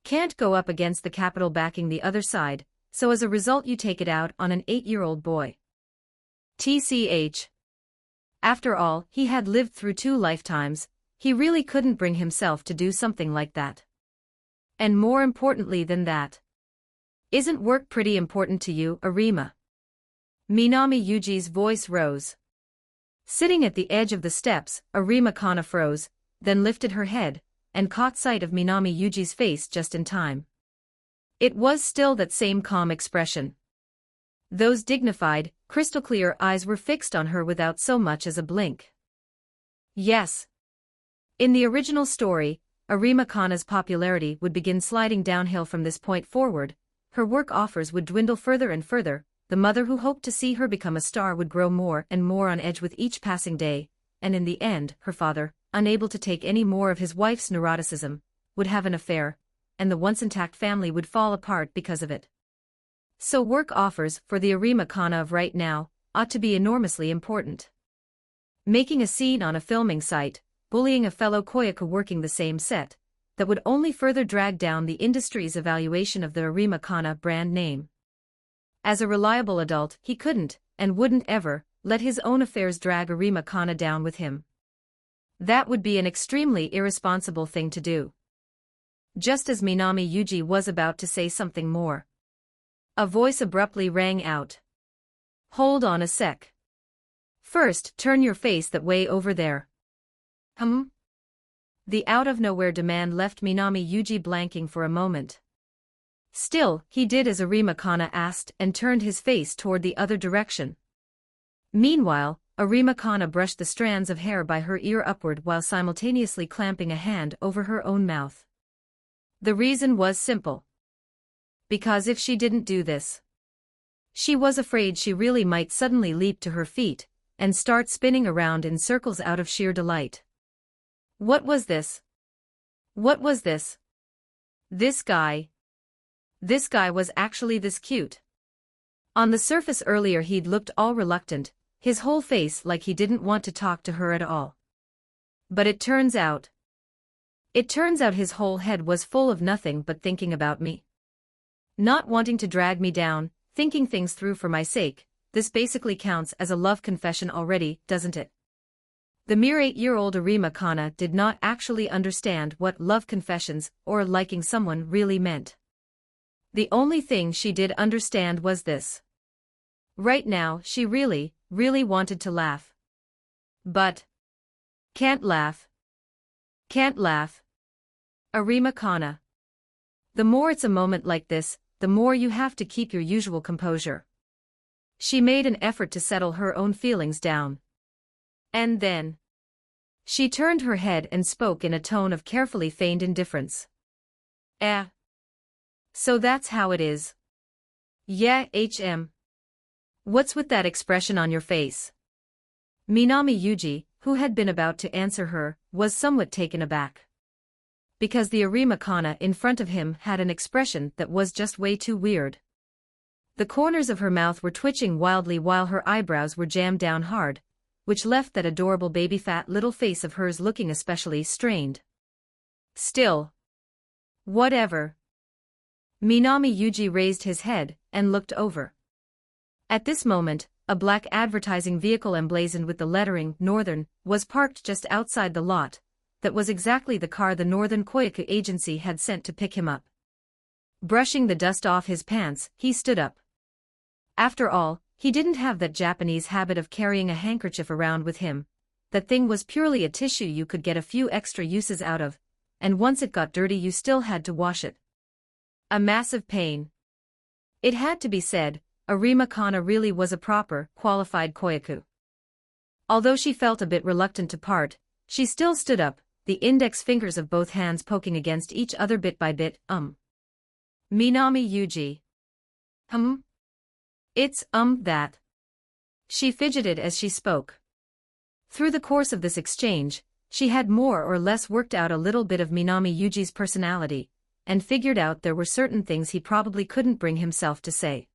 Can't go up against the capital backing the other side, so as a result you take it out on an 8-year-old boy. TCH. After all, he had lived through 2 lifetimes, he really couldn't bring himself to do something like that. And more importantly than that. Isn't work pretty important to you, Arima? Minami Yuji's voice rose. Sitting at the edge of the steps, Arima Kana froze, then lifted her head, and caught sight of Minami Yuji's face just in time. It was still that same calm expression. Those dignified, crystal-clear eyes were fixed on her without so much as a blink. Yes. In the original story, Arima Kana's popularity would begin sliding downhill from this point forward, her work offers would dwindle further and further, the mother who hoped to see her become a star would grow more and more on edge with each passing day, and in the end, her father, unable to take any more of his wife's neuroticism, would have an affair, and the once intact family would fall apart because of it. So work offers for the Arima Kana of right now ought to be enormously important. Making a scene on a filming site, bullying a fellow koyaku working the same set, that would only further drag down the industry's evaluation of the Arima Kana brand name. As a reliable adult, he couldn't, and wouldn't ever, let his own affairs drag Arima Kana down with him. That would be an extremely irresponsible thing to do. Just as Minami Yuji was about to say something more, a voice abruptly rang out. "Hold on a sec. First, turn your face that way over there." The out-of-nowhere demand left Minami Yuji blanking for a moment. Still, he did as Arima Kana asked and turned his face toward the other direction. Meanwhile, Arima Kana brushed the strands of hair by her ear upward while simultaneously clamping a hand over her own mouth. The reason was simple. Because if she didn't do this, she was afraid she really might suddenly leap to her feet, and start spinning around in circles out of sheer delight. What was this? What was this? This guy was actually this cute. On the surface earlier he'd looked all reluctant, his whole face like he didn't want to talk to her at all. But it turns out his whole head was full of nothing but thinking about me. Not wanting to drag me down, thinking things through for my sake. This basically counts as a love confession already, doesn't it? The mere 8-year-old Arima Kana did not actually understand what love confessions or liking someone really meant. The only thing she did understand was this. Right now she really, really wanted to laugh. But can't laugh. Can't laugh. Arima Kana. The more it's a moment like this, the more you have to keep your usual composure. She made an effort to settle her own feelings down. And then she turned her head and spoke in a tone of carefully feigned indifference. So that's how it is. Yeah, What's with that expression on your face? Minami Yuji, who had been about to answer her, was somewhat taken aback. Because the Arima Kana in front of him had an expression that was just way too weird. The corners of her mouth were twitching wildly while her eyebrows were jammed down hard, which left that adorable baby fat little face of hers looking especially strained. Still. Whatever. Minami Yuji raised his head and looked over. At this moment, a black advertising vehicle emblazoned with the lettering Northern was parked just outside the lot. That was exactly the car the Northern Koyaku agency had sent to pick him up. Brushing the dust off his pants, he stood up. After all, he didn't have that Japanese habit of carrying a handkerchief around with him. That thing was purely a tissue you could get a few extra uses out of, and once it got dirty you still had to wash it. A massive pain. It had to be said, Arima Kana really was a proper, qualified Koyaku. Although she felt a bit reluctant to part, she still stood up, the index fingers of both hands poking against each other bit by bit. Minami Yuji. It's, that. She fidgeted as she spoke. Through the course of this exchange, she had more or less worked out a little bit of Minami Yuji's personality, and figured out there were certain things he probably couldn't bring himself to say.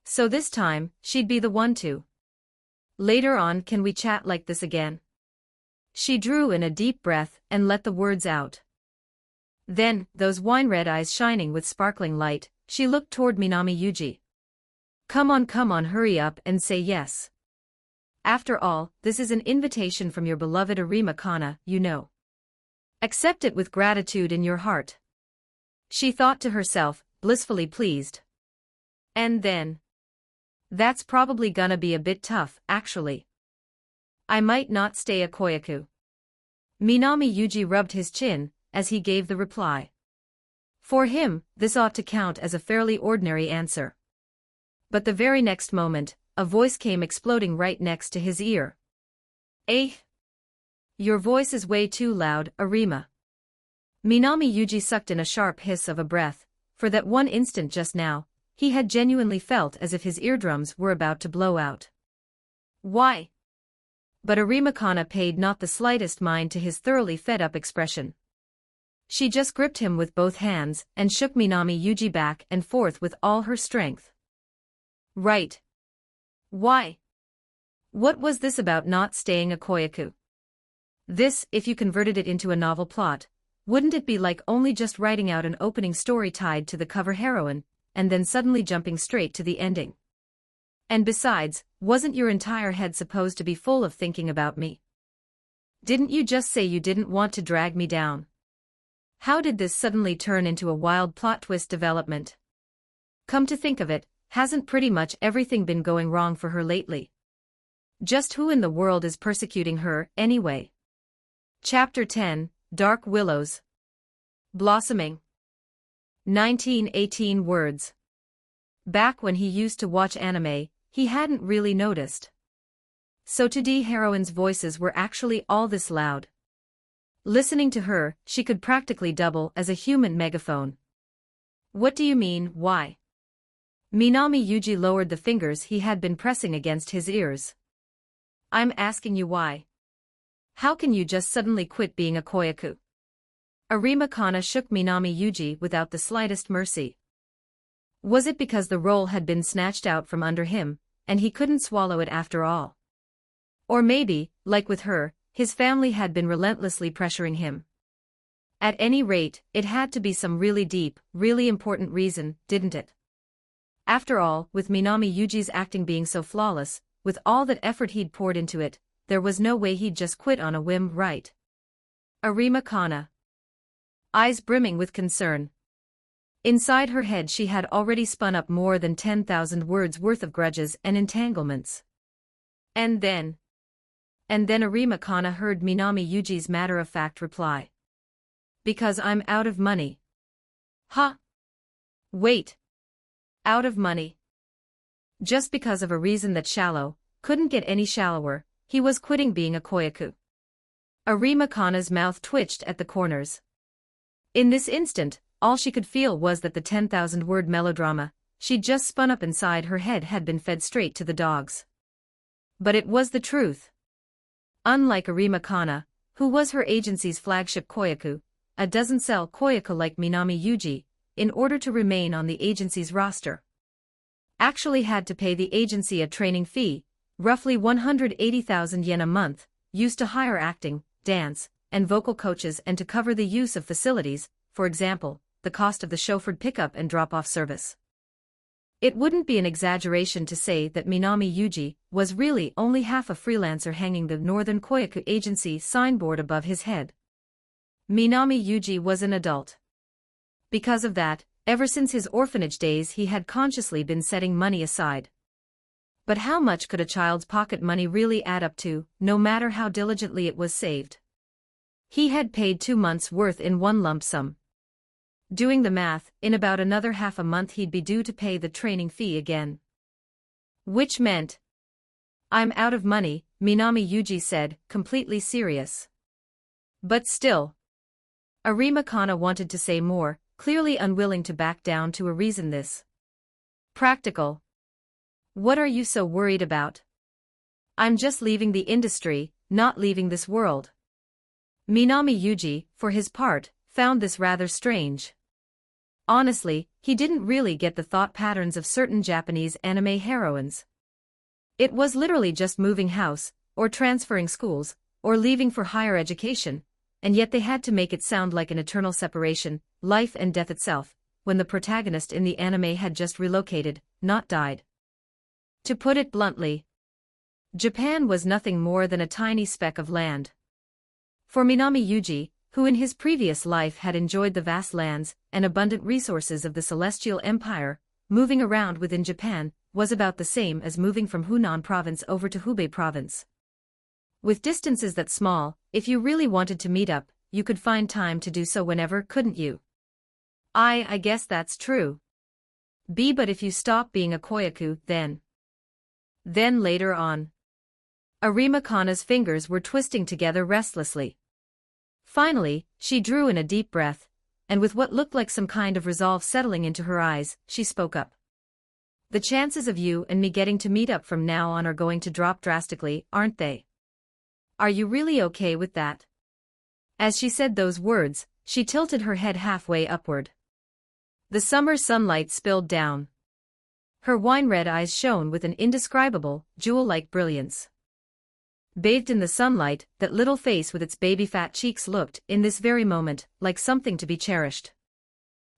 So this time, she'd be the one to. Later on, can we chat like this again? She drew in a deep breath and let the words out. Then, those wine-red eyes shining with sparkling light, she looked toward Minami Yuji. Come on, hurry up and say yes. After all, this is an invitation from your beloved Arima Kana, you know. Accept it with gratitude in your heart. She thought to herself, blissfully pleased. And then. That's probably gonna be a bit tough, actually. I might not stay a Koyaku. Minami Yuji rubbed his chin, as he gave the reply. For him, this ought to count as a fairly ordinary answer. But the very next moment, a voice came exploding right next to his ear. Your voice is way too loud, Arima. Minami Yuji sucked in a sharp hiss of a breath. For that one instant just now, he had genuinely felt as if his eardrums were about to blow out. Why? But Arima Kana paid not the slightest mind to his thoroughly fed-up expression. She just gripped him with both hands and shook Minami Yuji back and forth with all her strength. Right. Why? What was this about not staying a Koyaku? This, if you converted it into a novel plot, wouldn't it be like only just writing out an opening story tied to the cover heroine, and then suddenly jumping straight to the ending? And besides, wasn't your entire head supposed to be full of thinking about me? Didn't you just say you didn't want to drag me down? How did this suddenly turn into a wild plot twist development? Come to think of it, hasn't pretty much everything been going wrong for her lately? Just who in the world is persecuting her, anyway? Chapter 10, Dark Willows. Blossoming. 1918 words. Back when he used to watch anime, he hadn't really noticed. So 2D heroines' voices were actually all this loud. Listening to her, she could practically double as a human megaphone. What do you mean, why? Minami Yuji lowered the fingers he had been pressing against his ears. I'm asking you why. How can you just suddenly quit being a koyaku? Arima Kana shook Minami Yuji without the slightest mercy. Was it because the role had been snatched out from under him, and he couldn't swallow it after all? Or maybe, like with her, his family had been relentlessly pressuring him. At any rate, it had to be some really deep, really important reason, didn't it? After all, with Minami Yuji's acting being so flawless, with all that effort he'd poured into it, there was no way he'd just quit on a whim, right? Arima Kana. Eyes brimming with concern. Inside her head she had already spun up more than 10,000 words worth of grudges and entanglements. And then Arima Kana heard Minami Yuji's matter-of-fact reply. Because I'm out of money. Huh? Wait. Out of money. Just because of a reason that's shallow, couldn't get any shallower, he was quitting being a koyaku. Arima Kana's mouth twitched at the corners. In this instant, all she could feel was that the 10,000-word melodrama she'd just spun up inside her head had been fed straight to the dogs. But it was the truth. Unlike Arima Kana, who was her agency's flagship koyaku, a doesn't sell koyaku like Minami Yuji, in order to remain on the agency's roster. Actually had to pay the agency a training fee, roughly 180,000 yen a month, used to hire acting, dance, and vocal coaches and to cover the use of facilities, for example, the cost of the chauffeured pickup and drop-off service. It wouldn't be an exaggeration to say that Minami Yuji was really only half a freelancer hanging the Northern Koyaku Agency signboard above his head. Minami Yuji was an adult. Because of that, ever since his orphanage days he had consciously been setting money aside. But how much could a child's pocket money really add up to, no matter how diligently it was saved? He had paid 2 months' worth in one lump sum. Doing the math, in about another half a month he'd be due to pay the training fee again. Which meant, I'm out of money, Minami Yuji said, completely serious. But still. Arima Kana wanted to say more, clearly unwilling to back down to a reason this practical. What are you so worried about? I'm just leaving the industry, not leaving this world. Minami Yuji, for his part, found this rather strange. Honestly, he didn't really get the thought patterns of certain Japanese anime heroines. It was literally just moving house, or transferring schools, or leaving for higher education, and yet they had to make it sound like an eternal separation, life and death itself, when the protagonist in the anime had just relocated, not died. To put it bluntly, Japan was nothing more than a tiny speck of land. For Minami Yuji, who in his previous life had enjoyed the vast lands and abundant resources of the Celestial Empire, moving around within Japan was about the same as moving from Hunan province over to Hubei province. With distances that small, if you really wanted to meet up, you could find time to do so whenever, couldn't you? I guess that's true. But if you stop being a koyaku, then later on. Arima Kana's fingers were twisting together restlessly. Finally, she drew in a deep breath, and with what looked like some kind of resolve settling into her eyes, she spoke up. The chances of you and me getting to meet up from now on are going to drop drastically, aren't they? Are you really okay with that? As she said those words, she tilted her head halfway upward. The summer sunlight spilled down. Her wine-red eyes shone with an indescribable, jewel-like brilliance. Bathed in the sunlight, that little face with its baby-fat cheeks looked, in this very moment, like something to be cherished.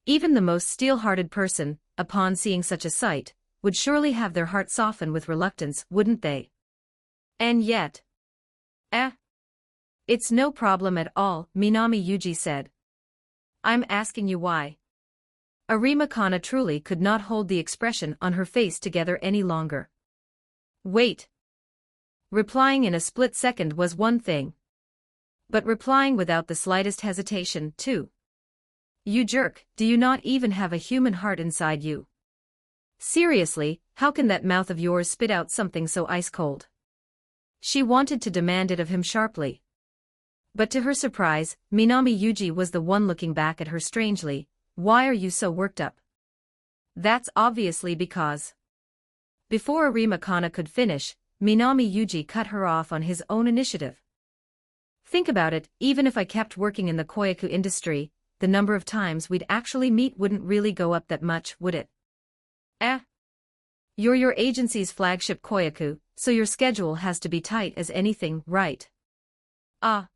Even the most steel-hearted person, upon seeing such a sight, would surely have their heart soften with reluctance, wouldn't they? And yet... It's no problem at all, Minami Yuji said. I'm asking you why. Arima Kana truly could not hold the expression on her face together any longer. Wait. Replying in a split second was one thing. But replying without the slightest hesitation, too. You jerk, do you not even have a human heart inside you? Seriously, how can that mouth of yours spit out something so ice-cold? She wanted to demand it of him sharply. But to her surprise, Minami Yuji was the one looking back at her strangely. Why are you so worked up? That's obviously because... Before Arima Kana could finish, Minami Yuji cut her off on his own initiative. Think about it, even if I kept working in the koyaku industry, the number of times we'd actually meet wouldn't really go up that much, would it? You're your agency's flagship koyaku, so your schedule has to be tight as anything, right? And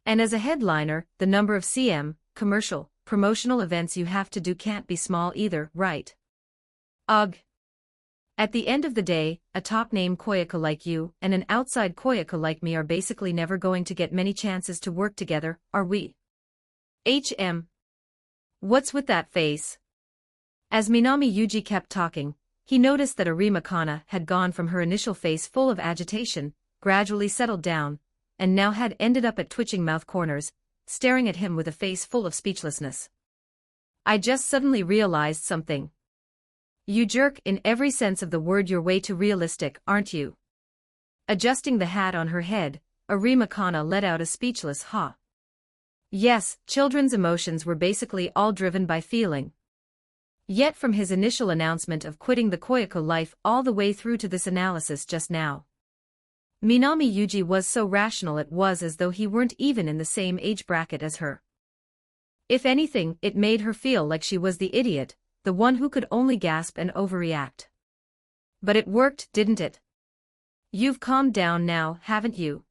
as a headliner, the number of commercial, promotional events you have to do can't be small either, right? Ugh. At the end of the day, a top-name koyaku like you and an outside koyaku like me are basically never going to get many chances to work together, are we? What's with that face? As Minami Yuji kept talking, he noticed that Arima Kana had gone from her initial face full of agitation, gradually settled down, and now had ended up at twitching mouth corners, staring at him with a face full of speechlessness. I just suddenly realized something. You jerk, in every sense of the word, you're way too realistic, aren't you? Adjusting the hat on her head, Arima Kana let out a speechless ha. Yes, children's emotions were basically all driven by feeling. Yet from his initial announcement of quitting the koyaku life all the way through to this analysis just now, Minami Yuji was so rational it was as though he weren't even in the same age bracket as her. If anything, it made her feel like she was the idiot, the one who could only gasp and overreact. But it worked, didn't it? You've calmed down now, haven't you?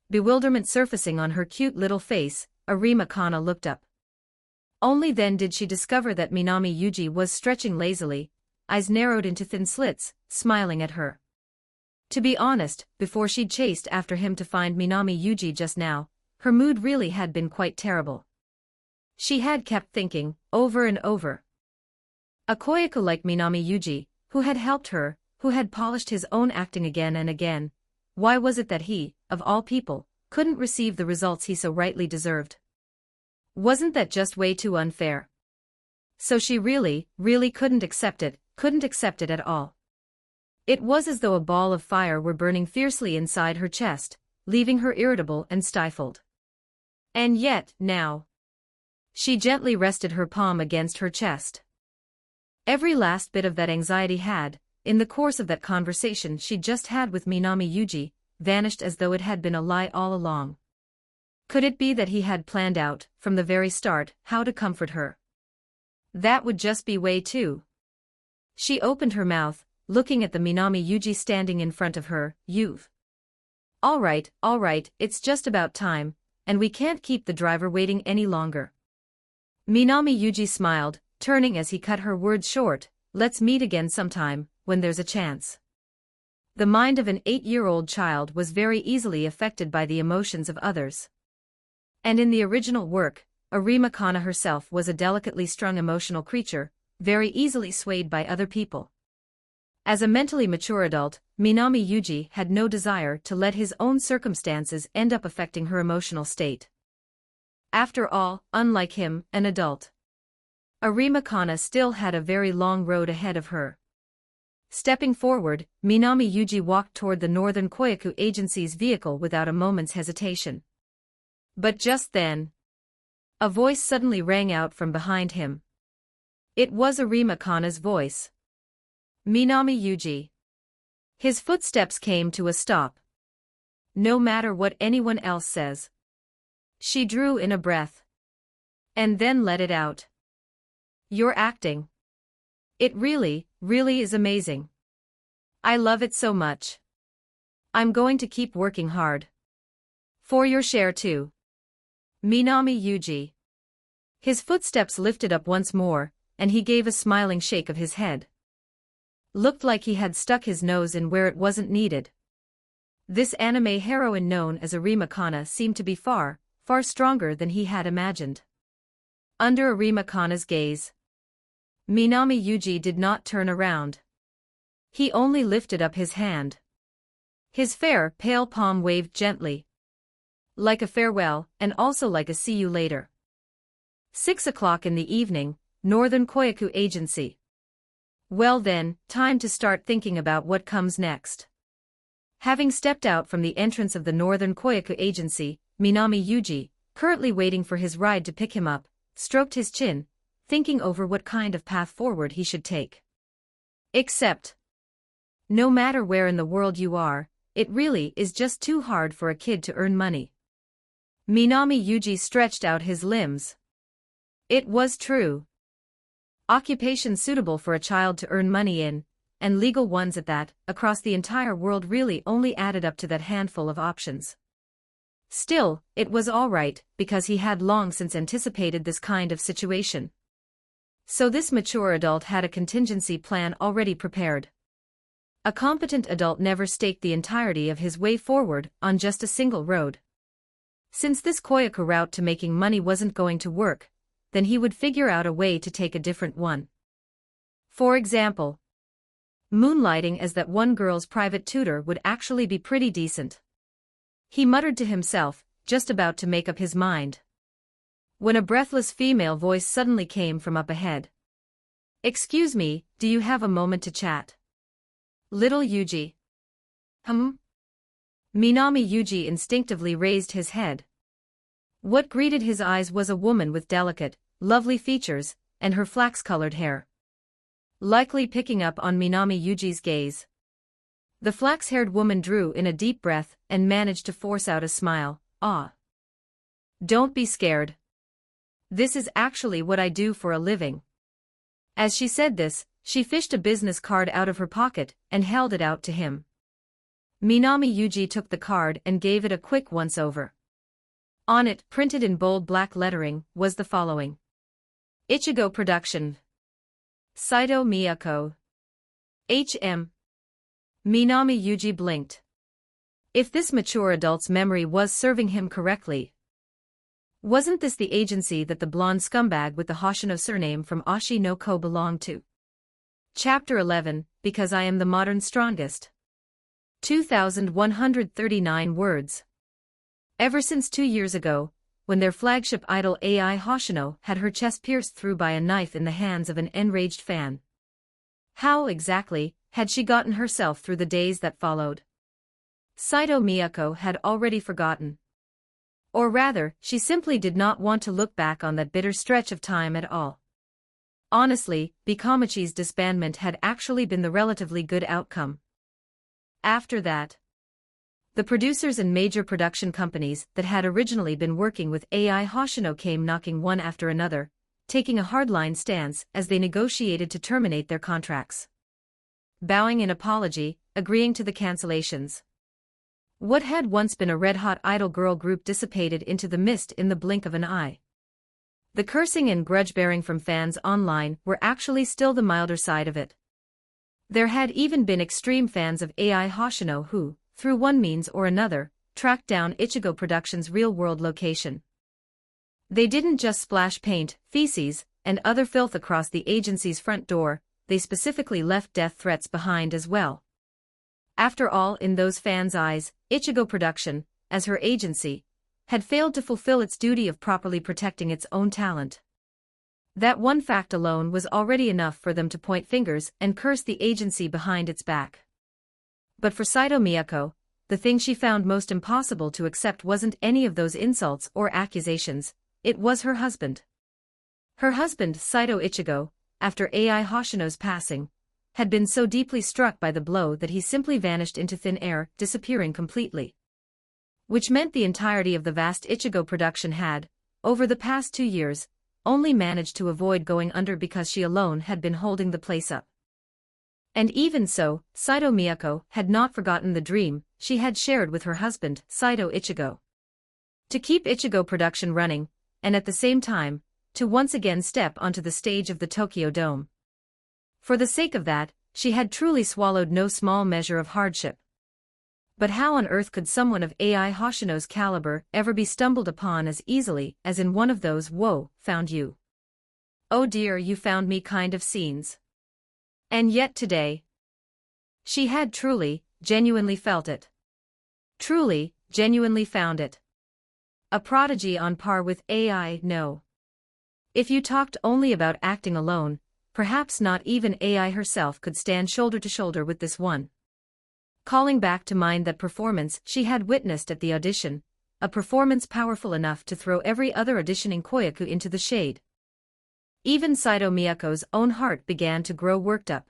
Bewilderment surfacing on her cute little face, Arima Kana looked up. Only then did she discover that Minami Yuji was stretching lazily, eyes narrowed into thin slits, smiling at her. To be honest, before she'd chased after him to find Minami Yuji just now, her mood really had been quite terrible. She had kept thinking, over and over. A koyaku like Minami Yuji, who had helped her, who had polished his own acting again and again, why was it that he, of all people, couldn't receive the results he so rightly deserved? Wasn't that just way too unfair? So she really couldn't accept it at all. It was as though a ball of fire were burning fiercely inside her chest, leaving her irritable and stifled. And yet, now, she gently rested her palm against her chest. Every last bit of that anxiety had, in the course of that conversation she'd just had with Minami Yuji, vanished as though it had been a lie all along. Could it be that he had planned out, from the very start, how to comfort her? That would just be way too. She opened her mouth, looking at the Minami Yuji standing in front of her. You've. All right, it's just about time, and we can't keep the driver waiting any longer. Minami Yuji smiled, turning as he cut her words short. Let's meet again sometime, when there's a chance. The mind of an 8-year-old child was very easily affected by the emotions of others. And in the original work, Arima Kana herself was a delicately strung emotional creature, very easily swayed by other people. As a mentally mature adult, Minami Yuji had no desire to let his own circumstances end up affecting her emotional state. After all, unlike him, an adult, Arima Kana still had a very long road ahead of her. Stepping forward, Minami Yuji walked toward the Northern Koyaku Agency's vehicle without a moment's hesitation. But just then, a voice suddenly rang out from behind him. It was Arima Kana's voice. Minami Yuji. His footsteps came to a stop. No matter what anyone else says. She drew in a breath. And then let it out. You're acting. It really is amazing. I love it so much. I'm going to keep working hard. For your share too. Minami Yuji. His footsteps lifted up once more, and he gave a smiling shake of his head. Looked like he had stuck his nose in where it wasn't needed. This anime heroine known as Arima Kana seemed to be far stronger than he had imagined. Under Arima Kana's gaze, Minami Yuji did not turn around. He only lifted up his hand. His fair, pale palm waved gently. Like a farewell, and also like a see you later. 6 o'clock in the evening, Northern Koyaku Agency. Well then, time to start thinking about what comes next. Having stepped out from the entrance of the Northern Koyaku Agency, Minami Yuji, currently waiting for his ride to pick him up, stroked his chin, thinking over what kind of path forward he should take. Except, No matter where in the world you are, it really is just too hard for a kid to earn money. Minami Yuji stretched out his limbs. It was true. Occupations suitable for a child to earn money in, and legal ones at that, across the entire world really only added up to that handful of options. Still, it was all right, because he had long since anticipated this kind of situation. So this mature adult had a contingency plan already prepared. A competent adult never staked the entirety of his way forward on just a single road. Since this Koyaku route to making money wasn't going to work, then he would figure out a way to take a different one. For example, moonlighting as that one girl's private tutor would actually be pretty decent. He muttered to himself, just about to make up his mind, when a breathless female voice suddenly came from up ahead. "Excuse me, do you have a moment to chat?" "Little Yuji." Minami Yuji instinctively raised his head. What greeted his eyes was a woman with delicate, lovely features, and her flax-colored hair. Likely picking up on Minami Yuji's gaze, the flax-haired woman drew in a deep breath and managed to force out a smile. "Ah. Don't be scared. This is actually what I do for a living." As she said this, she fished a business card out of her pocket and held it out to him. Minami Yuji took the card and gave it a quick once-over. On it, printed in bold black lettering, was the following: Ichigo Production. Saito Miyako. H.M. Minami Yuji blinked. If this mature adult's memory was serving him correctly, wasn't this the agency that the blonde scumbag with the Hoshino surname from Oshi no Ko belonged to? Chapter 11, Because I Am the Modern Strongest. 2,139 words. Ever since 2 years ago, when their flagship idol Ai Hoshino had her chest pierced through by a knife in the hands of an enraged fan. How exactly had she gotten herself through the days that followed? Saito Miyako had already forgotten. Or rather, she simply did not want to look back on that bitter stretch of time at all. Honestly, Bikomachi's disbandment had actually been the relatively good outcome. After that, the producers and major production companies that had originally been working with Ai Hoshino came knocking one after another, taking a hardline stance as they negotiated to terminate their contracts. Bowing in apology, agreeing to the cancellations. What had once been a red-hot idol girl group dissipated into the mist in the blink of an eye. The cursing and grudge-bearing from fans online were actually still the milder side of it. There had even been extreme fans of Ai Hoshino who, through one means or another, tracked down Ichigo Productions' real-world location. They didn't just splash paint, feces, and other filth across the agency's front door, they specifically left death threats behind as well. After all, in those fans' eyes, Ichigo Production, as her agency, had failed to fulfill its duty of properly protecting its own talent. That one fact alone was already enough for them to point fingers and curse the agency behind its back. But for Saito Miyako, the thing she found most impossible to accept wasn't any of those insults or accusations, it was her husband. Her husband, Saito Ichigo, after Ai Hoshino's passing, had been so deeply struck by the blow that he simply vanished into thin air, disappearing completely. Which meant the entirety of the vast Ichigo production had, over the past 2 years, only managed to avoid going under because she alone had been holding the place up. And even so, Saito Miyako had not forgotten the dream she had shared with her husband, Saito Ichigo. To keep Ichigo production running, and at the same time, to once again step onto the stage of the Tokyo Dome. For the sake of that, she had truly swallowed no small measure of hardship. But how on earth could someone of Ai Hoshino's caliber ever be stumbled upon as easily as in one of those "whoa, found you. Oh dear, you found me" kind of scenes? And yet today, she had truly, genuinely felt it. Truly, genuinely found it. A prodigy on par with Ai, no. If you talked only about acting alone, perhaps not even Ai herself could stand shoulder to shoulder with this one. Calling back to mind that performance she had witnessed at the audition, a performance powerful enough to throw every other auditioning koyaku into the shade. Even Saito Miyako's own heart began to grow worked up.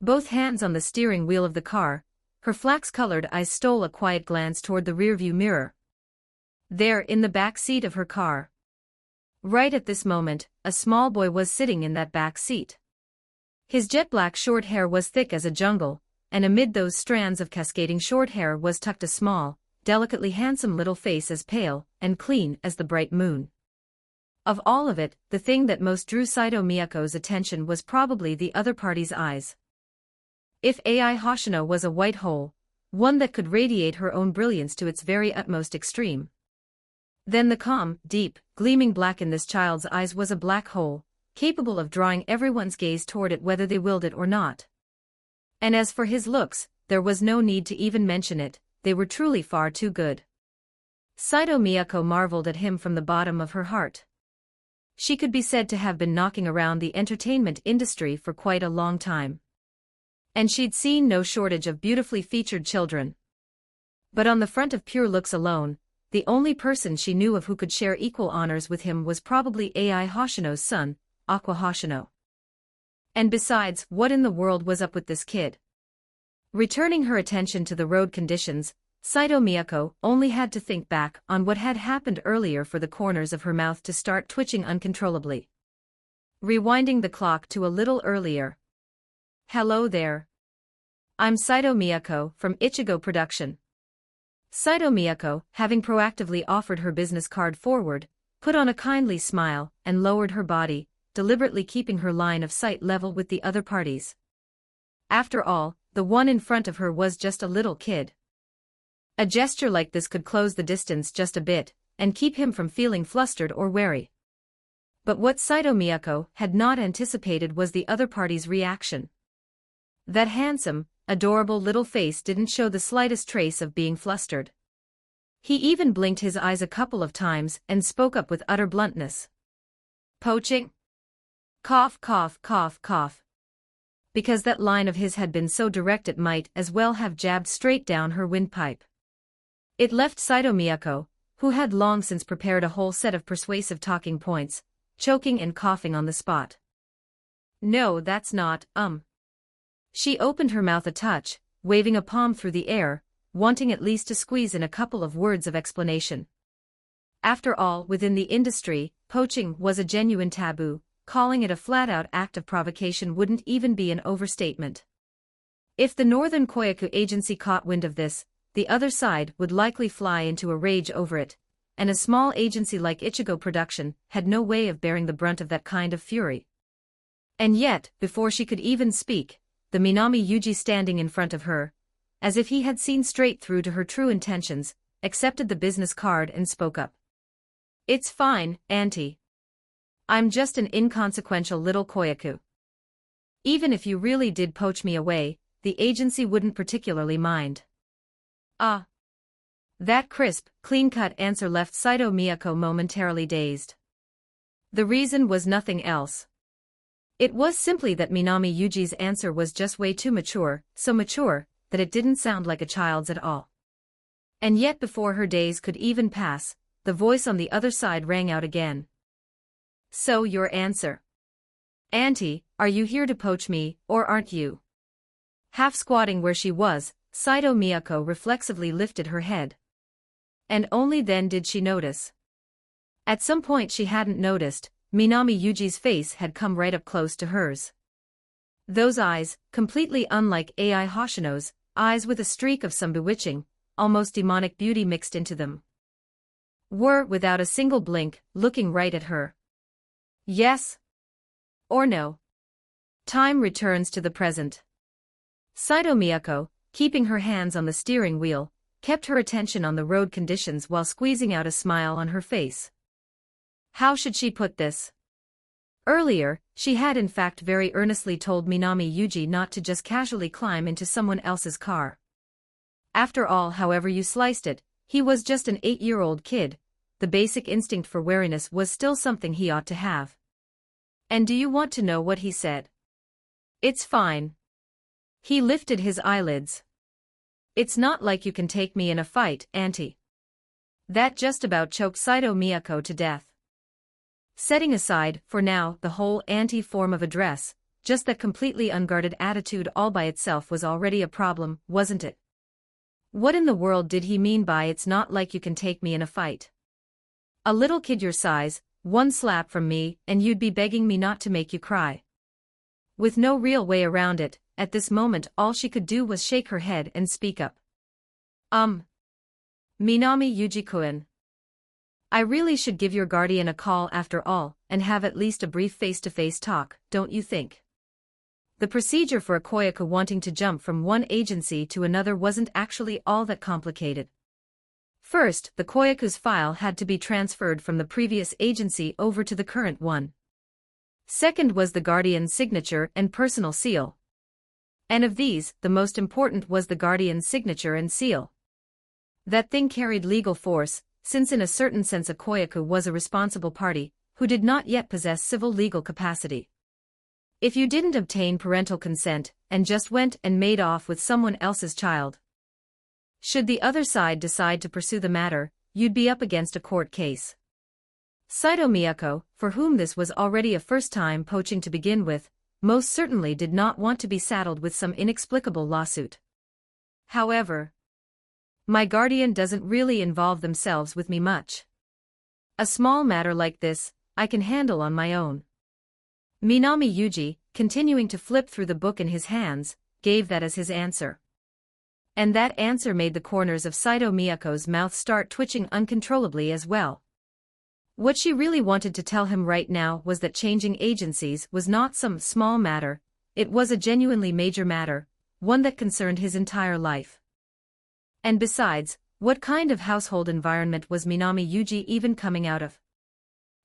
Both hands on the steering wheel of the car, her flax-colored eyes stole a quiet glance toward the rearview mirror. There, in the back seat of her car. Right at this moment, a small boy was sitting in that back seat. His jet-black short hair was thick as a jungle, and amid those strands of cascading short hair was tucked a small, delicately handsome little face as pale and clean as the bright moon. Of all of it, the thing that most drew Saito Miyako's attention was probably the other party's eyes. If Ai Hoshino was a white hole, one that could radiate her own brilliance to its very utmost extreme, then the calm, deep, gleaming black in this child's eyes was a black hole, capable of drawing everyone's gaze toward it whether they willed it or not. And as for his looks, there was no need to even mention it, they were truly far too good. Saito Miyako marveled at him from the bottom of her heart. She could be said to have been knocking around the entertainment industry for quite a long time. And she'd seen no shortage of beautifully featured children. But on the front of pure looks alone, the only person she knew of who could share equal honors with him was probably Ai Hoshino's son, Aqua Hoshino. And besides, what in the world was up with this kid? Returning her attention to the road conditions, Saito Miyako only had to think back on what had happened earlier for the corners of her mouth to start twitching uncontrollably. Rewinding the clock to a little earlier. Hello there. I'm Saito Miyako from Ichigo Production. Saito Miyako, having proactively offered her business card forward, put on a kindly smile and lowered her body, deliberately keeping her line of sight level with the other parties. After all, the one in front of her was just a little kid. A gesture like this could close the distance just a bit, and keep him from feeling flustered or wary. But what Saito Miyako had not anticipated was the other party's reaction. That handsome, adorable little face didn't show the slightest trace of being flustered. He even blinked his eyes a couple of times and spoke up with utter bluntness. Poaching? Cough, cough, cough, cough. Because that line of his had been so direct it might as well have jabbed straight down her windpipe. It left Saito Miyako, who had long since prepared a whole set of persuasive talking points, choking and coughing on the spot. No, that's not, She opened her mouth a touch, waving a palm through the air, wanting at least to squeeze in a couple of words of explanation. After all, within the industry, poaching was a genuine taboo, calling it a flat-out act of provocation wouldn't even be an overstatement. If the Northern Koyaku agency caught wind of this, the other side would likely fly into a rage over it, and a small agency like Ichigo Production had no way of bearing the brunt of that kind of fury. And yet, before she could even speak, the Minami Yuji standing in front of her, as if he had seen straight through to her true intentions, accepted the business card and spoke up. It's fine, Auntie. I'm just an inconsequential little koyaku. Even if you really did poach me away, the agency wouldn't particularly mind. Ah. That crisp, clean-cut answer left Saito Miyako momentarily dazed. The reason was nothing else. It was simply that Minami Yuji's answer was just way too mature, so mature that it didn't sound like a child's at all. And yet before her daze could even pass, the voice on the other side rang out again. So your answer. Auntie, are you here to poach me, or aren't you? Half squatting where she was, Saito Miyako reflexively lifted her head. And only then did she notice. At some point she hadn't noticed, Minami Yuji's face had come right up close to hers. Those eyes, completely unlike Ai Hoshino's, eyes with a streak of some bewitching, almost demonic beauty mixed into them, were, without a single blink, looking right at her. Yes? Or no? Time returns to the present. Saito Miyako, keeping her hands on the steering wheel, kept her attention on the road conditions while squeezing out a smile on her face. How should she put this? Earlier, she had in fact very earnestly told Minami Yuji not to just casually climb into someone else's car. After all, however you sliced it, he was just an 8-year-old kid. The basic instinct for wariness was still something he ought to have. And do you want to know what he said? It's fine. He lifted his eyelids. It's not like you can take me in a fight, Auntie. That just about choked Saito Miyako to death. Setting aside, for now, the whole auntie form of address, just that completely unguarded attitude all by itself was already a problem, wasn't it? What in the world did he mean by "it's not like you can take me in a fight"? A little kid your size, one slap from me, and you'd be begging me not to make you cry. With no real way around it, at this moment all she could do was shake her head and speak up. Minami Yuji-kun. I really should give your guardian a call after all, and have at least a brief face-to-face talk, don't you think? The procedure for a Koyaku wanting to jump from one agency to another wasn't actually all that complicated. First, the Koyaku's file had to be transferred from the previous agency over to the current one. Second was the guardian's signature and personal seal. And of these, the most important was the guardian's signature and seal. That thing carried legal force, since in a certain sense a Koyaku was a responsible party, who did not yet possess civil legal capacity. If you didn't obtain parental consent, and just went and made off with someone else's child, should the other side decide to pursue the matter, you'd be up against a court case. Saito Miyako, for whom this was already a first-time poaching to begin with, most certainly did not want to be saddled with some inexplicable lawsuit. However, my guardian doesn't really involve themselves with me much. A small matter like this, I can handle on my own. Minami Yuji, continuing to flip through the book in his hands, gave that as his answer. And that answer made the corners of Saito Miyako's mouth start twitching uncontrollably as well. What she really wanted to tell him right now was that changing agencies was not some small matter, it was a genuinely major matter, one that concerned his entire life. And besides, what kind of household environment was Minami Yuji even coming out of?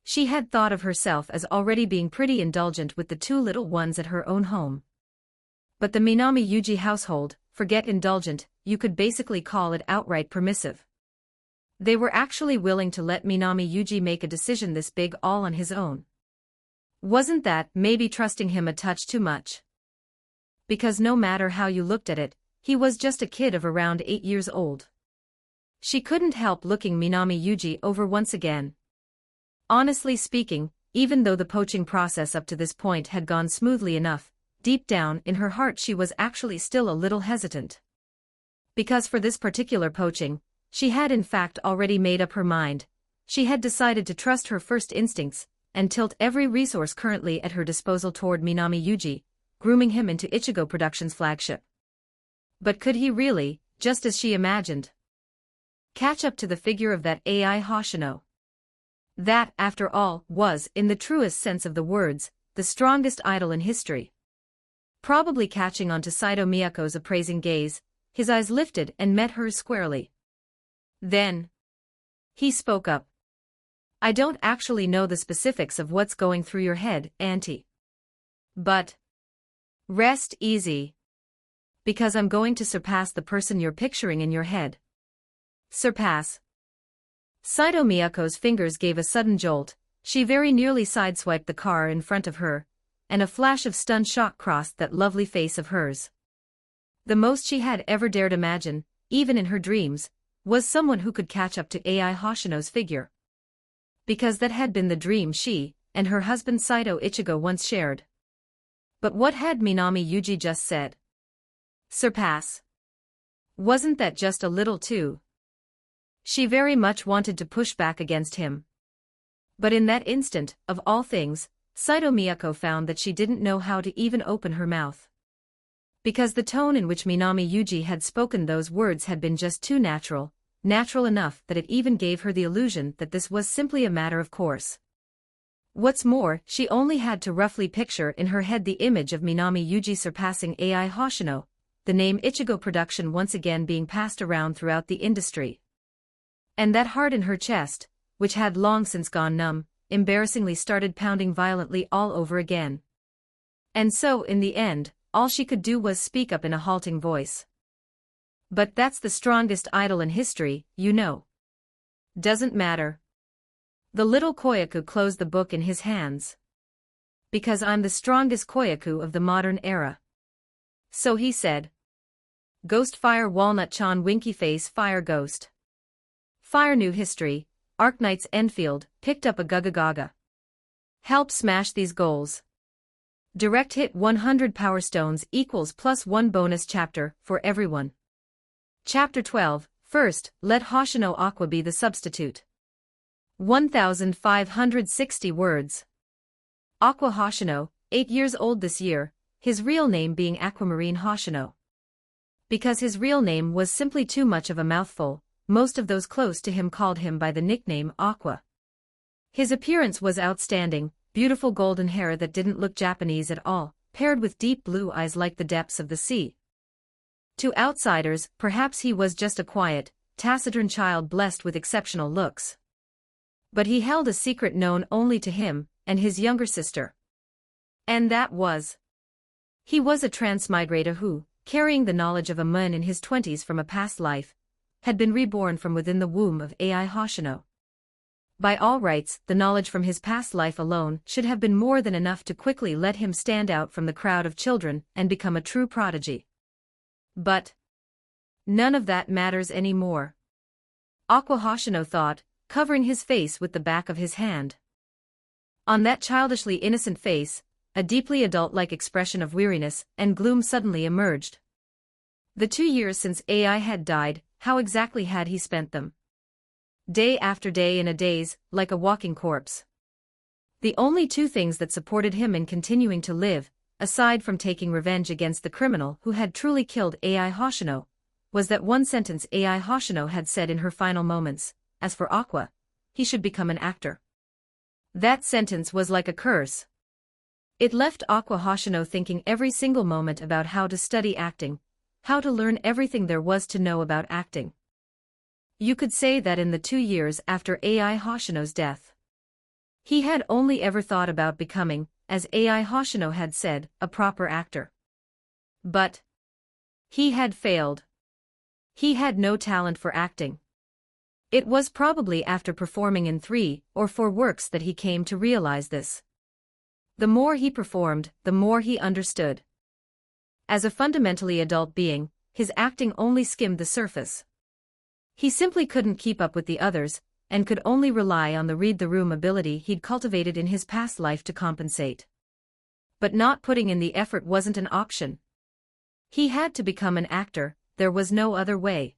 She had thought of herself as already being pretty indulgent with the two little ones at her own home. But the Minami Yuji household, forget indulgent, you could basically call it outright permissive. They were actually willing to let Minami Yuji make a decision this big all on his own. Wasn't that maybe trusting him a touch too much? Because no matter how you looked at it, he was just a kid of around 8 years old. She couldn't help looking Minami Yuji over once again. Honestly speaking, even though the poaching process up to this point had gone smoothly enough, deep down in her heart she was actually still a little hesitant. Because for this particular poaching, she had in fact already made up her mind. She had decided to trust her first instincts, and tilt every resource currently at her disposal toward Minami Yuji, grooming him into Ichigo Productions' flagship. But could he really, just as she imagined, catch up to the figure of that AI Hoshino? That, after all, was, in the truest sense of the words, the strongest idol in history. Probably catching on to Saito Miyako's appraising gaze, his eyes lifted and met hers squarely. Then he spoke up. I don't actually know the specifics of what's going through your head, Auntie. But rest easy. Because I'm going to surpass the person you're picturing in your head. Surpass. Saito Miyako's fingers gave a sudden jolt, she very nearly sideswiped the car in front of her, and a flash of stunned shock crossed that lovely face of hers. The most she had ever dared imagine, even in her dreams, was someone who could catch up to AI Hoshino's figure. Because that had been the dream she, and her husband Saito Ichigo once shared. But what had Minami Yuji just said? Surpass. Wasn't that just a little too? She very much wanted to push back against him. But in that instant, of all things, Saito Miyako found that she didn't know how to even open her mouth. Because the tone in which Minami Yuji had spoken those words had been just too natural, natural enough that it even gave her the illusion that this was simply a matter of course. What's more, she only had to roughly picture in her head the image of Minami Yuji surpassing AI Hoshino, the name Ichigo Production once again being passed around throughout the industry. And that heart in her chest, which had long since gone numb, embarrassingly started pounding violently all over again. And so, in the end, all she could do was speak up in a halting voice. But that's the strongest idol in history, you know. Doesn't matter. The little Koyaku closed the book in his hands. Because I'm the strongest Koyaku of the modern era. So he said. Ghost Fire Walnut-chan Winky Face Fire Ghost. Fire New History, Arknights Enfield, picked up a Gugagaga. Help smash these goals. Direct hit 100 Power Stones equals +1 bonus chapter for everyone. Chapter 12, First, let Hoshino Aqua be the substitute. 1560 words. Aqua Hoshino, 8 years old this year, his real name being Aquamarine Hoshino. Because his real name was simply too much of a mouthful, most of those close to him called him by the nickname Aqua. His appearance was outstanding, beautiful golden hair that didn't look Japanese at all, paired with deep blue eyes like the depths of the sea. To outsiders, perhaps he was just a quiet, taciturn child blessed with exceptional looks. But he held a secret known only to him and his younger sister. And that was, he was a transmigrator who, carrying the knowledge of a man in his 20s from a past life, had been reborn from within the womb of Ai Hoshino. By all rights, the knowledge from his past life alone should have been more than enough to quickly let him stand out from the crowd of children and become a true prodigy. But none of that matters anymore. Aqua Hoshino thought, covering his face with the back of his hand. On that childishly innocent face, a deeply adult-like expression of weariness and gloom suddenly emerged. The 2 years since Ai had died, how exactly had he spent them? Day after day in a daze, like a walking corpse. The only two things that supported him in continuing to live, aside from taking revenge against the criminal who had truly killed Ai Hoshino, was that one sentence Ai Hoshino had said in her final moments, as for Aqua, he should become an actor. That sentence was like a curse. It left Aqua Hoshino thinking every single moment about how to study acting, how to learn everything there was to know about acting. You could say that in the 2 years after Ai Hoshino's death, he had only ever thought about becoming, as Ai Hoshino had said, a proper actor. But he had failed. He had no talent for acting. It was probably after performing in 3 or 4 works that he came to realize this. The more he performed, the more he understood. As a fundamentally adult being, his acting only skimmed the surface. He simply couldn't keep up with the others, and could only rely on the read-the-room ability he'd cultivated in his past life to compensate. But not putting in the effort wasn't an option. He had to become an actor, there was no other way.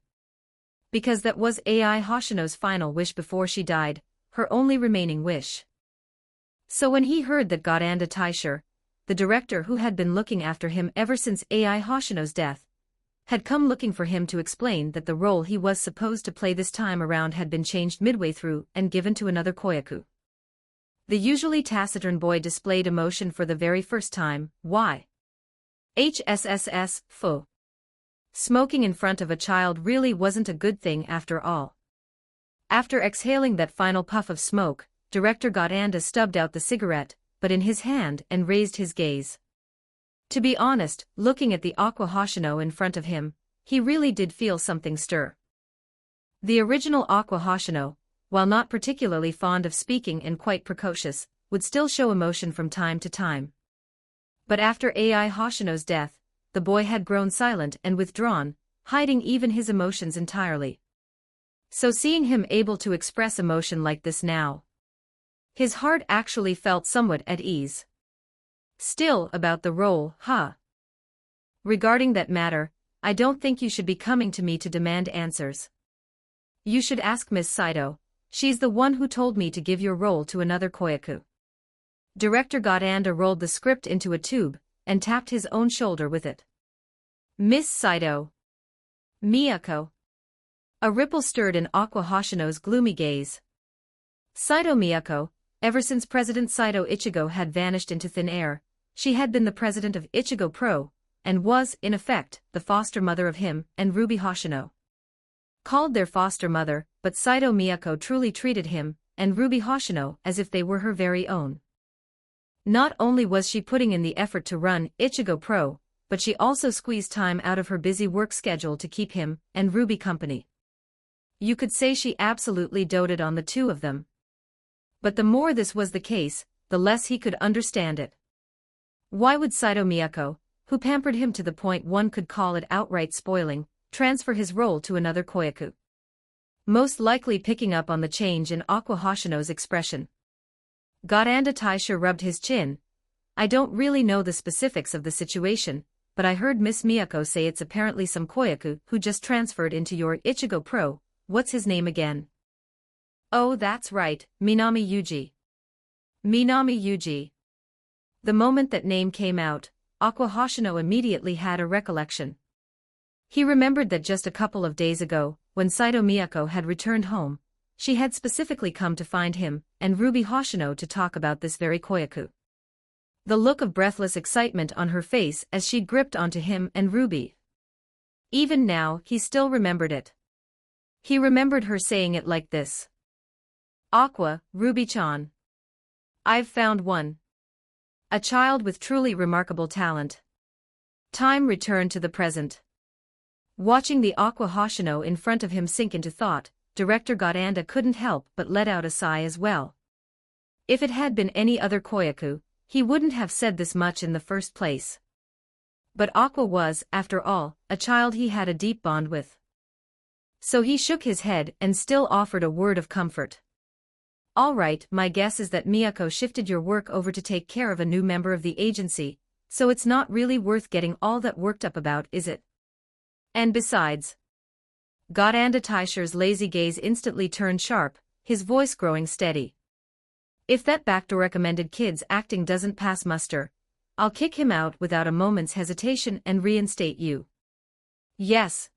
Because that was Ai Hoshino's final wish before she died, her only remaining wish. So when he heard that Godanda Taisher, the director who had been looking after him ever since Ai Hoshino's death, had come looking for him to explain that the role he was supposed to play this time around had been changed midway through and given to another koyaku. The usually taciturn boy displayed emotion for the very first time. Why? HSSS, fo. Smoking in front of a child really wasn't a good thing after all. After exhaling that final puff of smoke, Director Godanda stubbed out the cigarette, but in his hand, and raised his gaze. To be honest, looking at the Aqua Hoshino in front of him, he really did feel something stir. The original Aqua Hoshino, while not particularly fond of speaking and quite precocious, would still show emotion from time to time. But after Ai Hoshino's death, the boy had grown silent and withdrawn, hiding even his emotions entirely. So seeing him able to express emotion like this now, his heart actually felt somewhat at ease. Still, about the role, huh? Regarding that matter, I don't think you should be coming to me to demand answers. You should ask Miss Saito, she's the one who told me to give your role to another koyaku. Director Godanda rolled the script into a tube, and tapped his own shoulder with it. Miss Saito. Miyako. A ripple stirred in Aqua Hoshino's gloomy gaze. Saito Miyako, ever since President Saito Ichigo had vanished into thin air, she had been the president of Ichigo Pro, and was, in effect, the foster mother of him and Ruby Hoshino. Called their foster mother, but Saito Miyako truly treated him and Ruby Hoshino as if they were her very own. Not only was she putting in the effort to run Ichigo Pro, but she also squeezed time out of her busy work schedule to keep him and Ruby company. You could say she absolutely doted on the two of them. But the more this was the case, the less he could understand it. Why would Saito Miyako, who pampered him to the point one could call it outright spoiling, transfer his role to another koyaku? Most likely picking up on the change in Aqua Hoshino's expression. Godanda Taisha rubbed his chin, I don't really know the specifics of the situation, but I heard Miss Miyako say it's apparently some Koyaku who just transferred into your Ichigo Pro. What's his name again? Oh, that's right, Minami Yuji. Minami Yuji. The moment that name came out, Aqua Hoshino immediately had a recollection. He remembered that just a couple of days ago, when Saito Miyako had returned home, she had specifically come to find him and Ruby Hoshino to talk about this very Koyaku. The look of breathless excitement on her face as she gripped onto him and Ruby. Even now, he still remembered it. He remembered her saying it like this. Aqua, Ruby-chan. I've found one. A child with truly remarkable talent. Time returned to the present. Watching the Aqua Hoshino in front of him sink into thought, Director Godanda couldn't help but let out a sigh as well. If it had been any other Koyaku, he wouldn't have said this much in the first place. But Aqua was, after all, a child he had a deep bond with. So he shook his head and still offered a word of comfort. All right, my guess is that Miyako shifted your work over to take care of a new member of the agency, so it's not really worth getting all that worked up about, is it? And besides... Godanda Taisher's lazy gaze instantly turned sharp, his voice growing steady. If that backdoor-recommended kid's acting doesn't pass muster, I'll kick him out without a moment's hesitation and reinstate you. Yes.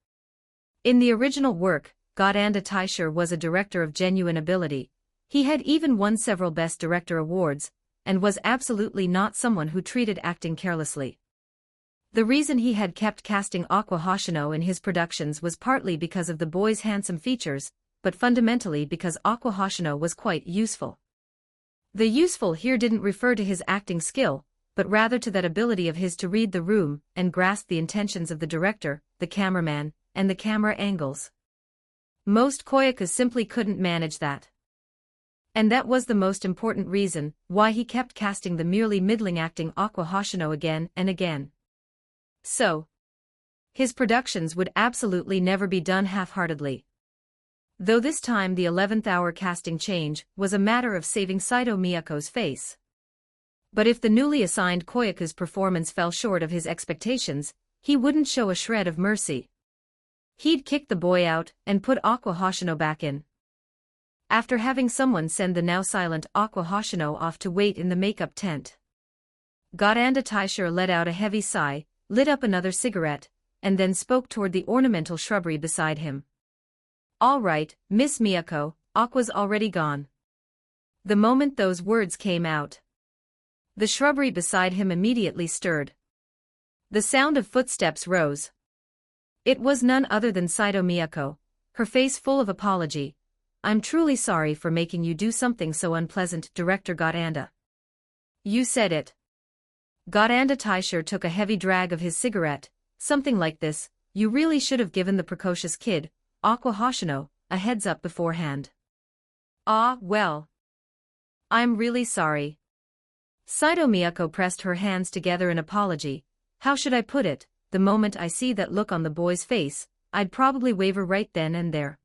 In the original work, Godanda Taisher was a director of genuine ability. He had even won several Best Director awards, and was absolutely not someone who treated acting carelessly. The reason he had kept casting Aqua Hoshino in his productions was partly because of the boy's handsome features, but fundamentally because Aqua Hoshino was quite useful. The useful here didn't refer to his acting skill, but rather to that ability of his to read the room and grasp the intentions of the director, the cameraman, and the camera angles. Most Koyakus simply couldn't manage that. And that was the most important reason why he kept casting the merely middling acting Aqua Hoshino again and again. So, his productions would absolutely never be done half-heartedly. Though this time the 11th hour casting change was a matter of saving Saito Miyako's face. But if the newly assigned Koyaku's performance fell short of his expectations, he wouldn't show a shred of mercy. He'd kick the boy out and put Aqua Hoshino back in. After having someone send the now silent Aqua Hoshino off to wait in the makeup tent. Godanda Taisher let out a heavy sigh, lit up another cigarette, and then spoke toward the ornamental shrubbery beside him. All right, Miss Miyako, Aqua's already gone. The moment those words came out, the shrubbery beside him immediately stirred. The sound of footsteps rose. It was none other than Saito Miyako, her face full of apology. I'm truly sorry for making you do something so unpleasant, Director Godanda. You said it. Godanda Taisher took a heavy drag of his cigarette, something like this, you really should have given the precocious kid, Aqua Hoshino, a heads up beforehand. Ah, well. I'm really sorry. Saito Miyako pressed her hands together in apology. How should I put it, the moment I see that look on the boy's face, I'd probably waver right then and there.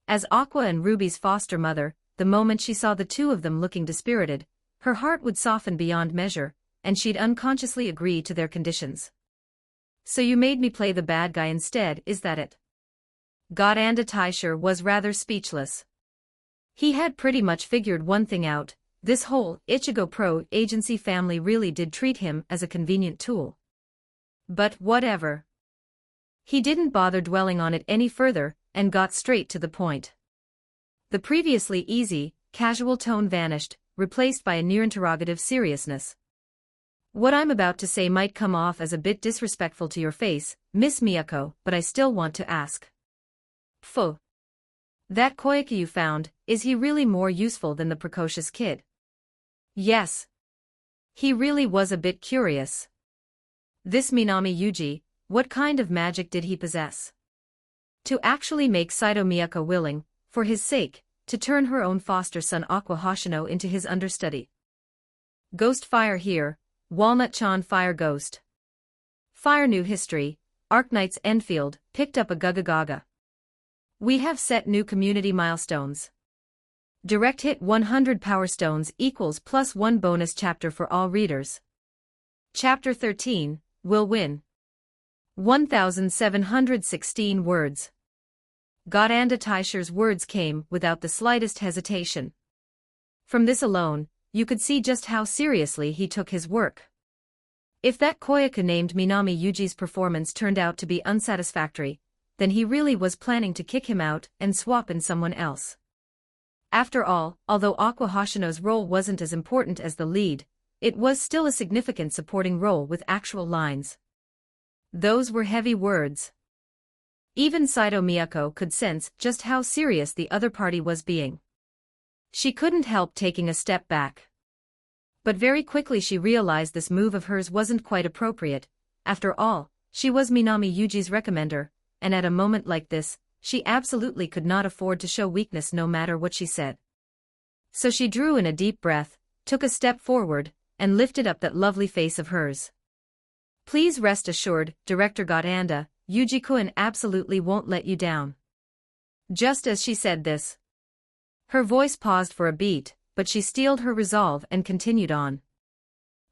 As Aqua and Ruby's foster mother, the moment she saw the two of them looking dispirited, her heart would soften beyond measure, and she'd unconsciously agree to their conditions. So you made me play the bad guy instead, is that it? Godanda Taisher was rather speechless. He had pretty much figured one thing out, this whole Ichigo Pro agency family really did treat him as a convenient tool. But whatever. He didn't bother dwelling on it any further, and got straight to the point. The previously easy, casual tone vanished, replaced by a near-interrogative seriousness. What I'm about to say might come off as a bit disrespectful to your face, Miss Miyako, but I still want to ask. Pho. That Koyaku you found, is he really more useful than the precocious kid? Yes. He really was a bit curious. This Minami Yuji, what kind of magic did he possess? To actually make Saito Miyako willing, for his sake, to turn her own foster son Aqua Hoshino into his understudy. Ghost fire here, Walnut-chan fire ghost. Fire new history, Arknight's Enfield, picked up a gaga gaga. We have set new community milestones. Direct hit 100 Power Stones equals +1 bonus chapter for all readers. Chapter 13, Will Win. 1,716 words. Godanda Taisher's words came without the slightest hesitation. From this alone, you could see just how seriously he took his work. If that koyaka named Minami Yuji's performance turned out to be unsatisfactory, then he really was planning to kick him out and swap in someone else. After all, although Aqua Hoshino's role wasn't as important as the lead, it was still a significant supporting role with actual lines. Those were heavy words. Even Saito Miyako could sense just how serious the other party was being. She couldn't help taking a step back. But very quickly she realized this move of hers wasn't quite appropriate. After all, she was Minami Yuji's recommender, and at a moment like this, she absolutely could not afford to show weakness no matter what she said. So she drew in a deep breath, took a step forward, and lifted up that lovely face of hers. Please rest assured, Director Godanda, Yuji-kun absolutely won't let you down. Just as she said this, her voice paused for a beat, but she steeled her resolve and continued on.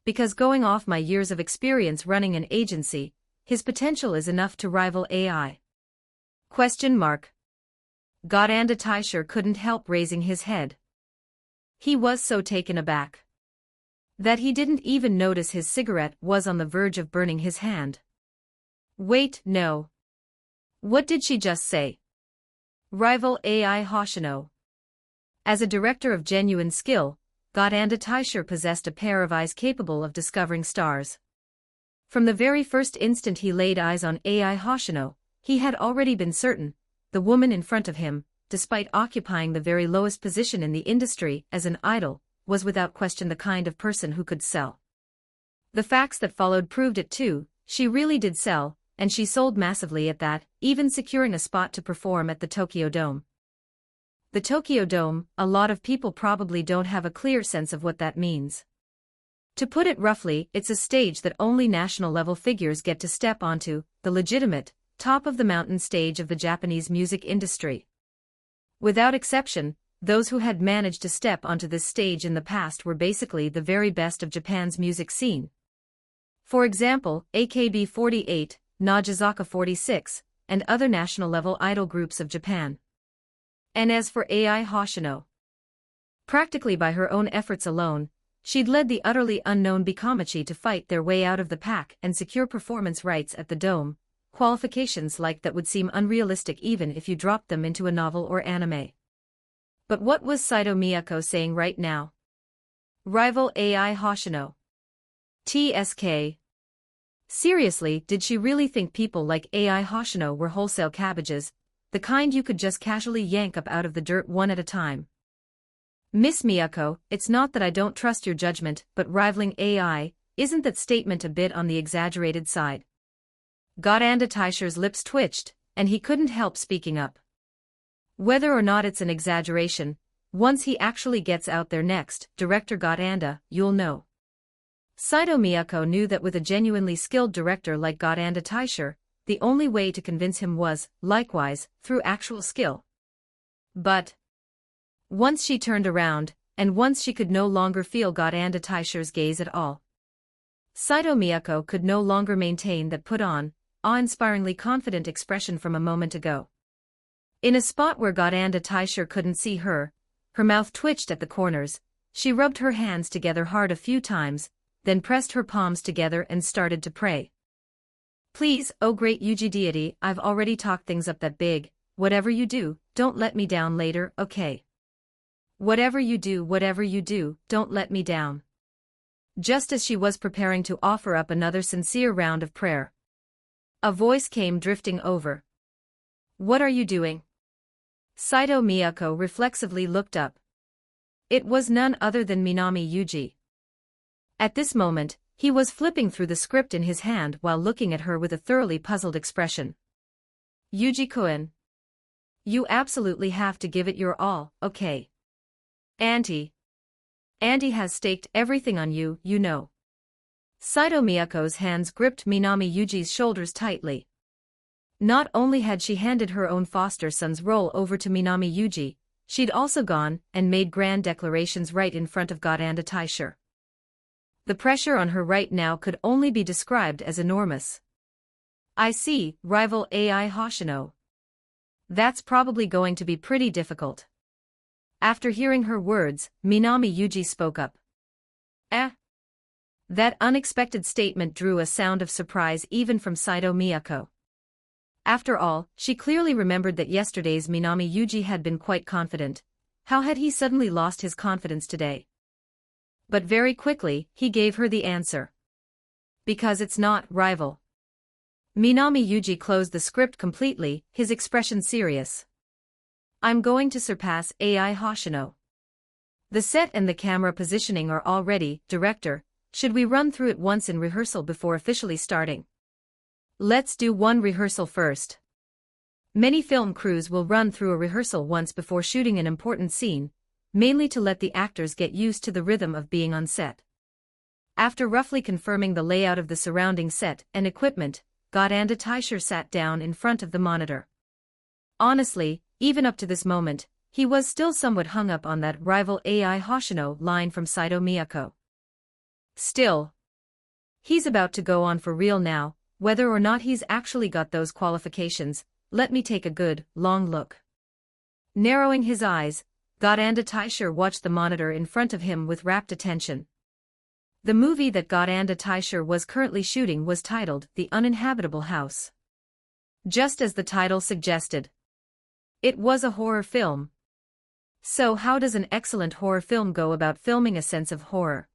Because going off my years of experience running an agency, his potential is enough to rival AI. ? Godanda Taisher couldn't help raising his head. He was so taken aback that he didn't even notice his cigarette was on the verge of burning his hand. Wait, no. What did she just say? Rival AI Hoshino. As a director of genuine skill, Godanda Taisher possessed a pair of eyes capable of discovering stars. From the very first instant he laid eyes on AI Hoshino, he had already been certain, the woman in front of him, despite occupying the very lowest position in the industry as an idol, was without question the kind of person who could sell. The facts that followed proved it too. She really did sell, and she sold massively at that, even securing a spot to perform at the Tokyo Dome. The Tokyo Dome, a lot of people probably don't have a clear sense of what that means. To put it roughly, it's a stage that only national-level figures get to step onto, the legitimate, top-of-the-mountain stage of the Japanese music industry. Without exception, those who had managed to step onto this stage in the past were basically the very best of Japan's music scene. For example, AKB48, Nagazaka 46, and other national-level idol groups of Japan. And as for AI Hoshino, practically by her own efforts alone, she'd led the utterly unknown Bikamachi to fight their way out of the pack and secure performance rights at the Dome, qualifications like that would seem unrealistic even if you dropped them into a novel or anime. But what was Saito Miyako saying right now? Rival AI Hoshino. TSK. Seriously, did she really think people like AI Hoshino were wholesale cabbages, the kind you could just casually yank up out of the dirt one at a time? Miss Miyako, it's not that I don't trust your judgment, but rivaling AI, isn't that statement a bit on the exaggerated side? Godanda Taisher's lips twitched, and he couldn't help speaking up. Whether or not it's an exaggeration, once he actually gets out there next, Director Godanda, you'll know. Saito Miyako knew that with a genuinely skilled director like Godanda Taisher, the only way to convince him was, likewise, through actual skill. But once she turned around, and once she could no longer feel Godanda Taisher's gaze at all, Saito Miyako could no longer maintain that put on, awe-inspiringly confident expression from a moment ago. In a spot where Godanda Taisher couldn't see her, her mouth twitched at the corners, she rubbed her hands together hard a few times, then pressed her palms together and started to pray. Please, oh great Yuji deity, I've already talked things up that big, whatever you do, don't let me down later, okay? Whatever you do, don't let me down. Just as she was preparing to offer up another sincere round of prayer, a voice came drifting over. What are you doing? Saito Miyako reflexively looked up. It was none other than Minami Yuji. At this moment, he was flipping through the script in his hand while looking at her with a thoroughly puzzled expression. Yuji-kun. You absolutely have to give it your all, okay? Auntie has staked everything on you, you know. Saito Miyako's hands gripped Minami Yuji's shoulders tightly. Not only had she handed her own foster son's role over to Minami Yuji, she'd also gone and made grand declarations right in front of Godanda Taisher. The pressure on her right now could only be described as enormous. I see, rival AI Hoshino. That's probably going to be pretty difficult. After hearing her words, Minami Yuji spoke up. That unexpected statement drew a sound of surprise even from Saito Miyako. After all, she clearly remembered that yesterday's Minami Yuji had been quite confident. How had he suddenly lost his confidence today? But very quickly, he gave her the answer. Because it's not, rival. Minami Yuji closed the script completely, his expression serious. I'm going to surpass AI Hoshino. The set and the camera positioning are all ready, director. Should we run through it once in rehearsal before officially starting? Let's do one rehearsal first. Many film crews will run through a rehearsal once before shooting an important scene, mainly to let the actors get used to the rhythm of being on set. After roughly confirming the layout of the surrounding set and equipment, Godanda Taisher sat down in front of the monitor. Honestly, even up to this moment, he was still somewhat hung up on that rival AI Hoshino line from Saito Miyako. Still, he's about to go on for real now, whether or not he's actually got those qualifications. Let me take a good, long look. Narrowing his eyes, Godanda Taisher watched the monitor in front of him with rapt attention. The movie that Godanda Taisher was currently shooting was titled The Uninhabitable House. Just as the title suggested. It was a horror film. So how does an excellent horror film go about filming a sense of horror?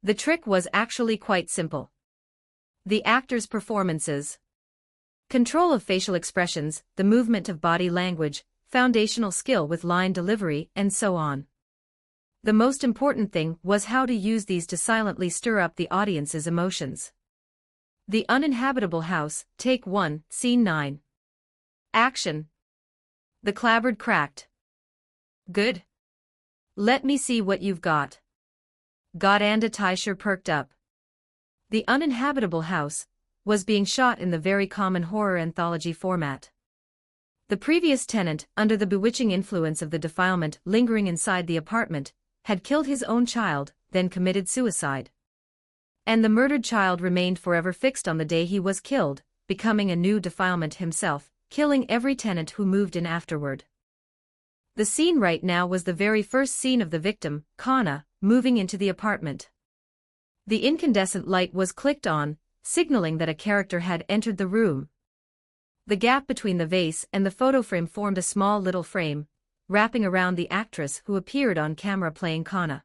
The trick was actually quite simple. The actors' performances. Control of facial expressions, the movement of body language, foundational skill with line delivery, and so on. The most important thing was how to use these to silently stir up the audience's emotions. The Uninhabitable House, Take 1, Scene 9. Action. The clapboard cracked. Good. Let me see what you've got. Godanda Taisher perked up. The Uninhabitable House was being shot in the very common horror anthology format. The previous tenant, under the bewitching influence of the defilement lingering inside the apartment, had killed his own child, then committed suicide. And the murdered child remained forever fixed on the day he was killed, becoming a new defilement himself, killing every tenant who moved in afterward. The scene right now was the very first scene of the victim, Kana, moving into the apartment. The incandescent light was clicked on, signaling that a character had entered the room. The gap between the vase and the photo frame formed a small little frame, wrapping around the actress who appeared on camera playing Kana.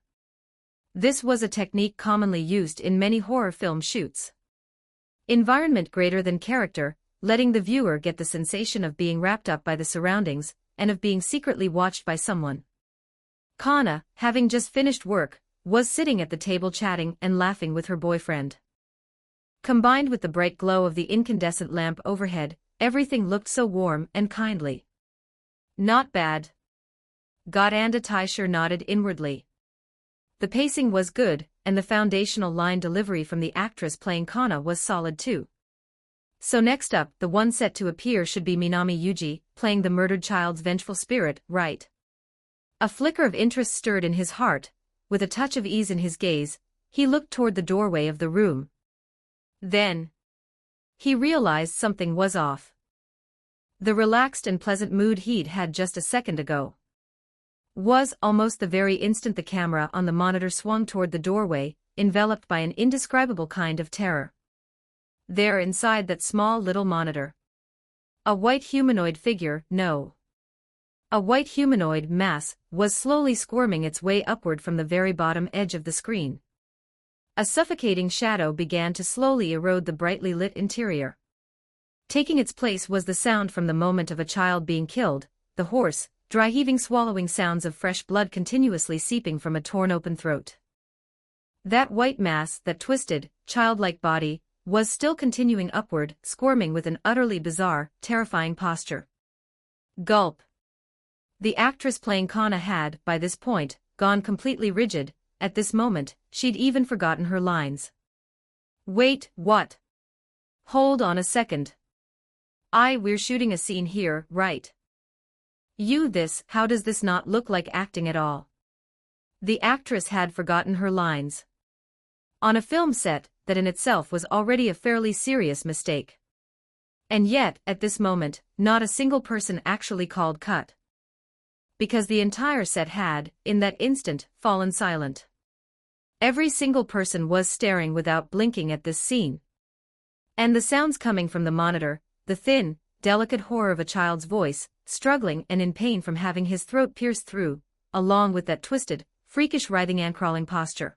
This was a technique commonly used in many horror film shoots. Environment greater than character, letting the viewer get the sensation of being wrapped up by the surroundings, and of being secretly watched by someone. Kana, having just finished work, was sitting at the table chatting and laughing with her boyfriend. Combined with the bright glow of the incandescent lamp overhead, everything looked so warm and kindly. Not bad. Godanda Taisher nodded inwardly. The pacing was good, and the foundational line delivery from the actress playing Kana was solid too. So next up, the one set to appear should be Minami Yuji, playing the murdered child's vengeful spirit, right? A flicker of interest stirred in his heart. With a touch of ease in his gaze, he looked toward the doorway of the room. Then, he realized something was off. The relaxed and pleasant mood he'd had just a second ago was almost the very instant the camera on the monitor swung toward the doorway, enveloped by an indescribable kind of terror. There inside that small little monitor. A white humanoid figure, no. A white humanoid mass was slowly squirming its way upward from the very bottom edge of the screen. A suffocating shadow began to slowly erode the brightly lit interior. Taking its place was the sound from the moment of a child being killed, the hoarse, dry-heaving swallowing sounds of fresh blood continuously seeping from a torn-open throat. That white mass, that twisted, childlike body, was still continuing upward, squirming with an utterly bizarre, terrifying posture. Gulp. The actress playing Kana had, by this point, gone completely rigid. At this moment, she'd even forgotten her lines. Wait, what? Hold on a second. We're shooting a scene here, right? How does this not look like acting at all? The actress had forgotten her lines. On a film set, that in itself was already a fairly serious mistake. And yet, at this moment, not a single person actually called cut. Because the entire set had, in that instant, fallen silent. Every single person was staring without blinking at this scene. And the sounds coming from the monitor, the thin, delicate horror of a child's voice, struggling and in pain from having his throat pierced through, along with that twisted, freakish writhing and crawling posture,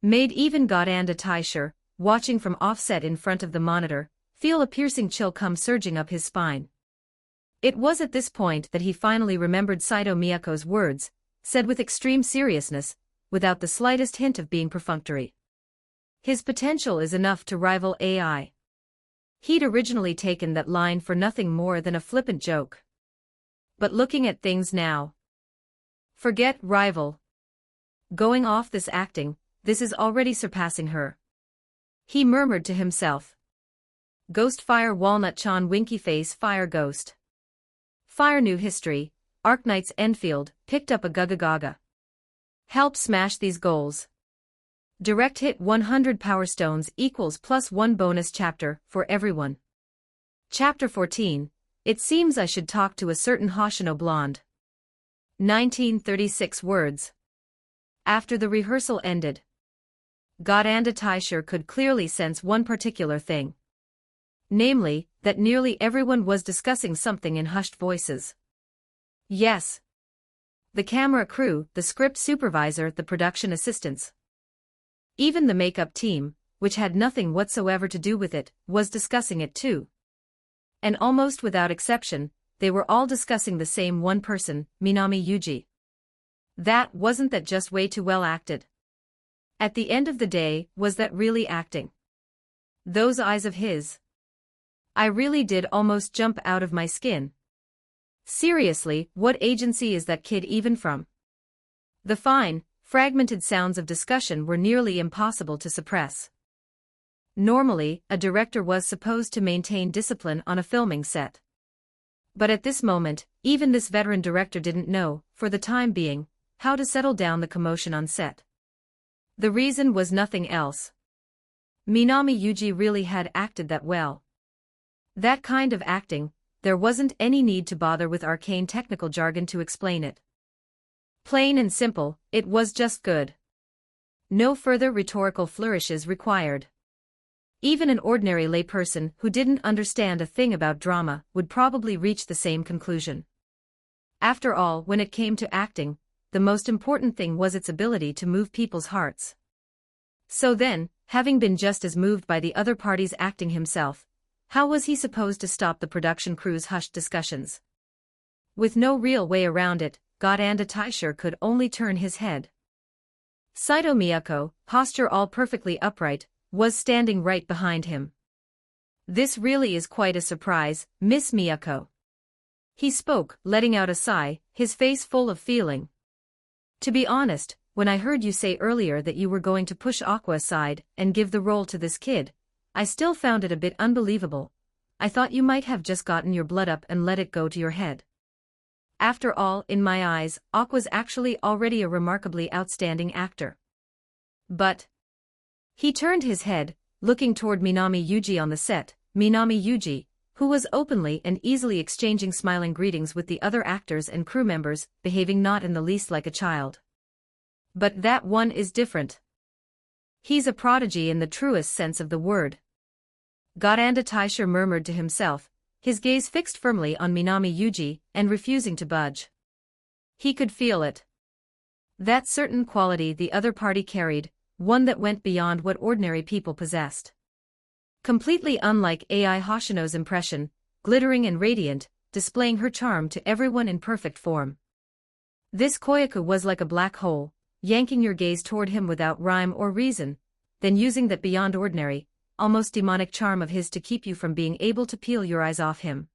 made even Godanda Taisher, watching from offset in front of the monitor, feel a piercing chill come surging up his spine. It was at this point that he finally remembered Saito Miyako's words, said with extreme seriousness, without the slightest hint of being perfunctory. His potential is enough to rival AI. He'd originally taken that line for nothing more than a flippant joke. But looking at things now. Forget rival. Going off this acting, this is already surpassing her. He murmured to himself. Ghost fire walnut chan winky face fire ghost. Fire new history, Arknight's Enfield, picked up a gaga. Help smash these goals. Direct hit 100 power stones equals +1 bonus chapter for everyone. Chapter 14, It seems I should talk to a certain Hoshino blonde. 1936 words. After the rehearsal ended, Godanda Taisher could clearly sense one particular thing. Namely, that nearly everyone was discussing something in hushed voices. Yes. The camera crew, the script supervisor, the production assistants. Even the makeup team, which had nothing whatsoever to do with it, was discussing it too. And almost without exception, they were all discussing the same one person, Minami Yuji. Wasn't that just way too well acted? At the end of the day, was that really acting? Those eyes of his. I really did almost jump out of my skin. Seriously, what agency is that kid even from? The fine, fragmented sounds of discussion were nearly impossible to suppress. Normally, a director was supposed to maintain discipline on a filming set. But at this moment, even this veteran director didn't know, for the time being, how to settle down the commotion on set. The reason was nothing else. Minami Yuji really had acted that well. That kind of acting, there wasn't any need to bother with arcane technical jargon to explain it. Plain and simple, it was just good. No further rhetorical flourishes required. Even an ordinary layperson who didn't understand a thing about drama would probably reach the same conclusion. After all, when it came to acting, the most important thing was its ability to move people's hearts. So then, having been just as moved by the other party's acting himself, how was he supposed to stop the production crew's hushed discussions? With no real way around it, Godanda Taisher could only turn his head. Saito Miyako, posture all perfectly upright, was standing right behind him. This really is quite a surprise, Miss Miyako. He spoke, letting out a sigh, his face full of feeling. To be honest, when I heard you say earlier that you were going to push Aqua aside and give the role to this kid, I still found it a bit unbelievable. I thought you might have just gotten your blood up and let it go to your head. After all, in my eyes, Aqua's actually already a remarkably outstanding actor. But he turned his head, looking toward Minami Yuji on the set, Minami Yuji, who was openly and easily exchanging smiling greetings with the other actors and crew members, behaving not in the least like a child. But that one is different. He's a prodigy in the truest sense of the word. Godanda Taisher murmured to himself, his gaze fixed firmly on Minami Yuji and refusing to budge. He could feel it. That certain quality the other party carried, one that went beyond what ordinary people possessed. Completely unlike Ai Hoshino's impression, glittering and radiant, displaying her charm to everyone in perfect form. This Koyaku was like a black hole, yanking your gaze toward him without rhyme or reason, then using that beyond ordinary, almost demonic charm of his to keep you from being able to peel your eyes off him.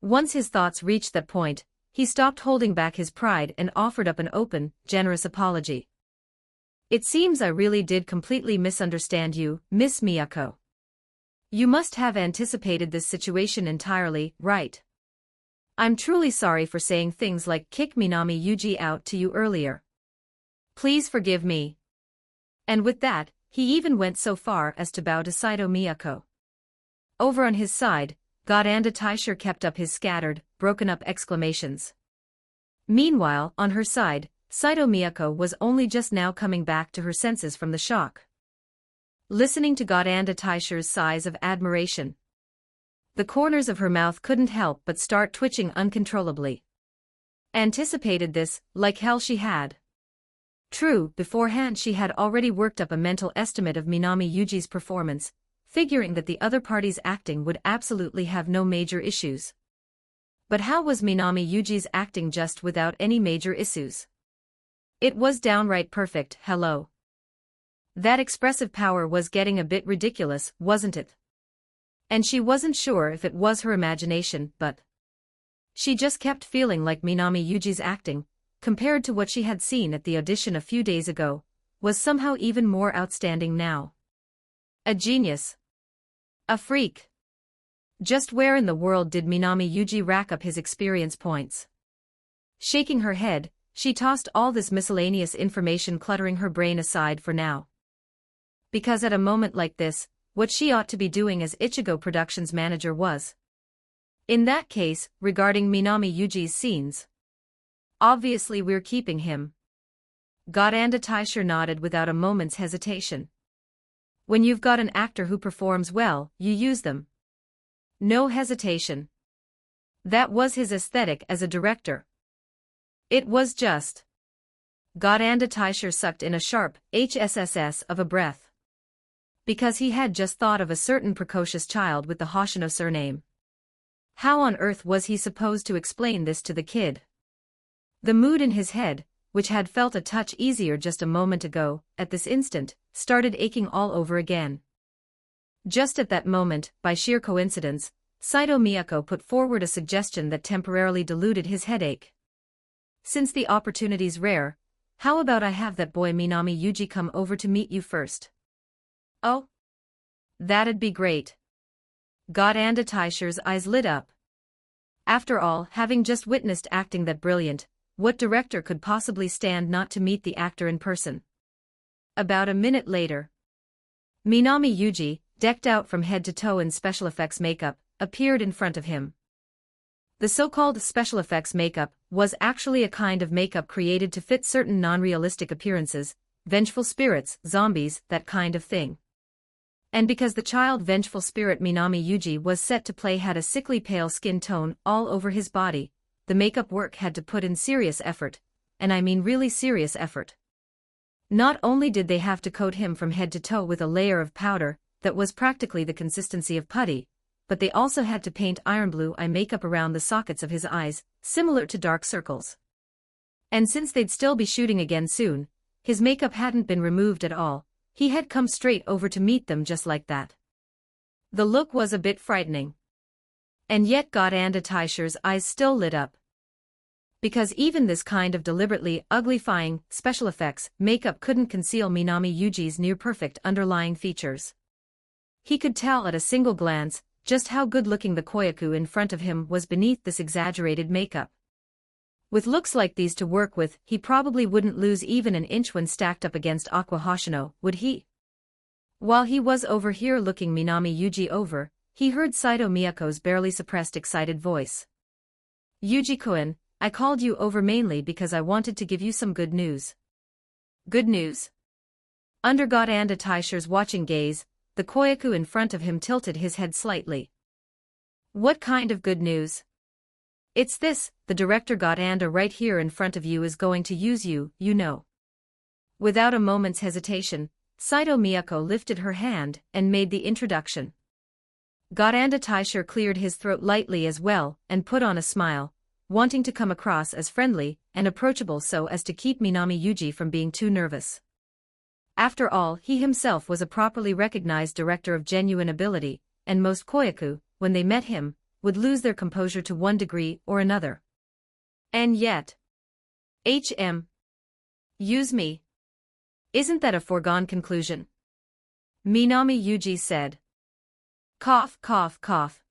Once his thoughts reached that point, he stopped holding back his pride and offered up an open, generous apology. It seems I really did completely misunderstand you, Miss Miyako. You must have anticipated this situation entirely, right? I'm truly sorry for saying things like kick Minami Yuji out to you earlier. Please forgive me. And with that, he even went so far as to bow to Saito Miyako. Over on his side, God and Taisher kept up his scattered, broken-up exclamations. Meanwhile, on her side, Saito Miyako was only just now coming back to her senses from the shock. Listening to God and Taisher's sighs of admiration, the corners of her mouth couldn't help but start twitching uncontrollably. Anticipated this, like hell she had. True, beforehand she had already worked up a mental estimate of Minami Yuji's performance, figuring that the other party's acting would absolutely have no major issues. But how was Minami Yuji's acting just without any major issues? It was downright perfect, hello. That expressive power was getting a bit ridiculous, wasn't it? And she wasn't sure if it was her imagination, but she just kept feeling like Minami Yuji's acting, compared to what she had seen at the audition a few days ago, was somehow even more outstanding now. A genius. A freak. Just where in the world did Minami Yuji rack up his experience points? Shaking her head, she tossed all this miscellaneous information cluttering her brain aside for now. Because at a moment like this, what she ought to be doing as Ichigo Productions manager was, in that case, regarding Minami Yuji's scenes. Obviously we're keeping him. God and Taisher nodded without a moment's hesitation. When you've got an actor who performs well, you use them. No hesitation. That was his aesthetic as a director. It was just. God and Taisher sucked in a sharp HSSS of a breath. Because he had just thought of a certain precocious child with the Hoshino surname. How on earth was he supposed to explain this to the kid? The mood in his head, which had felt a touch easier just a moment ago, at this instant, started aching all over again. Just at that moment, by sheer coincidence, Saito Miyako put forward a suggestion that temporarily diluted his headache. Since the opportunity's rare, how about I have that boy Minami Yuji come over to meet you first? Oh? That'd be great. God and Taisher's eyes lit up. After all, having just witnessed acting that brilliant, what director could possibly stand not to meet the actor in person? About a minute later, Minami Yuji, decked out from head to toe in special effects makeup, appeared in front of him. The so-called special effects makeup was actually a kind of makeup created to fit certain non-realistic appearances, vengeful spirits, zombies, that kind of thing. And because the child vengeful spirit Minami Yuji was set to play had a sickly pale skin tone all over his body, the makeup work had to put in serious effort, and I mean really serious effort. Not only did they have to coat him from head to toe with a layer of powder that was practically the consistency of putty, but they also had to paint iron blue eye makeup around the sockets of his eyes, similar to dark circles. And since they'd still be shooting again soon, his makeup hadn't been removed at all, he had come straight over to meet them just like that. The look was a bit frightening. And yet God and Taisher's eyes still lit up. Because even this kind of deliberately uglifying special effects makeup couldn't conceal Minami Yuji's near-perfect underlying features. He could tell at a single glance just how good-looking the koyaku in front of him was beneath this exaggerated makeup. With looks like these to work with, he probably wouldn't lose even an inch when stacked up against Aqua Hoshino, would he? While he was over here looking Minami Yuji over, he heard Saito Miyako's barely suppressed excited voice. Yuji-kun, I called you over mainly because I wanted to give you some good news. Good news? Under God and Taisher's watching gaze, the koyaku in front of him tilted his head slightly. What kind of good news? It's this, the director God and right here in front of you is going to use you, you know. Without a moment's hesitation, Saito Miyako lifted her hand and made the introduction. God and Taisher cleared his throat lightly as well and put on a smile, wanting to come across as friendly and approachable so as to keep Minami Yuji from being too nervous. After all, he himself was a properly recognized director of genuine ability, and most koyaku, when they met him, would lose their composure to one degree or another. And yet, use me. Isn't that a foregone conclusion? Minami Yuji said. Cough, cough, cough.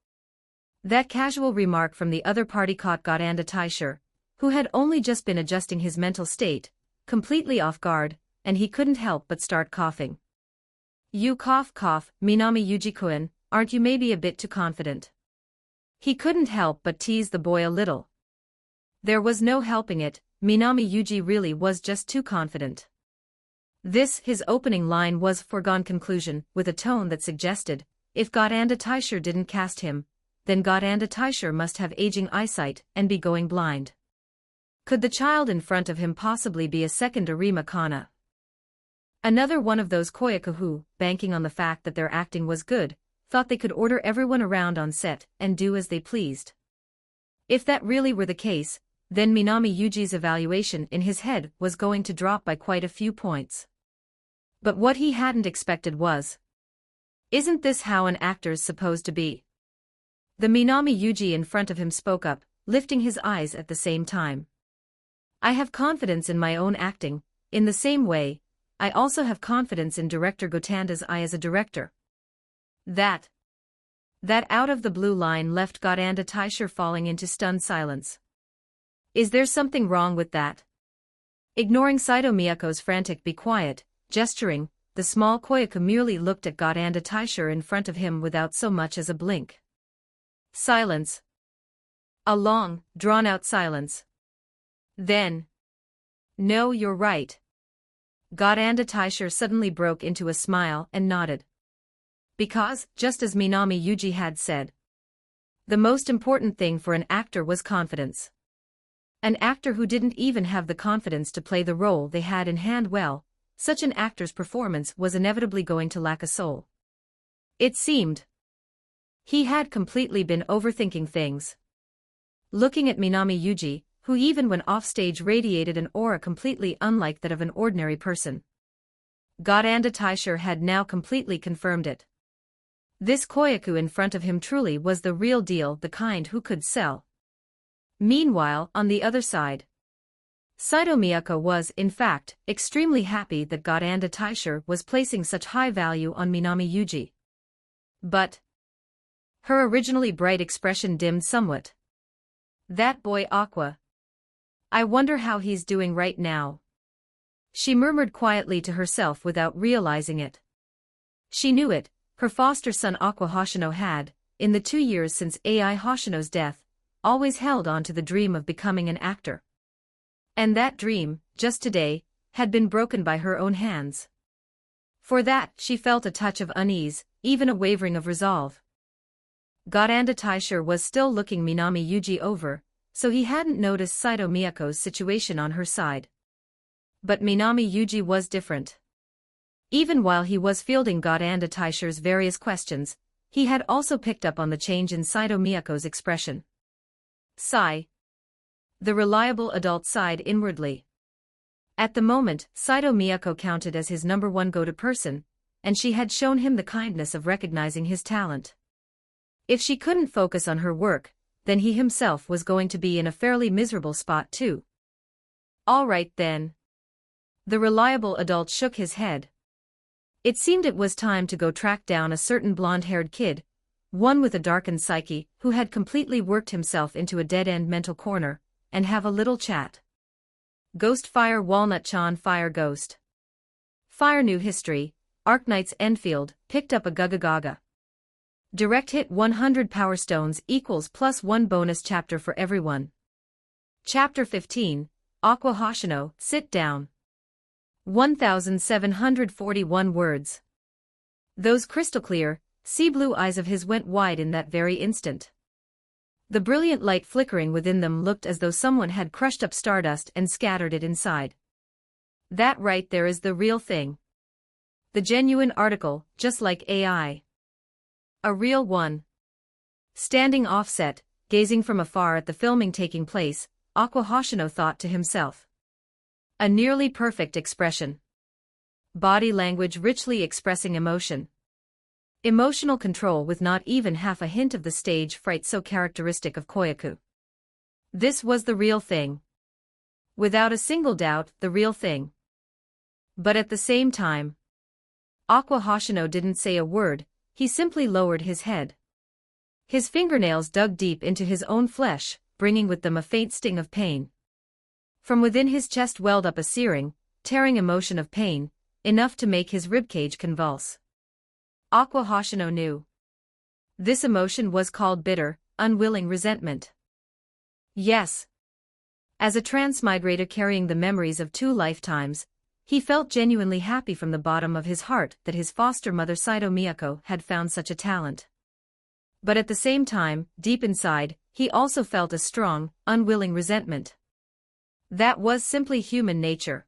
That casual remark from the other party caught Godanda Taisher, who had only just been adjusting his mental state, completely off guard, and he couldn't help but start coughing. You cough, Minami Yuji-kun, aren't you maybe a bit too confident? He couldn't help but tease the boy a little. There was no helping it, Minami Yuji really was just too confident. This, his opening line, was foregone conclusion, with a tone that suggested, if Godanda Taisher didn't cast him, then Godanda Taisher must have aging eyesight and be going blind. Could the child in front of him possibly be a second Arima Kana? Another one of those koyaku who, banking on the fact that their acting was good, thought they could order everyone around on set and do as they pleased. If that really were the case, then Minami Yuji's evaluation in his head was going to drop by quite a few points. But what he hadn't expected was, isn't this how an actor's supposed to be? The Minami Yuji in front of him spoke up, lifting his eyes at the same time. I have confidence in my own acting, in the same way, I also have confidence in director Gotanda's eye as a director. That out of the blue line left Godanda Taisher falling into stunned silence. Is there something wrong with that? Ignoring Saito Miyako's frantic be quiet, gesturing, the small koyaku merely looked at Godanda Taisher in front of him without so much as a blink. Silence. A long, drawn-out silence. Then, no, you're right. Godanda Taisher suddenly broke into a smile and nodded. Because, just as Minami Yuji had said, the most important thing for an actor was confidence. An actor who didn't even have the confidence to play the role they had in hand well, such an actor's performance was inevitably going to lack a soul. It seemed he had completely been overthinking things. Looking at Minami Yuji, who even when offstage radiated an aura completely unlike that of an ordinary person. Godanda Taisher had now completely confirmed it. This koyaku in front of him truly was the real deal, the kind who could sell. Meanwhile, on the other side, Saito Miyako was, in fact, extremely happy that Godanda Taisher was placing such high value on Minami Yuji. But her originally bright expression dimmed somewhat. That boy Aqua. I wonder how he's doing right now. She murmured quietly to herself without realizing it. She knew it, her foster son Aqua Hoshino had, in the 2 years since Ai Hoshino's death, always held on to the dream of becoming an actor. And that dream, just today, had been broken by her own hands. For that, she felt a touch of unease, even a wavering of resolve. Godanda Taisher was still looking Minami Yuji over, so he hadn't noticed Saito Miyako's situation on her side. But Minami Yuji was different. Even while he was fielding Godanda Taisher's various questions, he had also picked up on the change in Saito Miyako's expression. Sigh. The reliable adult sighed inwardly. At the moment, Saito Miyako counted as his number one go-to person, and she had shown him the kindness of recognizing his talent. If she couldn't focus on her work, then he himself was going to be in a fairly miserable spot too. All right then. The reliable adult shook his head. It seemed it was time to go track down a certain blonde-haired kid, one with a darkened psyche, who had completely worked himself into a dead-end mental corner, and have a little chat. Ghost Fire Walnut-chan Fire Ghost. Fire New History, Arknight's Enfield, picked up a gaga. Direct hit 100 Power Stones equals +1 bonus chapter for everyone. Chapter 15, Aqua Hoshino, Sit Down. 1,741 words. Those crystal-clear, sea-blue eyes of his went wide in that very instant. The brilliant light flickering within them looked as though someone had crushed up stardust and scattered it inside. That right there is the real thing. The genuine article, just like AI. A real one. Standing offset, gazing from afar at the filming taking place, Aqua Hoshino thought to himself. A nearly perfect expression. Body language richly expressing emotion. Emotional control with not even half a hint of the stage fright so characteristic of koyaku. This was the real thing. Without a single doubt, the real thing. But at the same time, Aqua Hoshino didn't say a word, he simply lowered his head. His fingernails dug deep into his own flesh, bringing with them a faint sting of pain. From within his chest welled up a searing, tearing emotion of pain, enough to make his ribcage convulse. Aqua Hoshino knew. This emotion was called bitter, unwilling resentment. Yes. As a transmigrator carrying the memories of 2 lifetimes, he felt genuinely happy from the bottom of his heart that his foster mother Saito Miyako had found such a talent. But at the same time, deep inside, he also felt a strong, unwilling resentment. That was simply human nature.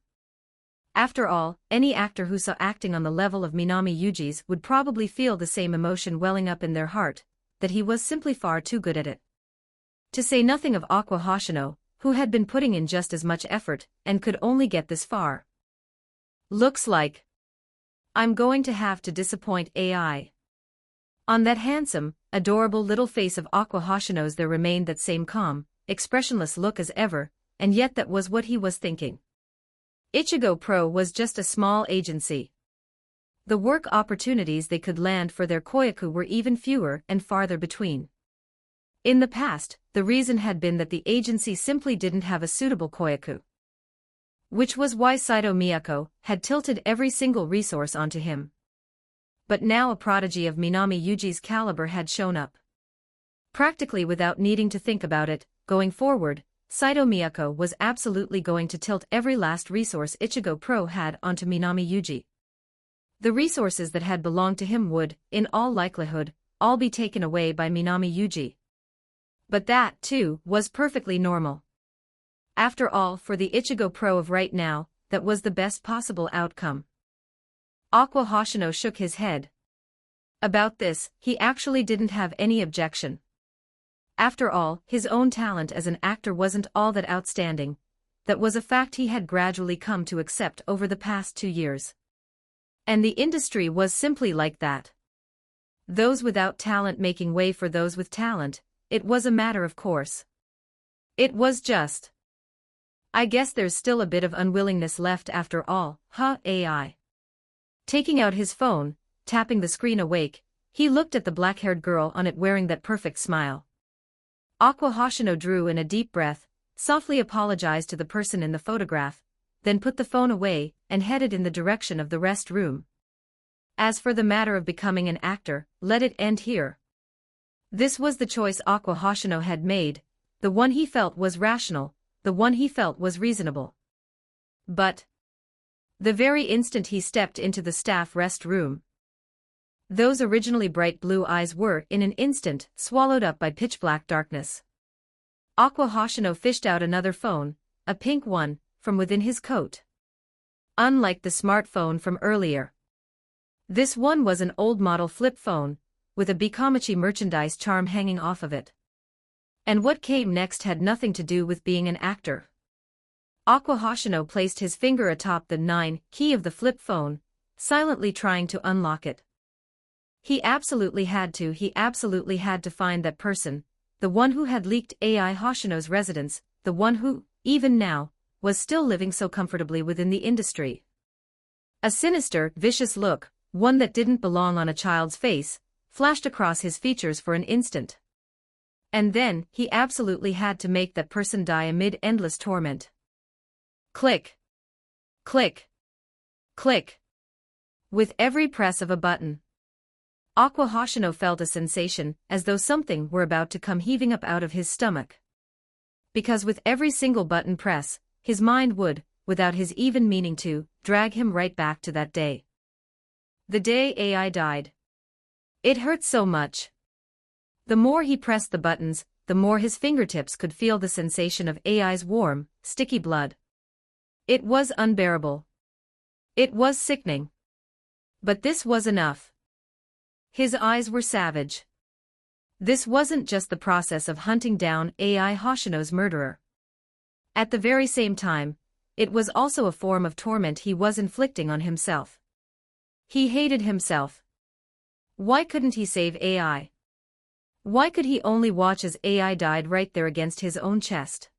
After all, any actor who saw acting on the level of Minami Yuji's would probably feel the same emotion welling up in their heart, that he was simply far too good at it. To say nothing of Aqua Hoshino, who had been putting in just as much effort, and could only get this far. Looks like I'm going to have to disappoint AI. On that handsome, adorable little face of Aqua Hoshino's there remained that same calm, expressionless look as ever, and yet that was what he was thinking. Ichigo Pro was just a small agency. The work opportunities they could land for their koyaku were even fewer and farther between. In the past, the reason had been that the agency simply didn't have a suitable koyaku. Which was why Saito Miyako had tilted every single resource onto him. But now a prodigy of Minami Yuji's caliber had shown up. Practically without needing to think about it, going forward, Saito Miyako was absolutely going to tilt every last resource Ichigo Pro had onto Minami Yuji. The resources that had belonged to him would, in all likelihood, all be taken away by Minami Yuji. But that, too, was perfectly normal. After all, for the Ichigo Pro of right now, that was the best possible outcome. Aqua Hoshino shook his head. About this, he actually didn't have any objection. After all, his own talent as an actor wasn't all that outstanding. That was a fact he had gradually come to accept over the past 2 years. And the industry was simply like that. Those without talent making way for those with talent, it was a matter of course. It was just. I guess there's still a bit of unwillingness left after all, huh, AI? Taking out his phone, tapping the screen awake, he looked at the black-haired girl on it wearing that perfect smile. Aqua Hoshino drew in a deep breath, softly apologized to the person in the photograph, then put the phone away and headed in the direction of the rest room. As for the matter of becoming an actor, let it end here. This was the choice Aqua Hoshino had made, the one he felt was rational, the one he felt was reasonable. But the very instant he stepped into the staff rest room, those originally bright blue eyes were, in an instant, swallowed up by pitch-black darkness. Aqua Hoshino fished out another phone, a pink one, from within his coat. Unlike the smartphone from earlier. This one was an old-model flip phone, with a Bikomachi merchandise charm hanging off of it. And what came next had nothing to do with being an actor. Aqua Hoshino placed his finger atop the 9 key of the flip phone, silently trying to unlock it. He absolutely had to find that person, the one who had leaked AI Hoshino's residence, the one who, even now, was still living so comfortably within the industry. A sinister, vicious look, one that didn't belong on a child's face, flashed across his features for an instant. And then, he absolutely had to make that person die amid endless torment. Click. Click. Click. With every press of a button, Aqua Hoshino felt a sensation, as though something were about to come heaving up out of his stomach. Because with every single button press, his mind would, without his even meaning to, drag him right back to that day. The day AI died. It hurt so much. The more he pressed the buttons, the more his fingertips could feel the sensation of AI's warm, sticky blood. It was unbearable. It was sickening. But this was enough. His eyes were savage. This wasn't just the process of hunting down AI Hoshino's murderer. At the very same time, it was also a form of torment he was inflicting on himself. He hated himself. Why couldn't he save AI? Why could he only watch as AI died right there against his own chest?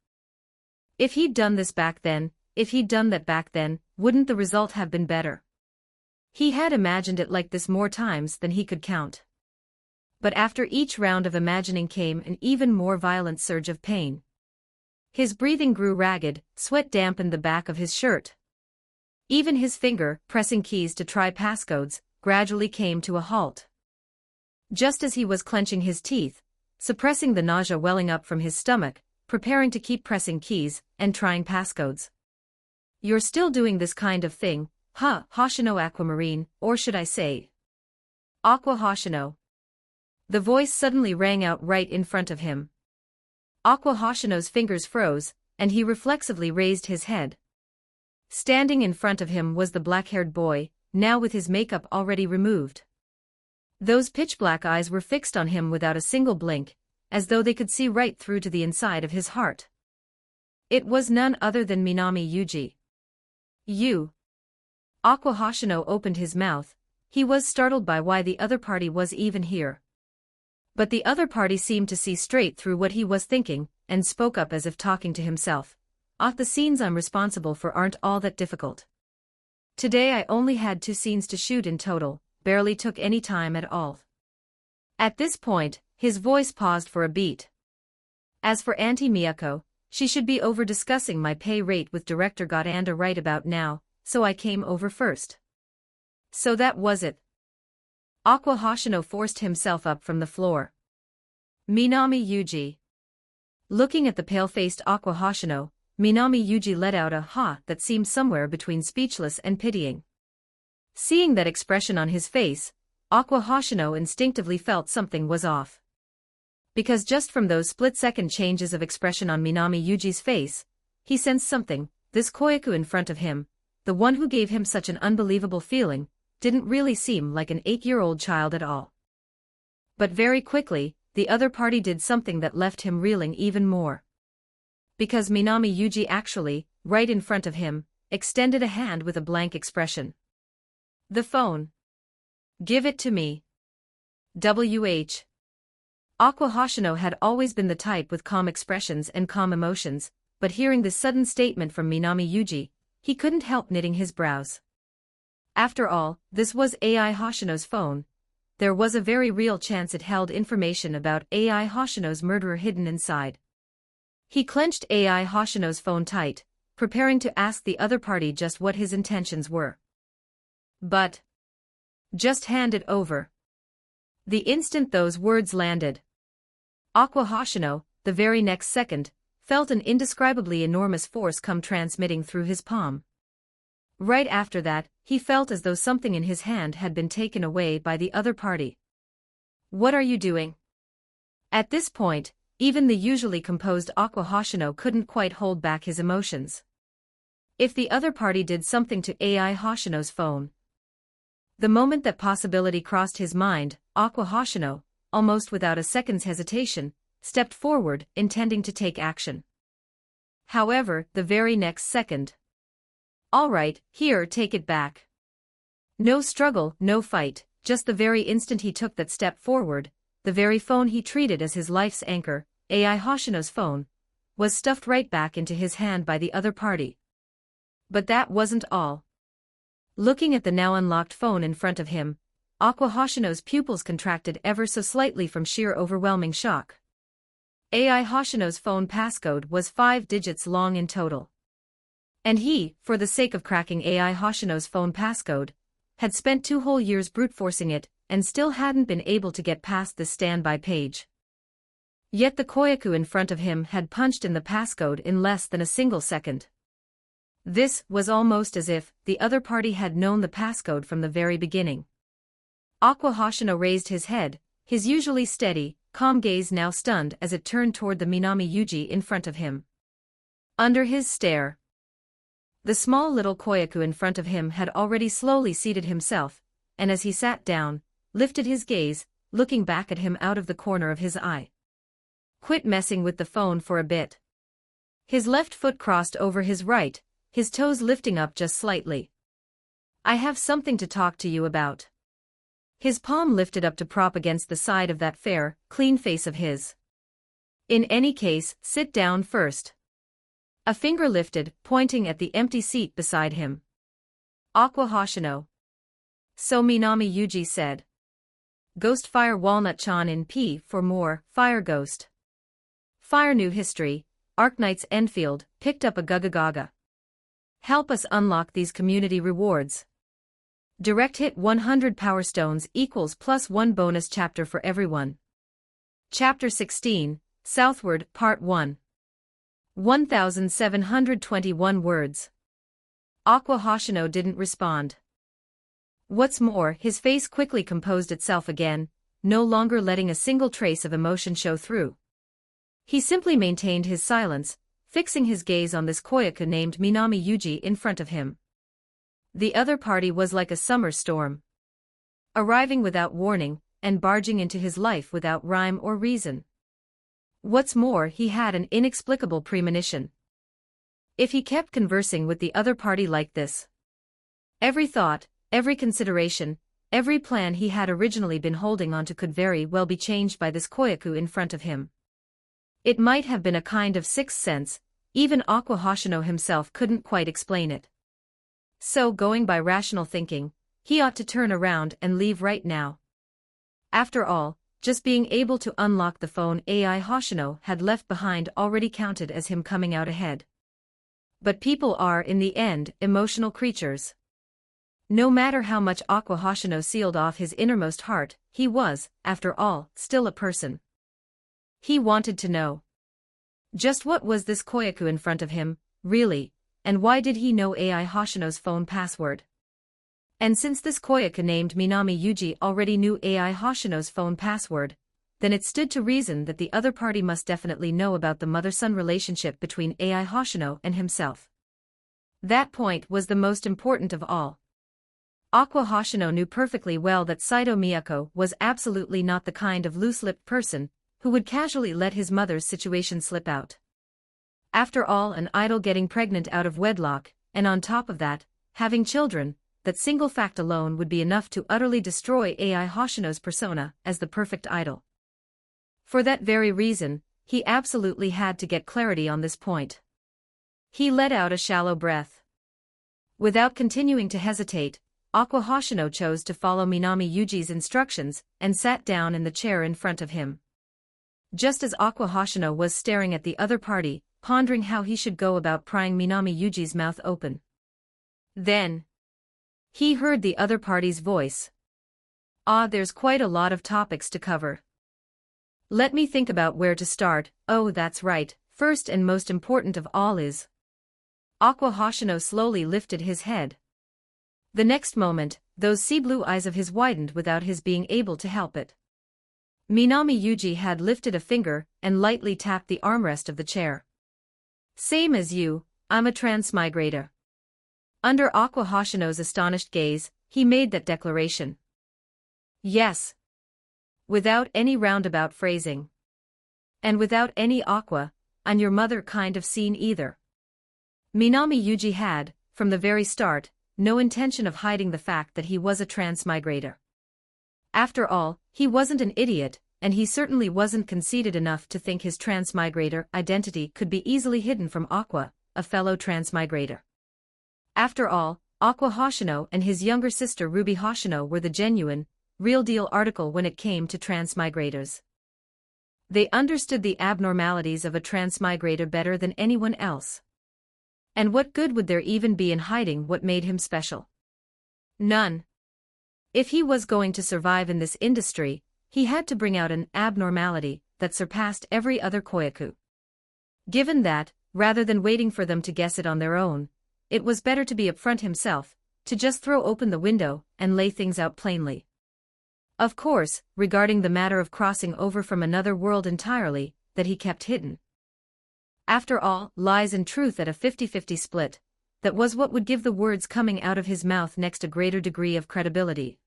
If he'd done this back then, if he'd done that back then, wouldn't the result have been better? He had imagined it like this more times than he could count. But after each round of imagining came an even more violent surge of pain. His breathing grew ragged, sweat dampened the back of his shirt. Even his finger, pressing keys to try passcodes, gradually came to a halt. Just as he was clenching his teeth, suppressing the nausea welling up from his stomach, preparing to keep pressing keys and trying passcodes. "You're still doing this kind of thing, huh, Hoshino Aquamarine, or should I say Aqua Hoshino?" The voice suddenly rang out right in front of him. Aqua Hoshino's fingers froze, and he reflexively raised his head. Standing in front of him was the black-haired boy, now with his makeup already removed. Those pitch-black eyes were fixed on him without a single blink, as though they could see right through to the inside of his heart. It was none other than Minami Yuji. "You." Aqua Hoshino opened his mouth. He was startled by why the other party was even here. But the other party seemed to see straight through what he was thinking, and spoke up as if talking to himself. "The scenes I'm responsible for aren't all that difficult. Today I only had 2 scenes to shoot in total, barely took any time at all." At this point, his voice paused for a beat. "As for Auntie Miyako, she should be over discussing my pay rate with Director Godanda right about now, so I came over first." "So that was it." Aqua Hoshino forced himself up from the floor. "Minami Yuji." Looking at the pale-faced Aqua Hoshino, Minami Yuji let out a "ha" that seemed somewhere between speechless and pitying. Seeing that expression on his face, Aqua Hoshino instinctively felt something was off. Because just from those split-second changes of expression on Minami Yuji's face, he sensed something. This Koyaku in front of him, the one who gave him such an unbelievable feeling, didn't really seem like an 8-year-old child at all. But very quickly, the other party did something that left him reeling even more. Because Minami Yuji actually, right in front of him, extended a hand with a blank expression. "The phone. Give it to me. WH." Aqua Hoshino had always been the type with calm expressions and calm emotions, but hearing this sudden statement from Minami Yuji, he couldn't help knitting his brows. After all, this was AI Hoshino's phone. There was a very real chance it held information about AI Hoshino's murderer hidden inside. He clenched AI Hoshino's phone tight, preparing to ask the other party just what his intentions were. But "Just hand it over." The instant those words landed, Aqua Hoshino, the very next second, felt an indescribably enormous force come transmitting through his palm. Right after that, he felt as though something in his hand had been taken away by the other party. "What are you doing?" At this point, even the usually composed Aqua Hoshino couldn't quite hold back his emotions. If the other party did something to AI Hoshino's phone. The moment that possibility crossed his mind, Aqua Hoshino, almost without a second's hesitation, stepped forward, intending to take action. However, the very next second. "All right, here, take it back." No struggle, no fight, just the very instant he took that step forward, the very phone he treated as his life's anchor, AI Hoshino's phone, was stuffed right back into his hand by the other party. But that wasn't all. Looking at the now unlocked phone in front of him, Aqua Hoshino's pupils contracted ever so slightly from sheer overwhelming shock. AI Hoshino's phone passcode was 5 digits long in total. And he, for the sake of cracking AI Hoshino's phone passcode, had spent 2 whole years brute-forcing it, and still hadn't been able to get past this standby page. Yet the Koyaku in front of him had punched in the passcode in less than a single second. This was almost as if the other party had known the passcode from the very beginning. Aqua Hoshino raised his head, his usually steady, calm gaze now stunned as it turned toward the Minami Yuji in front of him. Under his stare, the small little Koyaku in front of him had already slowly seated himself, and as he sat down, lifted his gaze, looking back at him out of the corner of his eye. "Quit messing with the phone for a bit." His left foot crossed over his right, his toes lifting up just slightly. "I have something to talk to you about." His palm lifted up to prop against the side of that fair, clean face of his. "In any case, sit down first." A finger lifted, pointing at the empty seat beside him. Aqua Hoshino. "So Minami Yuji said. Ghost Fire Walnut-chan in P for more, Fire Ghost. Fire New History, Arknights Enfield, picked up a Gaga. Help us unlock these community rewards. Direct hit 100 Power Stones equals +1 bonus chapter for everyone. Chapter 16, Southward, Part 1. 1,721 words. Aqua Hoshino didn't respond. What's more, his face quickly composed itself again, no longer letting a single trace of emotion show through. He simply maintained his silence, fixing his gaze on this koyaku named Minami Yuji in front of him. The other party was like a summer storm, arriving without warning, and barging into his life without rhyme or reason. What's more, he had an inexplicable premonition. If he kept conversing with the other party like this, every thought, every consideration, every plan he had originally been holding onto could very well be changed by this koyaku in front of him. It might have been a kind of sixth sense, even Aqua Hoshino himself couldn't quite explain it. So, going by rational thinking, he ought to turn around and leave right now. After all, just being able to unlock the phone AI Hoshino had left behind already counted as him coming out ahead. But people are, in the end, emotional creatures. No matter how much Aqua Hoshino sealed off his innermost heart, he was, after all, still a person. He wanted to know. Just what was this koyaku in front of him, really, and why did he know AI Hoshino's phone password? And since this koyaku named Minami Yuji already knew AI Hoshino's phone password, then it stood to reason that the other party must definitely know about the mother-son relationship between AI Hoshino and himself. That point was the most important of all. Aqua Hoshino knew perfectly well that Saito Miyako was absolutely not the kind of loose-lipped person who would casually let his mother's situation slip out. After all, an idol getting pregnant out of wedlock, and on top of that, having children, that single fact alone would be enough to utterly destroy AI Hoshino's persona as the perfect idol. For that very reason, he absolutely had to get clarity on this point. He let out a shallow breath. Without continuing to hesitate, Aqua Hoshino chose to follow Minami Yuji's instructions and sat down in the chair in front of him. Just as Aqua Hoshino was staring at the other party, pondering how he should go about prying Minami Yuji's mouth open, then he heard the other party's voice. There's quite a lot of topics to cover. Let me think about where to start. Oh, that's right, first and most important of all is... Aqua Hoshino slowly lifted his head. The next moment, those sea-blue eyes of his widened without his being able to help it. Minami Yuji had lifted a finger and lightly tapped the armrest of the chair. Same as you, I'm a transmigrator. Under Aqua Hoshino's astonished gaze, he made that declaration. Yes. Without any roundabout phrasing. And without any Aqua, I'm your mother kind of scene either. Minami Yuji had, from the very start, no intention of hiding the fact that he was a transmigrator. After all, he wasn't an idiot, and he certainly wasn't conceited enough to think his transmigrator identity could be easily hidden from Aqua, a fellow transmigrator. After all, Aqua Hoshino and his younger sister Ruby Hoshino were the genuine, real-deal article when it came to transmigrators. They understood the abnormalities of a transmigrator better than anyone else. And what good would there even be in hiding what made him special? None. If he was going to survive in this industry, he had to bring out an abnormality that surpassed every other koyaku. Given that, rather than waiting for them to guess it on their own, it was better to be upfront himself, to just throw open the window and lay things out plainly. Of course, regarding the matter of crossing over from another world entirely, that he kept hidden. After all, lies and truth at a 50-50 split, that was what would give the words coming out of his mouth next a greater degree of credibility.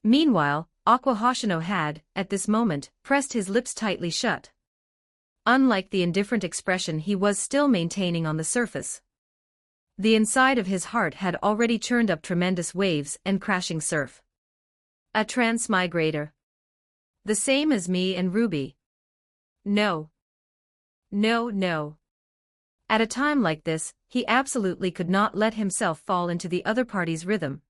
Meanwhile, Aqua Hoshino had, at this moment, pressed his lips tightly shut. Unlike the indifferent expression he was still maintaining on the surface, the inside of his heart had already churned up tremendous waves and crashing surf. A transmigrator. The same as me and Ruby. No. No, no. At a time like this, he absolutely could not let himself fall into the other party's rhythm.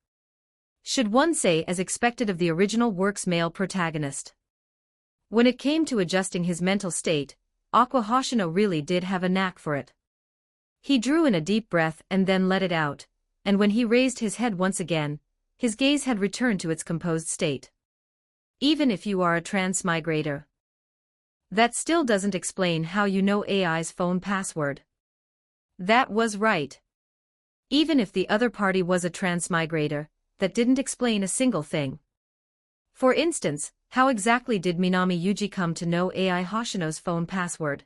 Should one say as expected of the original work's male protagonist. When it came to adjusting his mental state, Aqua Hoshino really did have a knack for it. He drew in a deep breath and then let it out, and when he raised his head once again, his gaze had returned to its composed state. Even if you are a transmigrator. That still doesn't explain how you know AI's phone password. That was right. Even if the other party was a transmigrator, that didn't explain a single thing. For instance, how exactly did Minami Yuji come to know AI Hoshino's phone password?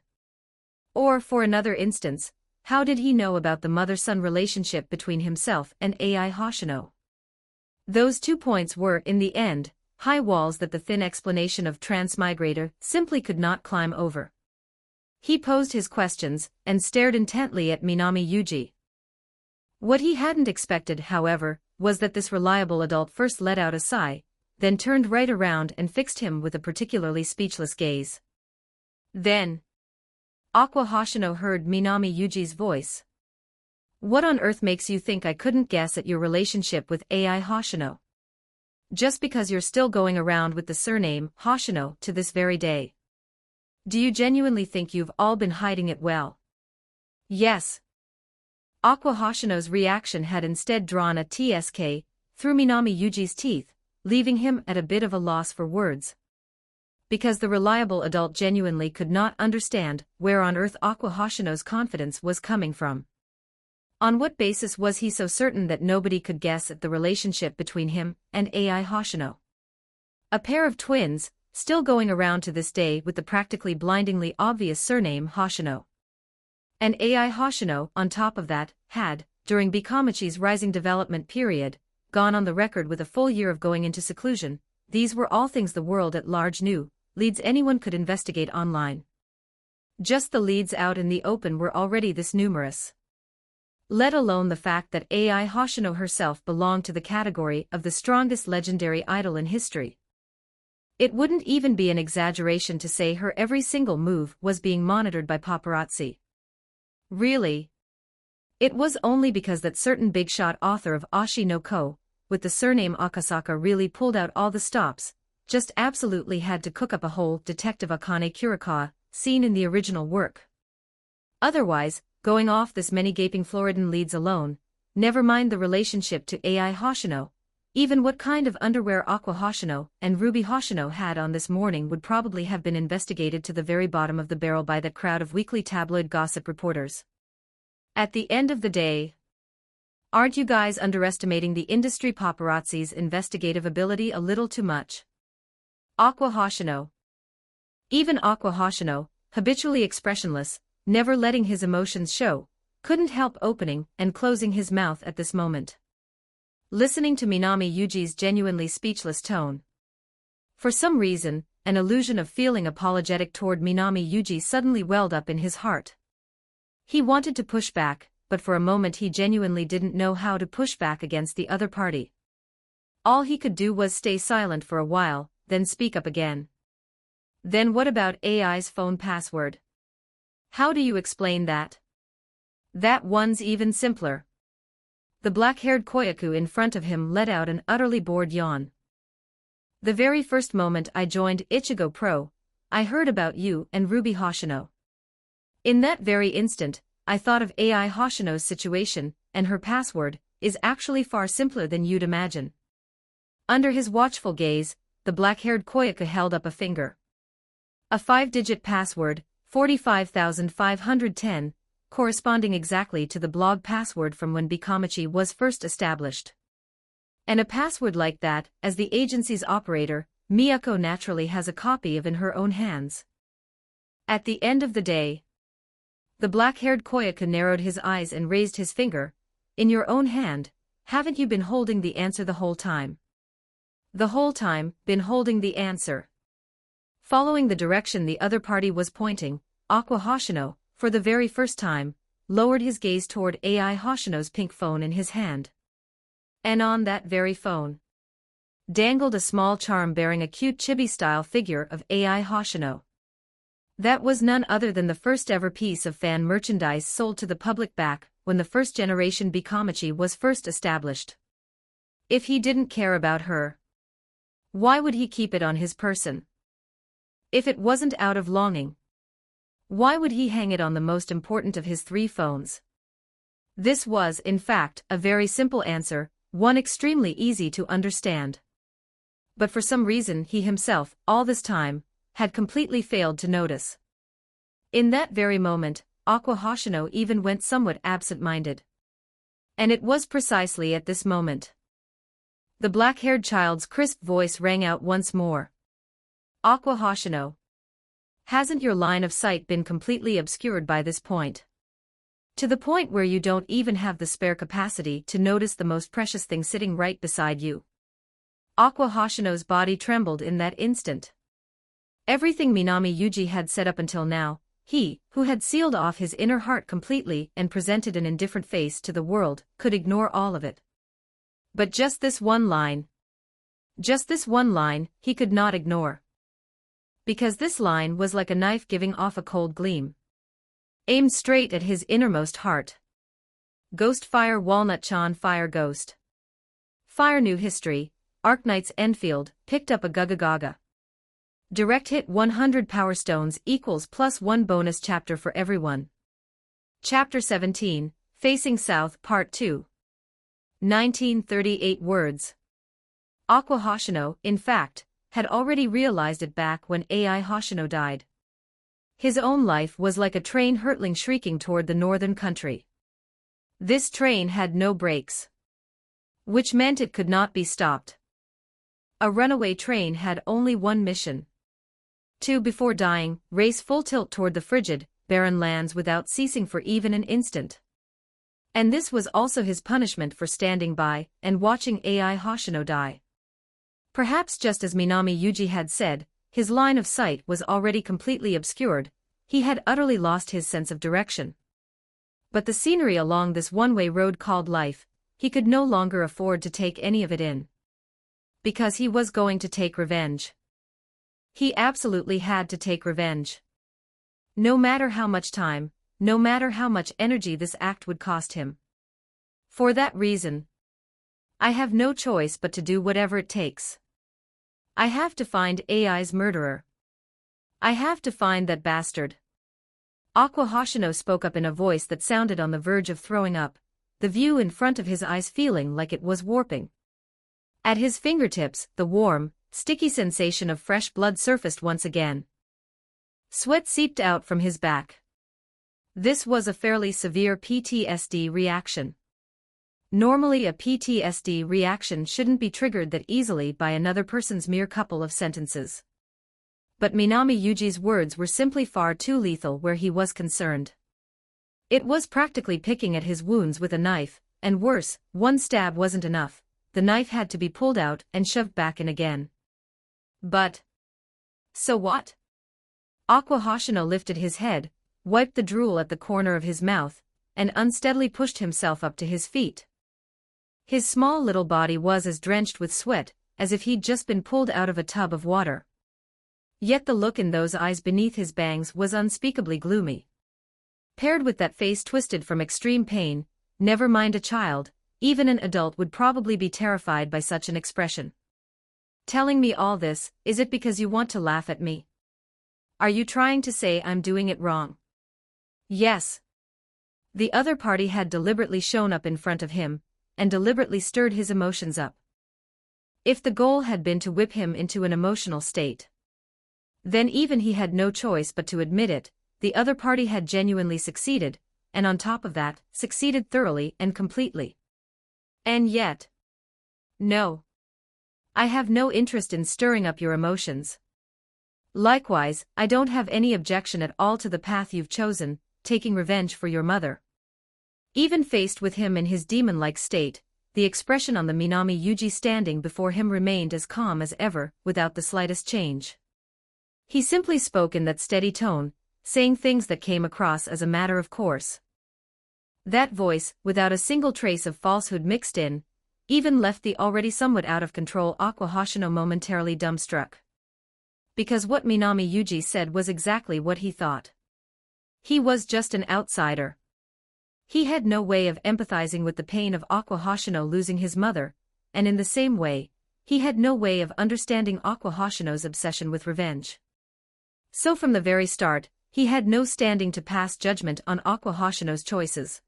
Or for another instance, how did he know about the mother-son relationship between himself and AI Hoshino? Those 2 points were, in the end, high walls that the thin explanation of transmigrator simply could not climb over. He posed his questions and stared intently at Minami Yuji. What he hadn't expected, however, was that this reliable adult first let out a sigh, then turned right around and fixed him with a particularly speechless gaze. Then, Aqua Hoshino heard Minami Yuji's voice. What on earth makes you think I couldn't guess at your relationship with AI Hoshino? Just because you're still going around with the surname Hoshino to this very day. Do you genuinely think you've all been hiding it well? Yes. Aqua Hoshino's reaction had instead drawn a TSK through Minami Yuji's teeth, leaving him at a bit of a loss for words. Because the reliable adult genuinely could not understand where on earth Aqua Hoshino's confidence was coming from. On what basis was he so certain that nobody could guess at the relationship between him and AI Hoshino? A pair of twins, still going around to this day with the practically blindingly obvious surname Hoshino. And AI Hoshino, on top of that, had, during Bikamachi's rising development period, gone on the record with a full year of going into seclusion. These were all things the world at large knew, leads anyone could investigate online. Just the leads out in the open were already this numerous. Let alone the fact that AI Hoshino herself belonged to the category of the strongest legendary idol in history. It wouldn't even be an exaggeration to say her every single move was being monitored by paparazzi. Really? It was only because that certain big-shot author of Oshi no Ko, with the surname Akasaka, really pulled out all the stops, just absolutely had to cook up a whole Detective Akane Kurikawa scene in the original work. Otherwise, going off this many gaping Floridan leads alone, never mind the relationship to AI Hoshino, even what kind of underwear Aqua Hoshino and Ruby Hoshino had on this morning would probably have been investigated to the very bottom of the barrel by that crowd of weekly tabloid gossip reporters. At the end of the day, aren't you guys underestimating the industry paparazzi's investigative ability a little too much? Aqua Hoshino. Even Aqua Hoshino, habitually expressionless, never letting his emotions show, couldn't help opening and closing his mouth at this moment. Listening to Minami Yuji's genuinely speechless tone. For some reason, an illusion of feeling apologetic toward Minami Yuji suddenly welled up in his heart. He wanted to push back, but for a moment he genuinely didn't know how to push back against the other party. All he could do was stay silent for a while, then speak up again. Then what about AI's phone password? How do you explain that? That one's even simpler. The black-haired Koyaku in front of him let out an utterly bored yawn. The very first moment I joined Ichigo Pro, I heard about you and Ruby Hoshino. In that very instant, I thought of AI Hoshino's situation, and her password is actually far simpler than you'd imagine. Under his watchful gaze, the black-haired Koyaku held up a finger. A 5-digit password, 45,510, corresponding exactly to the blog password from when Bikamachi was first established. And a password like that, as the agency's operator, Miyako naturally has a copy of in her own hands. At the end of the day, the black-haired Koyaku narrowed his eyes and raised his finger. In your own hand, haven't you been holding the answer the whole time? The whole time, been holding the answer. Following the direction the other party was pointing, Aqua Hoshino, for the very first time, lowered his gaze toward AI Hoshino's pink phone in his hand. And on that very phone dangled a small charm bearing a cute chibi-style figure of AI Hoshino. That was none other than the first ever piece of fan merchandise sold to the public back when the first generation Bikamachi was first established. If he didn't care about her, why would he keep it on his person? If it wasn't out of longing, why would he hang it on the most important of his 3 phones? This was, in fact, a very simple answer, one extremely easy to understand. But for some reason he himself, all this time, had completely failed to notice. In that very moment, Aqua Hoshino even went somewhat absent-minded. And it was precisely at this moment. The black-haired child's crisp voice rang out once more. Aqua Hoshino. Hasn't your line of sight been completely obscured by this point? To the point where you don't even have the spare capacity to notice the most precious thing sitting right beside you? Aqua Hoshino's body trembled in that instant. Everything Minami Yuji had said up until now, he, who had sealed off his inner heart completely and presented an indifferent face to the world, could ignore all of it. But just this one line, he could not ignore. Because this line was like a knife giving off a cold gleam, aimed straight at his innermost heart. Ghost Fire Walnut-chan Fire Ghost. Fire New History, Arknight's Enfield, picked up a Gaga. Direct hit 100 Power Stones equals +1 bonus chapter for everyone. Chapter 17, Facing South Part 2. 1938 words. Aqua Hoshino, in fact, had already realized it back when AI Hoshino died. His own life was like a train hurtling shrieking toward the northern country. This train had no brakes, which meant it could not be stopped. A runaway train had only one mission. To, before dying, race full tilt toward the frigid, barren lands without ceasing for even an instant. And this was also his punishment for standing by and watching AI Hoshino die. Perhaps just as Minami Yuji had said, his line of sight was already completely obscured, he had utterly lost his sense of direction. But the scenery along this one-way road called life, he could no longer afford to take any of it in. Because he was going to take revenge. He absolutely had to take revenge. No matter how much time, no matter how much energy this act would cost him. For that reason, I have no choice but to do whatever it takes. I have to find AI's murderer. I have to find that bastard. Aqua Hoshino spoke up in a voice that sounded on the verge of throwing up, the view in front of his eyes feeling like it was warping. At his fingertips, the warm, sticky sensation of fresh blood surfaced once again. Sweat seeped out from his back. This was a fairly severe PTSD reaction. Normally a PTSD reaction shouldn't be triggered that easily by another person's mere couple of sentences. But Minami Yuji's words were simply far too lethal where he was concerned. It was practically picking at his wounds with a knife, and worse, one stab wasn't enough, the knife had to be pulled out and shoved back in again. But so what? Aqua Hoshino lifted his head, wiped the drool at the corner of his mouth, and unsteadily pushed himself up to his feet. His small little body was as drenched with sweat as if he'd just been pulled out of a tub of water. Yet the look in those eyes beneath his bangs was unspeakably gloomy. Paired with that face twisted from extreme pain, never mind a child, even an adult would probably be terrified by such an expression. Telling me all this, is it because you want to laugh at me? Are you trying to say I'm doing it wrong? Yes. The other party had deliberately shown up in front of him, and deliberately stirred his emotions up. If the goal had been to whip him into an emotional state, then even he had no choice but to admit it, the other party had genuinely succeeded, and on top of that, succeeded thoroughly and completely. And yet, no. I have no interest in stirring up your emotions. Likewise, I don't have any objection at all to the path you've chosen, taking revenge for your mother. Even faced with him in his demon-like state, the expression on the Minami Yuji standing before him remained as calm as ever, without the slightest change. He simply spoke in that steady tone, saying things that came across as a matter of course. That voice, without a single trace of falsehood mixed in, even left the already somewhat out of control Aqua Hoshino momentarily dumbstruck. Because what Minami Yuji said was exactly what he thought. He was just an outsider. He had no way of empathizing with the pain of Aqua Hoshino losing his mother, and in the same way, he had no way of understanding Aqua Hoshino's obsession with revenge. So from the very start, he had no standing to pass judgment on Aqua Hoshino's choices.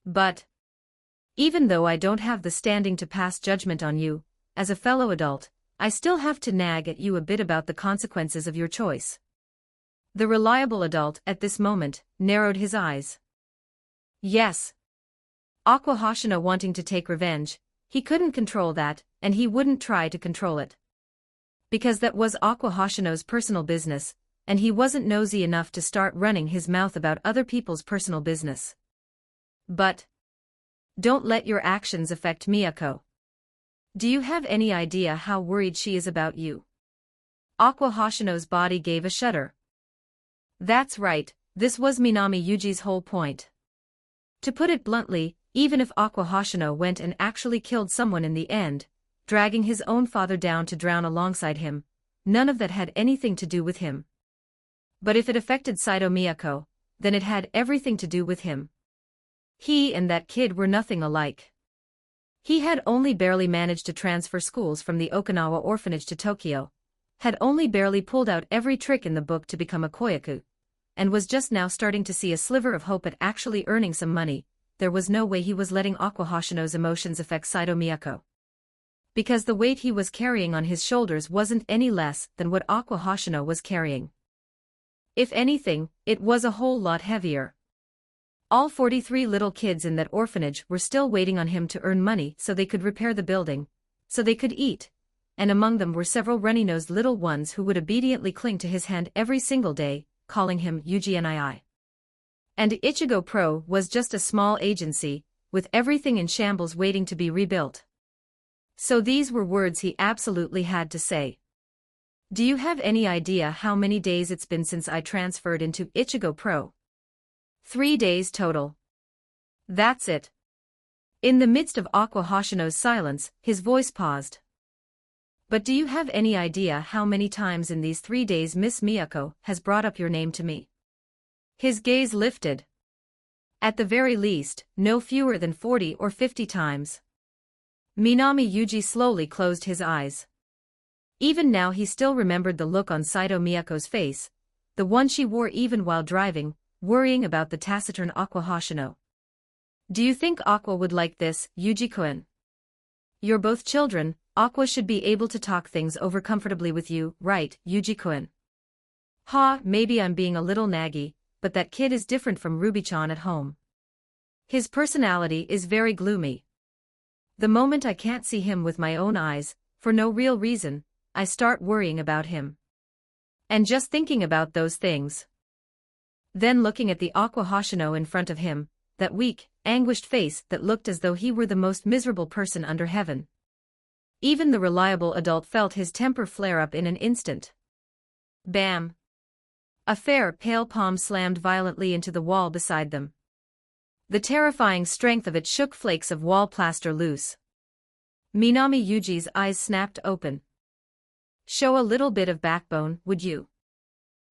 But even though I don't have the standing to pass judgment on you, as a fellow adult, I still have to nag at you a bit about the consequences of your choice. The reliable adult at this moment narrowed his eyes. Yes. Aqua Hoshino wanting to take revenge, he couldn't control that, and he wouldn't try to control it. Because that was Aqua Hoshino's personal business, and he wasn't nosy enough to start running his mouth about other people's personal business. But don't let your actions affect Miyako. Do you have any idea how worried she is about you? Aqua Hoshino's body gave a shudder. That's right, this was Minami Yuji's whole point. To put it bluntly, even if Aqua Hoshino went and actually killed someone in the end, dragging his own father down to drown alongside him, none of that had anything to do with him. But if it affected Saito Miyako, then it had everything to do with him. He and that kid were nothing alike. He had only barely managed to transfer schools from the Okinawa orphanage to Tokyo, had only barely pulled out every trick in the book to become a koyaku, and was just now starting to see a sliver of hope at actually earning some money. There was no way he was letting Aqua Hoshino's emotions affect Saito Miyako. Because the weight he was carrying on his shoulders wasn't any less than what Aqua Hoshino was carrying. If anything, it was a whole lot heavier. All 43 little kids in that orphanage were still waiting on him to earn money so they could repair the building, so they could eat, and among them were several runny-nosed little ones who would obediently cling to his hand every single day, calling him Yuji Nii. And Ichigo Pro was just a small agency, with everything in shambles waiting to be rebuilt. So these were words he absolutely had to say. Do you have any idea how many days it's been since I transferred into Ichigo Pro? 3 days total. That's it. In the midst of Aqua Hoshino's silence, his voice paused. But do you have any idea how many times in these 3 days Miss Miyako has brought up your name to me? His gaze lifted. At the very least, no fewer than 40 or 50 times. Minami Yuji slowly closed his eyes. Even now he still remembered the look on Saito Miyako's face, the one she wore even while driving, worrying about the taciturn Aqua Hoshino. Do you think Aqua would like this, Yuji-kun? You're both children, Aqua should be able to talk things over comfortably with you, right, Yuji-kun? Ha, maybe I'm being a little naggy, but that kid is different from Ruby-chan at home. His personality is very gloomy. The moment I can't see him with my own eyes, for no real reason, I start worrying about him. And just thinking about those things. Then looking at the Aqua Hoshino in front of him, that weak, anguished face that looked as though he were the most miserable person under heaven. Even the reliable adult felt his temper flare up in an instant. Bam! A fair, pale palm slammed violently into the wall beside them. The terrifying strength of it shook flakes of wall plaster loose. Minami Yuji's eyes snapped open. Show a little bit of backbone, would you?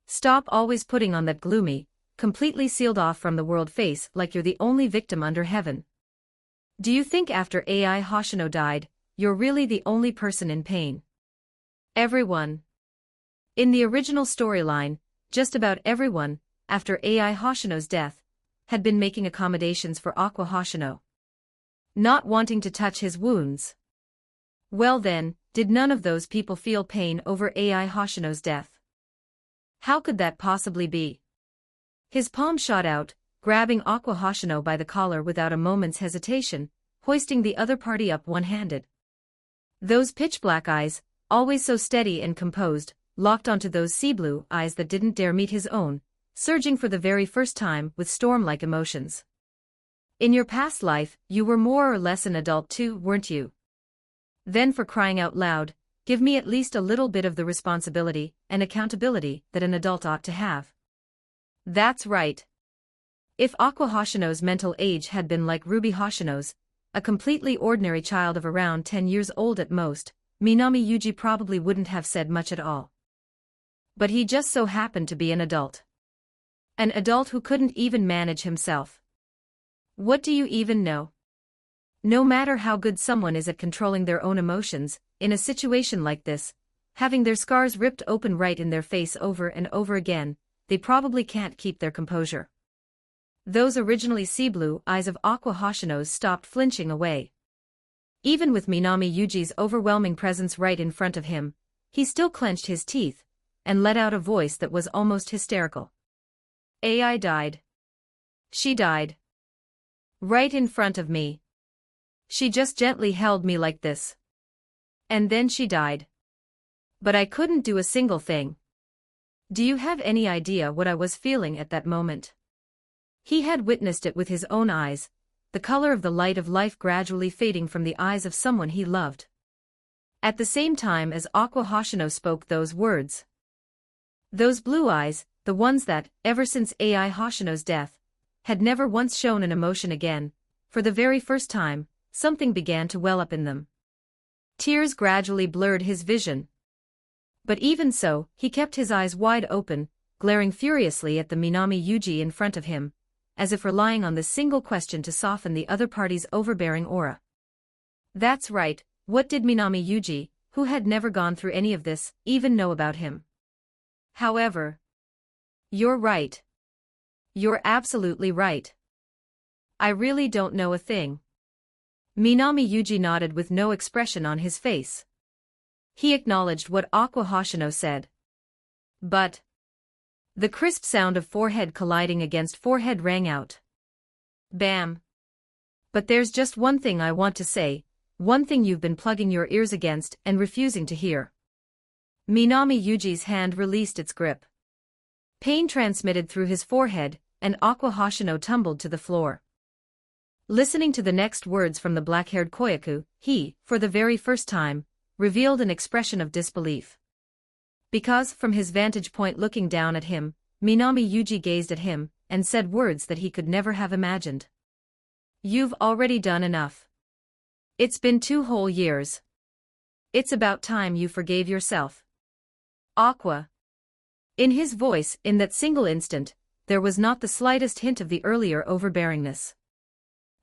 Stop always putting on that gloomy, completely sealed off from the world face like you're the only victim under heaven. Do you think after Ai Hoshino died, you're really the only person in pain? Everyone. In the original storyline, just about everyone, after Ai Hoshino's death, had been making accommodations for Aqua Hoshino. Not wanting to touch his wounds. Well then, did none of those people feel pain over Ai Hoshino's death? How could that possibly be? His palm shot out, grabbing Aqua Hoshino by the collar without a moment's hesitation, hoisting the other party up one-handed. Those pitch-black eyes, always so steady and composed, locked onto those sea-blue eyes that didn't dare meet his own, surging for the very first time with storm-like emotions. In your past life, you were more or less an adult too, weren't you? Then for crying out loud, give me at least a little bit of the responsibility and accountability that an adult ought to have. That's right. If Aqua Hoshino's mental age had been like Ruby Hoshino's, a completely ordinary child of around 10 years old at most, Minami Yuji probably wouldn't have said much at all. But he just so happened to be an adult. An adult who couldn't even manage himself. What do you even know? No matter how good someone is at controlling their own emotions, in a situation like this, having their scars ripped open right in their face over and over again, they probably can't keep their composure. Those originally sea-blue eyes of Aqua Hoshino's stopped flinching away. Even with Minami Yuji's overwhelming presence right in front of him, he still clenched his teeth and let out a voice that was almost hysterical. AI died. She died. Right in front of me. She just gently held me like this. And then she died. But I couldn't do a single thing. Do you have any idea what I was feeling at that moment? He had witnessed it with his own eyes, the color of the light of life gradually fading from the eyes of someone he loved. At the same time as Aqua Hoshino spoke those words. Those blue eyes, the ones that, ever since AI Hoshino's death, had never once shown an emotion again, for the very first time, something began to well up in them. Tears gradually blurred his vision. But even so, he kept his eyes wide open, glaring furiously at the Minami Yuji in front of him, as if relying on this single question to soften the other party's overbearing aura. That's right, what did Minami Yuji, who had never gone through any of this, even know about him? However, you're right. You're absolutely right. I really don't know a thing. Minami Yuji nodded with no expression on his face. He acknowledged what Aqua Hoshino said. But the crisp sound of forehead colliding against forehead rang out. Bam. But there's just one thing I want to say, one thing you've been plugging your ears against and refusing to hear. Minami Yuji's hand released its grip. Pain transmitted through his forehead, and Aqua Hoshino tumbled to the floor. Listening to the next words from the black-haired Koyaku, he, for the very first time, revealed an expression of disbelief. Because, from his vantage point looking down at him, Minami Yuji gazed at him, and said words that he could never have imagined. You've already done enough. It's been 2 whole years. It's about time you forgave yourself. Aqua. In his voice, in that single instant, there was not the slightest hint of the earlier overbearingness.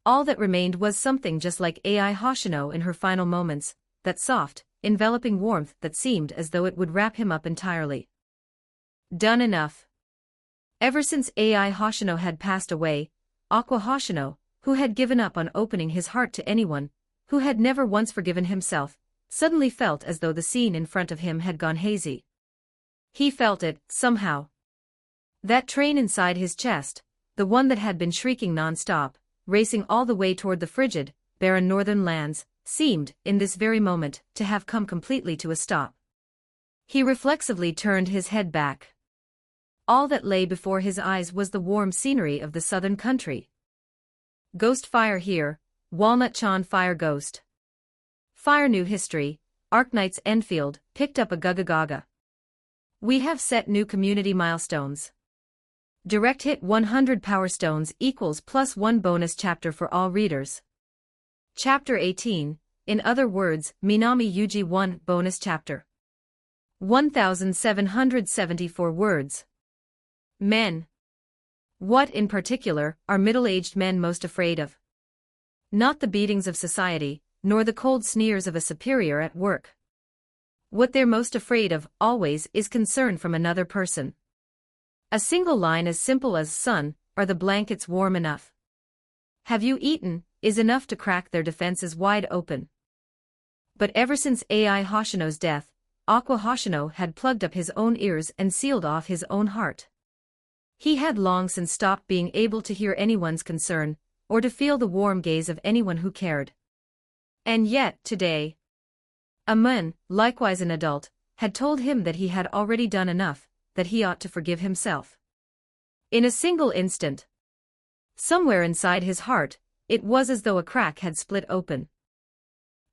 All that remained was something just like AI Hoshino in her final moments, that soft, enveloping warmth that seemed as though it would wrap him up entirely. Done enough. Ever since AI Hoshino had passed away, Aqua Hoshino, who had given up on opening his heart to anyone, who had never once forgiven himself, suddenly felt as though the scene in front of him had gone hazy. He felt it, somehow. That train inside his chest, the one that had been shrieking non-stop, racing all the way toward the frigid, barren northern lands, seemed, in this very moment, to have come completely to a stop. He reflexively turned his head back. All that lay before his eyes was the warm scenery of the southern country. Ghost fire here, Walnut-chan fire ghost. Fire new history, Arknight's Enfield, picked up a gaga. We have set new community milestones. Direct hit 100 Power Stones equals +1 bonus chapter for all readers. Chapter 18, in other words, Minami Yuji 1 bonus chapter. 1,774 words. Men. What in particular are middle-aged men most afraid of? Not the beatings of society, nor the cold sneers of a superior at work. What they're most afraid of, always, is concern from another person. A single line as simple as "Son, are the blankets warm enough? Have you eaten?" is enough to crack their defenses wide open. But ever since AI Hoshino's death, Aqua Hoshino had plugged up his own ears and sealed off his own heart. He had long since stopped being able to hear anyone's concern, or to feel the warm gaze of anyone who cared. And yet, today, a man, likewise an adult, had told him that he had already done enough, that he ought to forgive himself. In a single instant. Somewhere inside his heart, it was as though a crack had split open.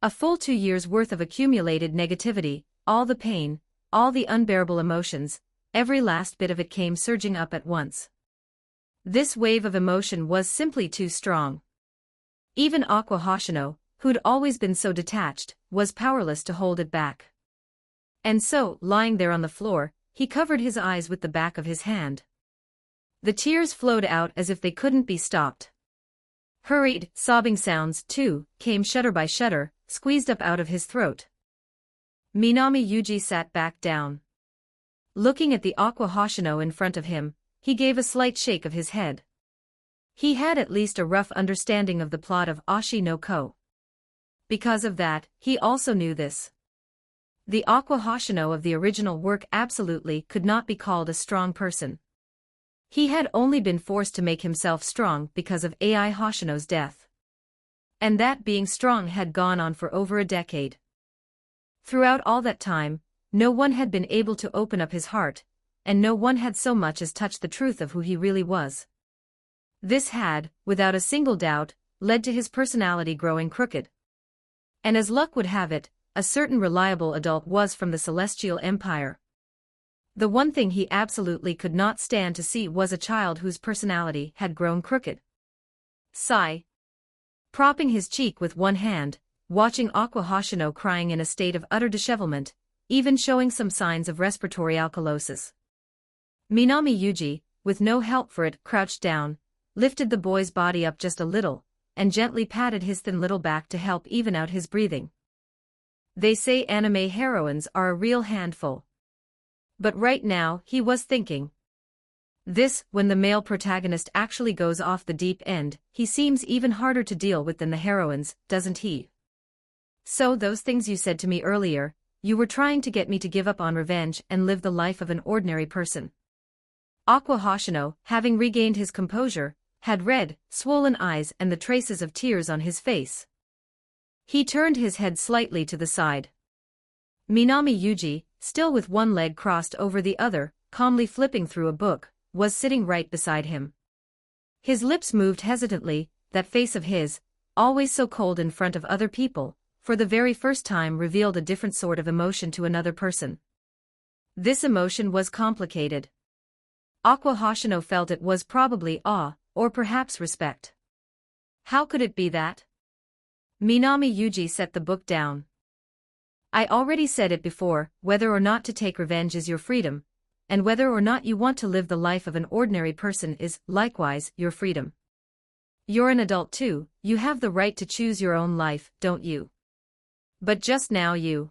A full 2 years' worth of accumulated negativity, all the pain, all the unbearable emotions, every last bit of it came surging up at once. This wave of emotion was simply too strong. Even Aqua Hoshino, who'd always been so detached, was powerless to hold it back. And so, lying there on the floor, he covered his eyes with the back of his hand. The tears flowed out as if they couldn't be stopped. Hurried, sobbing sounds, too, came shudder by shudder, squeezed up out of his throat. Minami Yuji sat back down. Looking at the Aqua Hoshino in front of him, he gave a slight shake of his head. He had at least a rough understanding of the plot of Oshi no Ko. Because of that, he also knew this. The Aqua Hoshino of the original work absolutely could not be called a strong person. He had only been forced to make himself strong because of Ai Hoshino's death. And that being strong had gone on for over a decade. Throughout all that time, no one had been able to open up his heart, and no one had so much as touched the truth of who he really was. This had, without a single doubt, led to his personality growing crooked. And as luck would have it, a certain reliable adult was from the Celestial Empire. The one thing he absolutely could not stand to see was a child whose personality had grown crooked. Sigh. Propping his cheek with one hand, watching Aqua Hoshino crying in a state of utter dishevelment, even showing some signs of respiratory alkalosis. Minami Yuji, with no help for it, crouched down, lifted the boy's body up just a little, and gently patted his thin little back to help even out his breathing. They say anime heroines are a real handful. But right now, he was thinking. When the male protagonist actually goes off the deep end, he seems even harder to deal with than the heroines, doesn't he? So those things you said to me earlier, you were trying to get me to give up on revenge and live the life of an ordinary person. Aqua Hoshino, having regained his composure, had red, swollen eyes and the traces of tears on his face. He turned his head slightly to the side. Minami Yuji, still with one leg crossed over the other, calmly flipping through a book, was sitting right beside him. His lips moved hesitantly, that face of his, always so cold in front of other people, for the very first time revealed a different sort of emotion to another person. This emotion was complicated. Aqua Hoshino felt it was probably awe, or perhaps respect. How could it be that? Minami Yuji set the book down. I already said it before, whether or not to take revenge is your freedom, and whether or not you want to live the life of an ordinary person is, likewise, your freedom. You're an adult too, you have the right to choose your own life, don't you? But just now you...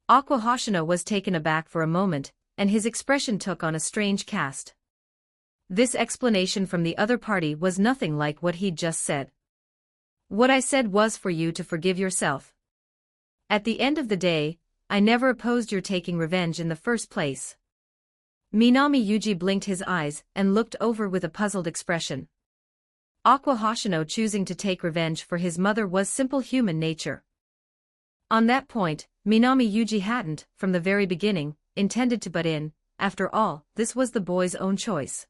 Aqua Hoshino was taken aback for a moment, and his expression took on a strange cast. This explanation from the other party was nothing like what he'd just said. What I said was for you to forgive yourself. At the end of the day, I never opposed your taking revenge in the first place. Minami Yuji blinked his eyes and looked over with a puzzled expression. Aqua Hoshino choosing to take revenge for his mother was simple human nature. On that point, Minami Yuji hadn't, from the very beginning, intended to butt in. After all, this was the boy's own choice.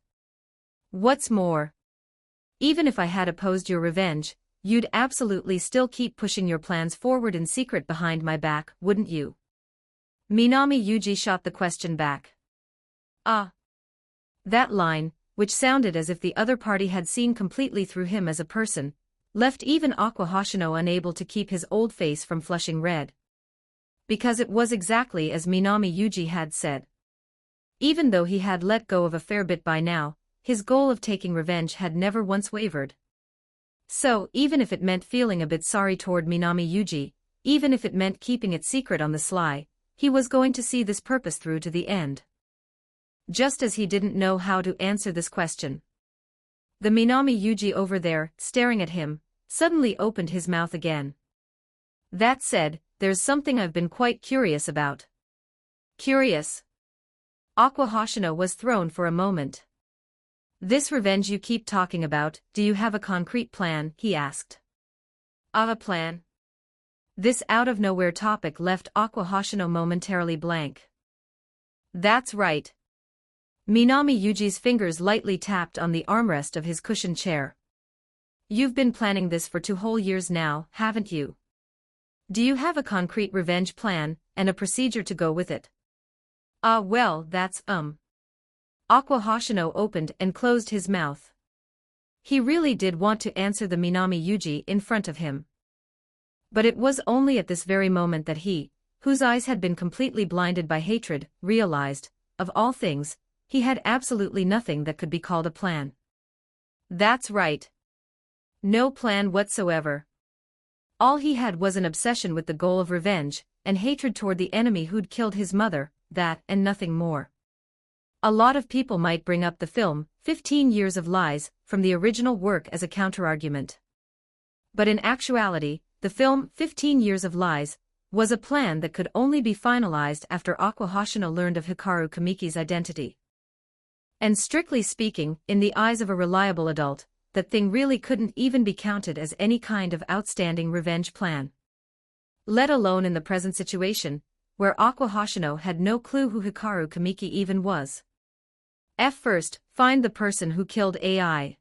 What's more, even if I had opposed your revenge, you'd absolutely still keep pushing your plans forward in secret behind my back, wouldn't you? Minami Yuji shot the question back. Ah. That line, which sounded as if the other party had seen completely through him as a person, left even Aqua Hoshino unable to keep his old face from flushing red. Because it was exactly as Minami Yuji had said. Even though he had let go of a fair bit by now, his goal of taking revenge had never once wavered. So, even if it meant feeling a bit sorry toward Minami Yuji, even if it meant keeping it secret on the sly, he was going to see this purpose through to the end. Just as he didn't know how to answer this question. The Minami Yuji over there, staring at him, suddenly opened his mouth again. That said, there's something I've been quite curious about. Curious? Aqua Hoshino was thrown for a moment. This revenge you keep talking about, do you have a concrete plan? He asked. A plan? This out-of-nowhere topic left Aqua Hoshino momentarily blank. That's right. Minami Yuji's fingers lightly tapped on the armrest of his cushioned chair. You've been planning this for 2 whole years now, haven't you? Do you have a concrete revenge plan, and a procedure to go with it? Well, that's, Aqua Hoshino opened and closed his mouth. He really did want to answer the Minami Yuji in front of him. But it was only at this very moment that he, whose eyes had been completely blinded by hatred, realized, of all things, he had absolutely nothing that could be called a plan. That's right. No plan whatsoever. All he had was an obsession with the goal of revenge, and hatred toward the enemy who'd killed his mother, that and nothing more. A lot of people might bring up the film, 15 Years of Lies, from the original work as a counterargument. But in actuality, the film, 15 Years of Lies, was a plan that could only be finalized after Aqua Hoshino learned of Hikaru Kamiki's identity. And strictly speaking, in the eyes of a reliable adult, that thing really couldn't even be counted as any kind of outstanding revenge plan. Let alone in the present situation, where Aqua Hoshino had no clue who Hikaru Kamiki even was. First, find the person who killed AI.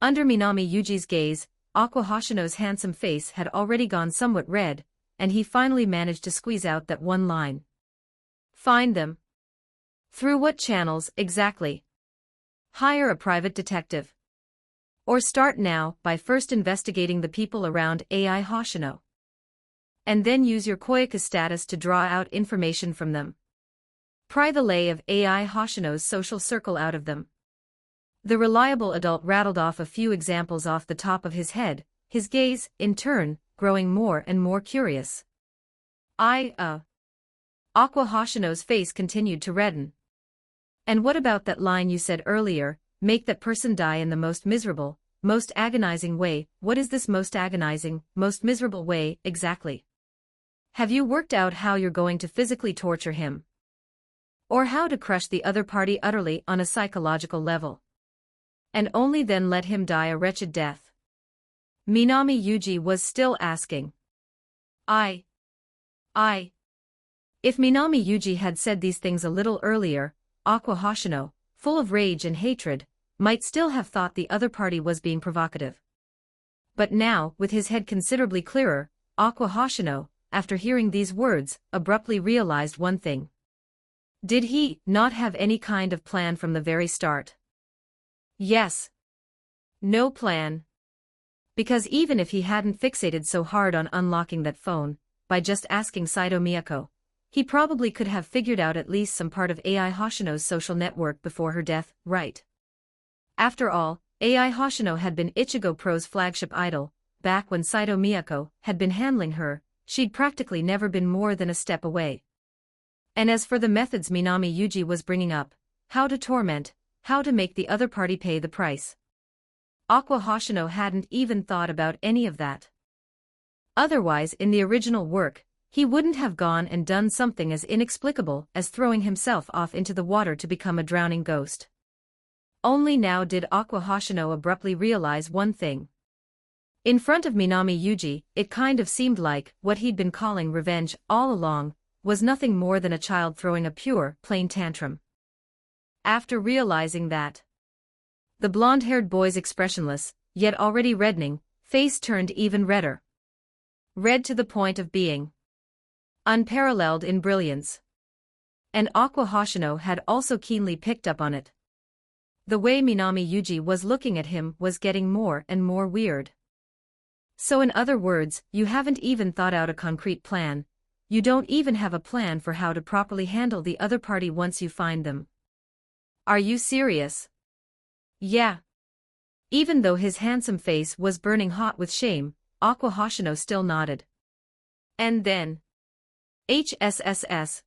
Under Minami Yuji's gaze, Aqua Hoshino's handsome face had already gone somewhat red, and he finally managed to squeeze out that one line. Find them. Through what channels, exactly? Hire a private detective. Or start now by first investigating the people around AI Hoshino. And then use your Koyaku status to draw out information from them. Pry the lay of AI Hoshino's social circle out of them. The reliable adult rattled off a few examples off the top of his head, his gaze, in turn, growing more and more curious. Aqua Hoshino's face continued to redden. And what about that line you said earlier, make that person die in the most miserable, most agonizing way? What is this most agonizing, most miserable way, exactly? Have you worked out how you're going to physically torture him? Or how to crush the other party utterly on a psychological level? And only then let him die a wretched death? Minami Yuji was still asking. If Minami Yuji had said these things a little earlier, Aqua Hoshino, full of rage and hatred, might still have thought the other party was being provocative. But now, with his head considerably clearer, Aqua Hoshino, after hearing these words, abruptly realized one thing. Did he not have any kind of plan from the very start? Yes. No plan. Because even if he hadn't fixated so hard on unlocking that phone, by just asking Saito Miyako, he probably could have figured out at least some part of AI Hoshino's social network before her death, right? After all, AI Hoshino had been Ichigo Pro's flagship idol. Back when Saito Miyako had been handling her, she'd practically never been more than a step away. And as for the methods Minami Yuji was bringing up, how to torment, how to make the other party pay the price, Aqua Hoshino hadn't even thought about any of that. Otherwise, in the original work, he wouldn't have gone and done something as inexplicable as throwing himself off into the water to become a drowning ghost. Only now did Aqua Hoshino abruptly realize one thing. In front of Minami Yuji, it kind of seemed like what he'd been calling revenge all along was nothing more than a child throwing a pure, plain tantrum. After realizing that, the blonde-haired boy's expressionless, yet already reddening, face turned even redder. Red to the point of being unparalleled in brilliance. And Aqua Hoshino had also keenly picked up on it. The way Minami Yuji was looking at him was getting more and more weird. So in other words, you haven't even thought out a concrete plan. You don't even have a plan for how to properly handle the other party once you find them. Are you serious? Yeah. Even though his handsome face was burning hot with shame, Aqua Hoshino still nodded. And then HSSS.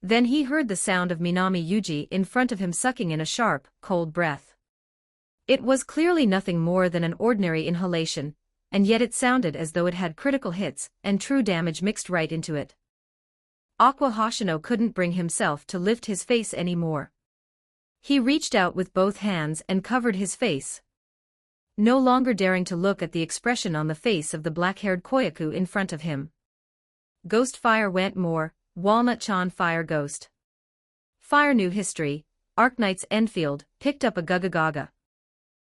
Then he heard the sound of Minami Yuji in front of him sucking in a sharp, cold breath. It was clearly nothing more than an ordinary inhalation, and yet it sounded as though it had critical hits and true damage mixed right into it. Aqua Hoshino couldn't bring himself to lift his face anymore. He reached out with both hands and covered his face, no longer daring to look at the expression on the face of the black-haired Koyaku in front of him. Ghost fire went more, Walnut-chan fire ghost. Fire new history, Arknight's Enfield, picked up a Guga.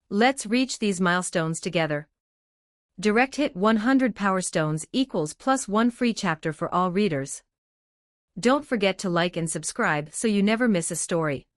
Let's reach these milestones together. Direct hit 100 Power Stones equals +1 free chapter for all readers. Don't forget to like and subscribe so you never miss a story.